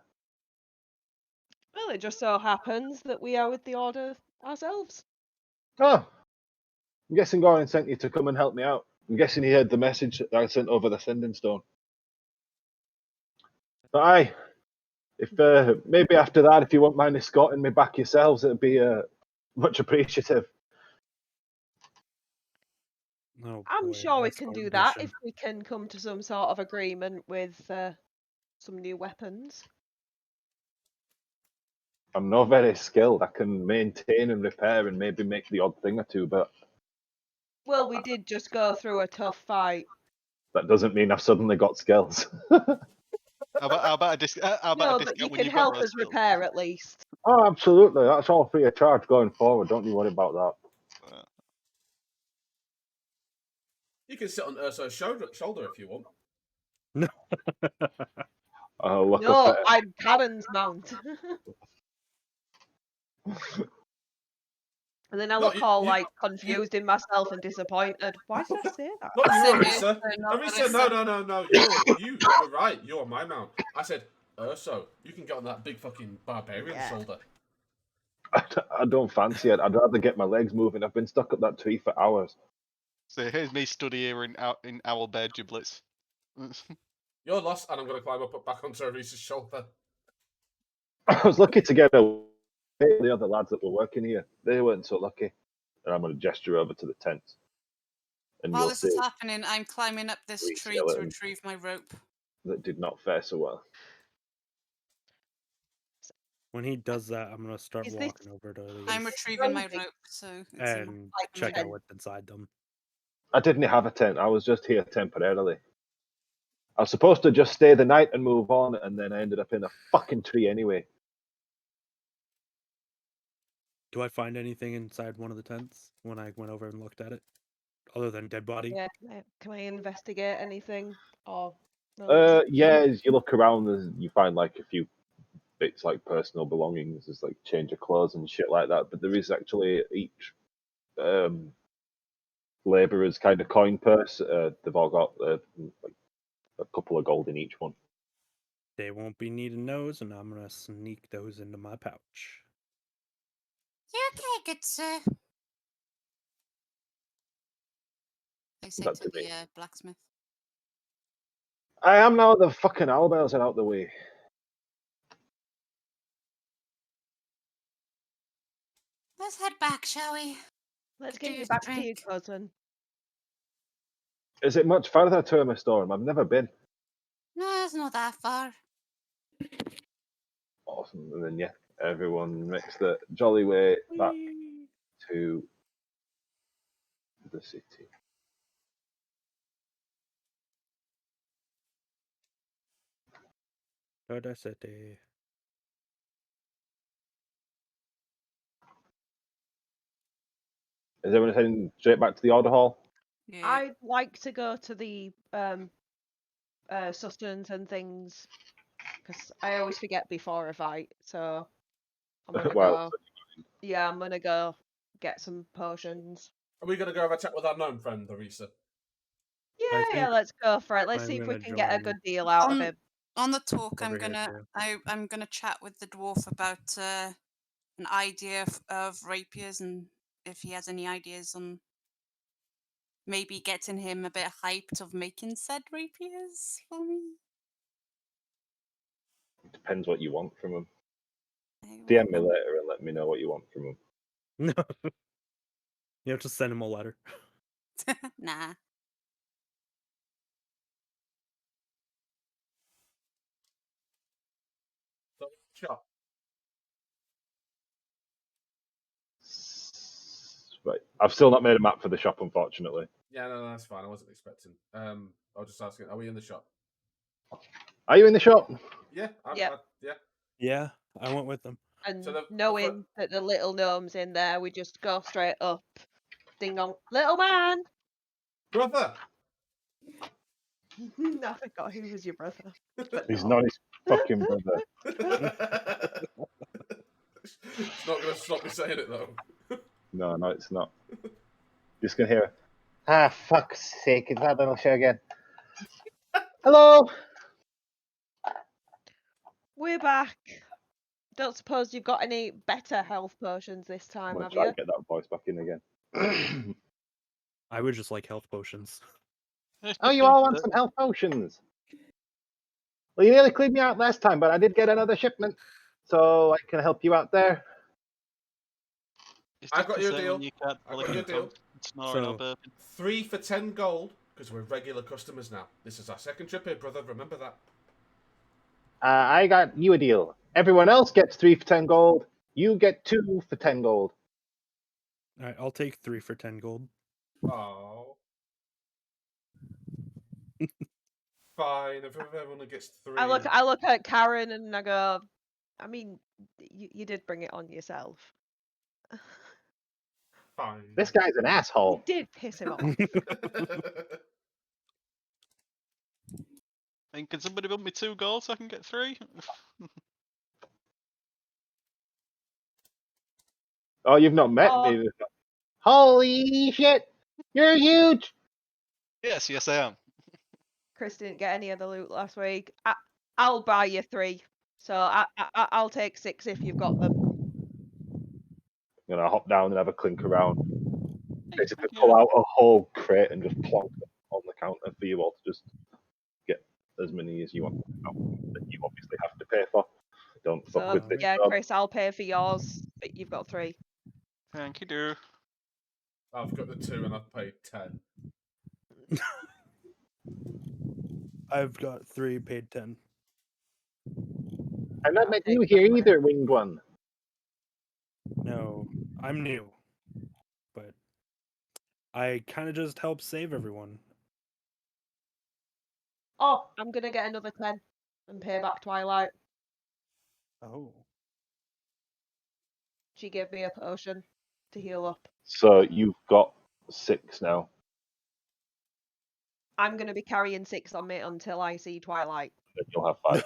Well, it just so happens that we are with the Order ourselves. Oh, I'm guessing Gordon sent you to come and help me out. I'm guessing he heard the message that I sent over the sending stone. But aye, if maybe after that, if you won't mind escorting me back yourselves, it'd be much appreciative. Oh, I'm boy, sure we escort can do that mission. if we can come to some sort of agreement with some new weapons. I'm not very skilled. I can maintain and repair and maybe make the odd thing or two, but Well, we did just go through a tough fight. that doesn't mean I've suddenly got skills. How about a No, but you discount when can you've got help those us skills? repair at least. Oh, absolutely. That's all free of charge going forward. Don't you worry about that. You can sit on Urso's shoulder if you want. Look No, up I'm Karen's mount. And then I No, look all you- like confused in myself and disappointed. Why did I say that? Not you, Said Arisa. Urso, not Arisa, Arisa. no. You're right. You're my mount. I said, Urso, you can get on that big fucking barbarian Yeah. shoulder. I don't fancy it. I'd rather get my legs moving. I've been stuck up that tree for hours. So here's me stood here in owl bear giblets. You're lost, and I'm going to climb up back onto Arisa's shoulder. I was lucky to get away from the other lads that were working here. They weren't so lucky. And I'm going to gesture over to the tent. And While you'll this see is happening, I'm climbing up this Three tree to skeletons. retrieve my rope. that did not fare so well. When he does that, I'm gonna start Is this- walking over to these I'm retrieving my Crazy. rope, so it's in and like check tent. out what's inside them. I didn't have a tent. I was just here temporarily. I was supposed to just stay the night and move on, and then I ended up in a fucking tree anyway. Do I find anything inside one of the tents when I went over and looked at it, other than dead body? Yeah, can I investigate anything? Or no? Yeah, as you look around, you find like a few bits like personal belongings, there's like change of clothes and shit like that. But there is actually each labourer's kind of coin purse. They've all got like a couple of gold in each one. They won't be needing those, and I'm gonna sneak those into my pouch. You okay, good sir? I say That to to the me. blacksmith. I am now. The fucking owlbears are out the way. Let's head back, shall we? Let's Do get you you back to your drink? cousin. Is it much further to a storm? I've never been. No, it's not that far. Awesome. And then yeah, everyone makes the jolly way back to the city. To the city. Is everyone heading straight back to the order hall? Yeah. I'd like to go to the sustenance and things because I always forget before a fight. So I'm gonna Well, go. Yeah, I'm gonna go get some potions. Are we going to go have a chat with our gnome friend, Arisa? Yeah, think let's go for it. Let's I'm see if we gonna can get a join good deal out of On- him. On the talk, Over here too. I'm gonna chat with the dwarf about an idea of rapiers and if he has any ideas on maybe getting him a bit hyped of making said rapiers for me. depends what you want from them. I DM want me them- later and let me know what you want from them. No. You have to send him a letter. Nah. So, shop. Right. I've still not made a map for the shop, unfortunately. Yeah, no, that's fine. I wasn't expecting. I was just asking, are we in the shop? Are you in the shop? Yeah, Yep. yeah. Yeah, I went with them. And So the knowing that the little gnome's in there, we just go straight up. Ding dong. Little man! Brother! I forgot who was your brother. But He's no. not his fucking brother. It's not going to stop me saying it, though. No, it's not. Just gonna hear, ah, fuck's sake, is that little show again? Hello! We're back. Don't suppose you've got any better health potions this I'm time, gonna have try you? to get that voice back in again. I would just like health potions. Oh, you all want some health potions? Well, you nearly cleared me out last time, but I did get another shipment, so I can help you out there. It's I've just got the you a same deal. when you can't I've lick got you a your deal. tongue and snoring or So- burping. 3 for 10 gold, because we're regular customers now. This is our second trip here, brother. Remember that. I got you a deal. Everyone else gets 3 for 10 gold. You get 2 for 10 gold. All right, I'll take 3 for 10 gold. Oh. Fine, if everyone gets 3. I look at Karen and I go, I mean, you did bring it on yourself. Fine. This guy's an You asshole. did piss him off. And can somebody build me 2 gold so I can get 3? Oh, you've not met Oh. me. Holy shit! You're huge! Yes, I am. Chris didn't get any of the loot last week. I'll buy you 3. So I'll take 6 if you've got them. I'm gonna hop down and have a clink around. Hey, Basically, thank pull you. out a whole crate and just plonk them on the counter for you all to just get as many as you want that you obviously have to pay for. Don't fuck So with this yeah, job. Chris, I'll pay for yours, but you've got 3. Thank you, dear. I've got the 2 and I've paid 10. I've got 3, paid 10. I've not I'll met take you that here money. either, Winged One. No, I'm new, but I kind of just help save everyone. Oh, I'm gonna get another 10 and pay back Twilight. Oh. She gave me a potion to heal up. So you've got 6 now. I'm gonna be carrying 6 on me until I see Twilight, Then you'll have 5.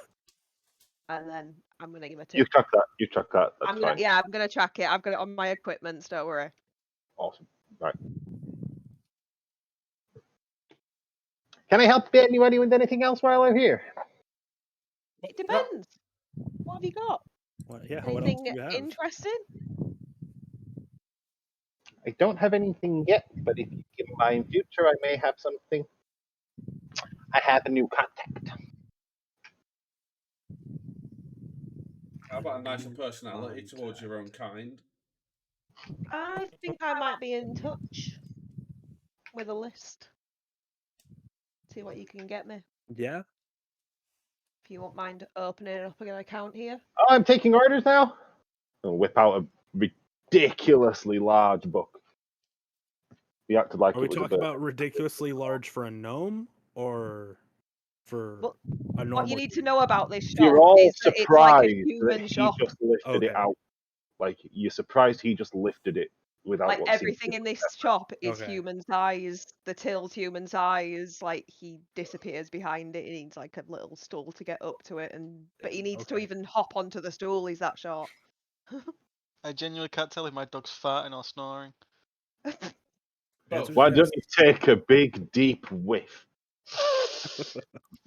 and then I'm gonna give her 2. You track that. You track that. That's I'm gonna fine. I'm gonna track it. I've got it on my equipment. Don't worry. Awesome. Right. Can I help anybody with anything else while I'm here? It depends. What have you got? What? Yeah. What else Anything do you have? interesting? I don't have anything yet, but if you give in mind future, I may have something. I have a new contact. How about a nicer personality towards your own kind? I think I might be in touch with a list. See what you can get me. Yeah. If you won't mind opening up an account here. Oh, I'm taking orders now. I'll whip out a ridiculously large book. He acted like Are we it was a talking bird. about ridiculously large for a gnome or for Well, a normal? What you need to know about this shop You're all is that it's like surprised a human that he shop. just lifted it Okay. out. Like, you're surprised he just lifted it without Like what seems to everything be in this effort. shop is Okay. human size. The till's human size. Like he disappears behind it. He needs like a little stool to get up to it, but he needs to Okay. even hop onto the stool. He's that short. I genuinely can't tell if my dog's farting or snoring. Answer's Why yes. don't you take a big, deep whiff?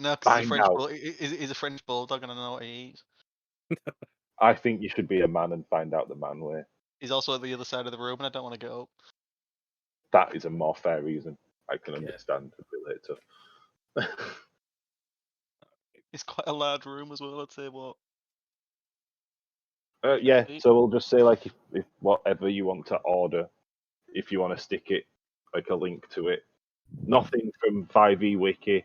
No, because he's a Find French out. he's a French bulldog and I know what he eats. I think you should be a man and find out the man way. He's also at the other side of the room and I don't want to get up. That is a more fair reason. I can Yeah. understand a bit later. It's quite a large room as well, I'd say what. Yeah, so we'll just say like if whatever you want to order, if you want to stick it, like a link to it. Nothing from 5e wiki,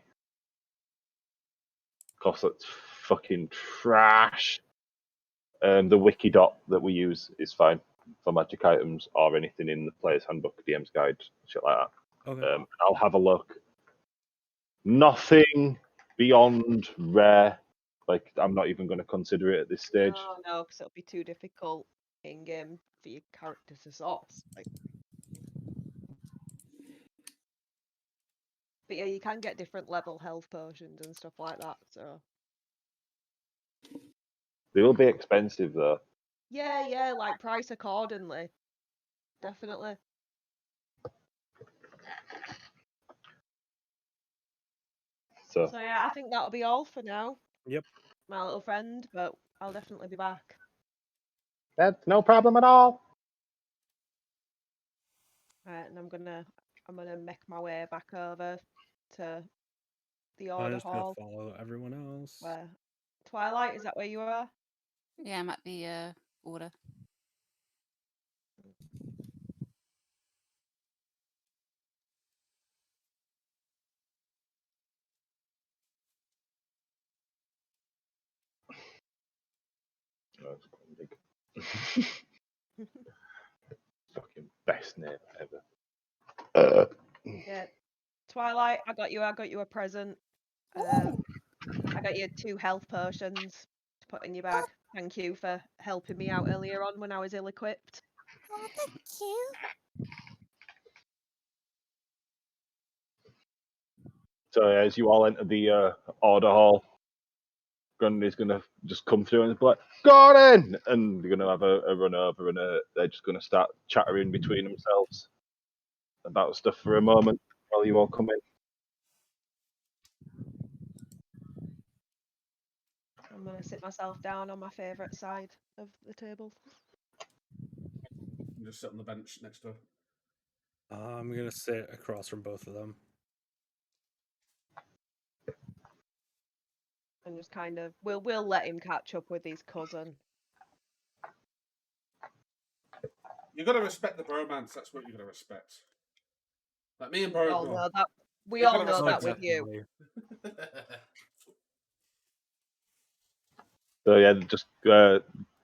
cause that's fucking trash. The wiki dot that we use is fine for magic items or anything in the player's handbook, DM's guide, shit like that. Okay. I'll have a look. Nothing beyond rare. Like I'm not even going to consider it at this stage. No, because it'll be too difficult in game for your character to source. Like, but yeah, you can get different level health potions and stuff like that. So They will be expensive though. yeah, like price accordingly. Definitely. So So yeah, I think that'll be all for now. Yep. My little friend, but I'll definitely be back. that's no problem at all. Right, and I'm gonna make my way back over to the I'm order just gonna hall. follow everyone else. Where Twilight, is that where you are? Yeah, I'm at the order. Fucking best name ever. Yeah. Twilight, I got you a present. I got you 2 health potions to put in your bag. Thank you for helping me out earlier on when I was ill-equipped. Oh, thank you. So as you all enter the order hall, Grundy's going to just come through and be like, Gordon! And they're going to have a run over and they're just going to start chattering between themselves about stuff for a moment while you all come in. I'm going to sit myself down on my favourite side of the table. You just sit on the bench next to her. I'm gonna sit across from both of them. And just kind of, we'll let him catch up with his cousin. You gotta respect the bromance. That's what you gotta respect. Like me and We all Bro. know that. We You're all gonna know that respect with you. So yeah, just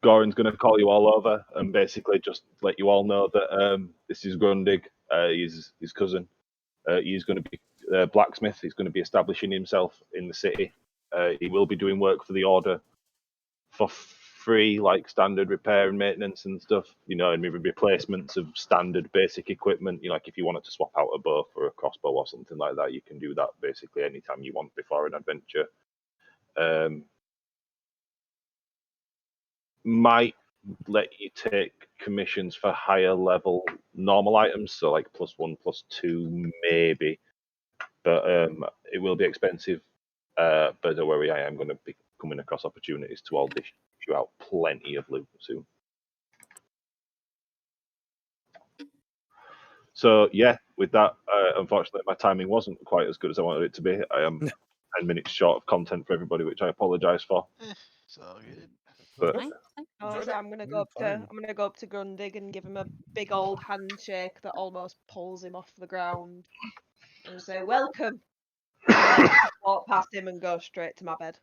Goran's going to call you all over and basically just let you all know that this is Grundig, he's his cousin. He's going to be blacksmith. He's going to be establishing himself in the city. He will be doing work for the order for free, like standard repair and maintenance and stuff. You know, and maybe replacements of standard basic equipment. You know, like if you wanted to swap out a bow for a crossbow or something like that, you can do that basically anytime you want before an adventure. Might let you take commissions for higher level normal items, so like +1, +2, maybe. But it will be expensive. But don't worry, I am going to be coming across opportunities to all dish you out plenty of loot soon. So yeah, with that, unfortunately, my timing wasn't quite as good as I wanted it to be. I am 10 minutes short of content for everybody, which I apologise for. It's all good. But Fine. Oh, so I'm gonna go up to Grundig and give him a big old handshake that almost pulls him off the ground, and say welcome. And then just walk past him and go straight to my bed.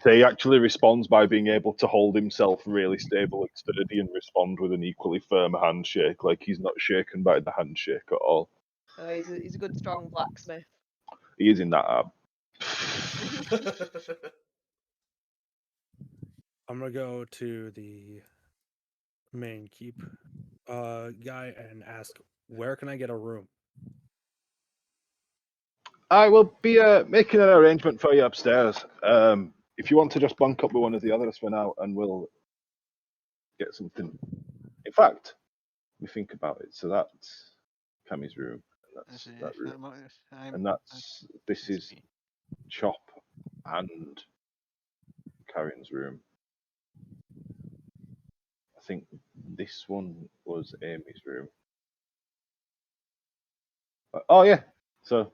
so he actually responds by being able to hold himself really stable and sturdy and respond with an equally firm handshake, like he's not shaken by the handshake at all. So he's a good strong blacksmith. He is in that app. I'm gonna go to the main keep guy and ask, where can I get a room? I will be making an arrangement for you upstairs. If you want to just bunk up with one of the others for now, and we'll get something. In fact, let me think about it. So that's Cammy's room, and that's that room, and this is Chop and Karen's room. I think this one was Amy's room. Oh yeah, so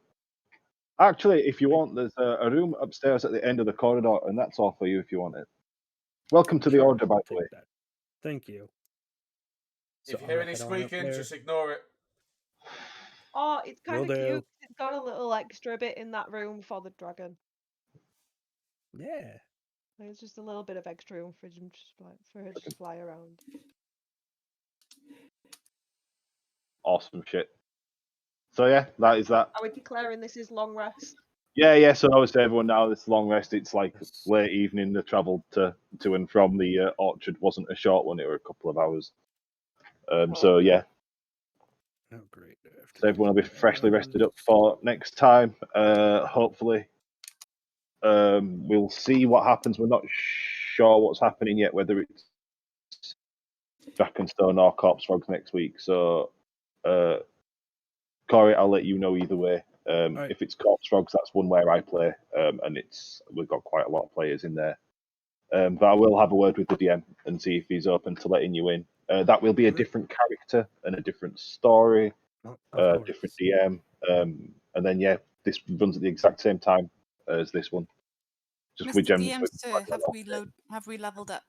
actually, if you want, there's a room upstairs at the end of the corridor, and that's all for you if you want it. Welcome to the Sure, order, by I'll the way. take that. Thank you. If So you hear I'll any head on up squeaking, there. just ignore it. Oh, it's kind Will of do. cute. It's got a little extra bit in that room for the dragon. Yeah. There's just a little bit of extra room for him for her to just fly around. Awesome shit. So yeah, that is that. Are we declaring this is long rest? Yeah. So obviously everyone now this long rest. It's like Yes. late evening. The travel to and from the orchard wasn't a short one. It were a couple of hours. So yeah, Oh, great. so everyone will be freshly rested up for next time. Hopefully, we'll see what happens. We're not sure what's happening yet, whether it's Drakenstone or Corpse Frogs next week. So, Corey, I'll let you know either way. Right. If it's Corpse Frogs, that's one where I play, and we've got quite a lot of players in there. But I will have a word with the DM and see if he's open to letting you in. That will be a different character and a different story, Of different course. DM, and then yeah, this runs at the exact same time as this one. Just Mr. with general. DM, sir, have we leveled up?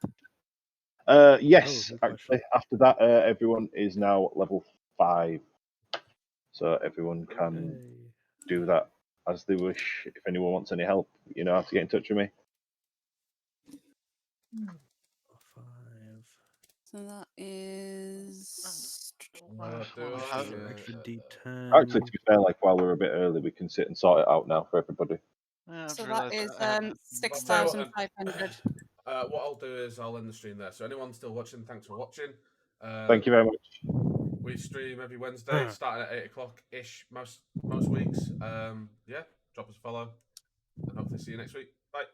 Yes, good actually. question. After that, everyone is now level 5, so everyone can Okay. do that as they wish. If anyone wants any help, you know how to get in touch with me. 5. So that is Well, do how- I? Extra Actually, D10. to be fair, like while we're a bit early, we can sit and sort it out now for everybody. Yeah, I've So that realised is I haven't- I'll tell you what, 6,500. What I'll do is I'll end the stream there. So anyone still watching, thanks for watching. Thank you very much. We stream every Wednesday, starting at 8 o'clock ish most weeks. Yeah, drop us a follow, and hopefully see you next week. Bye.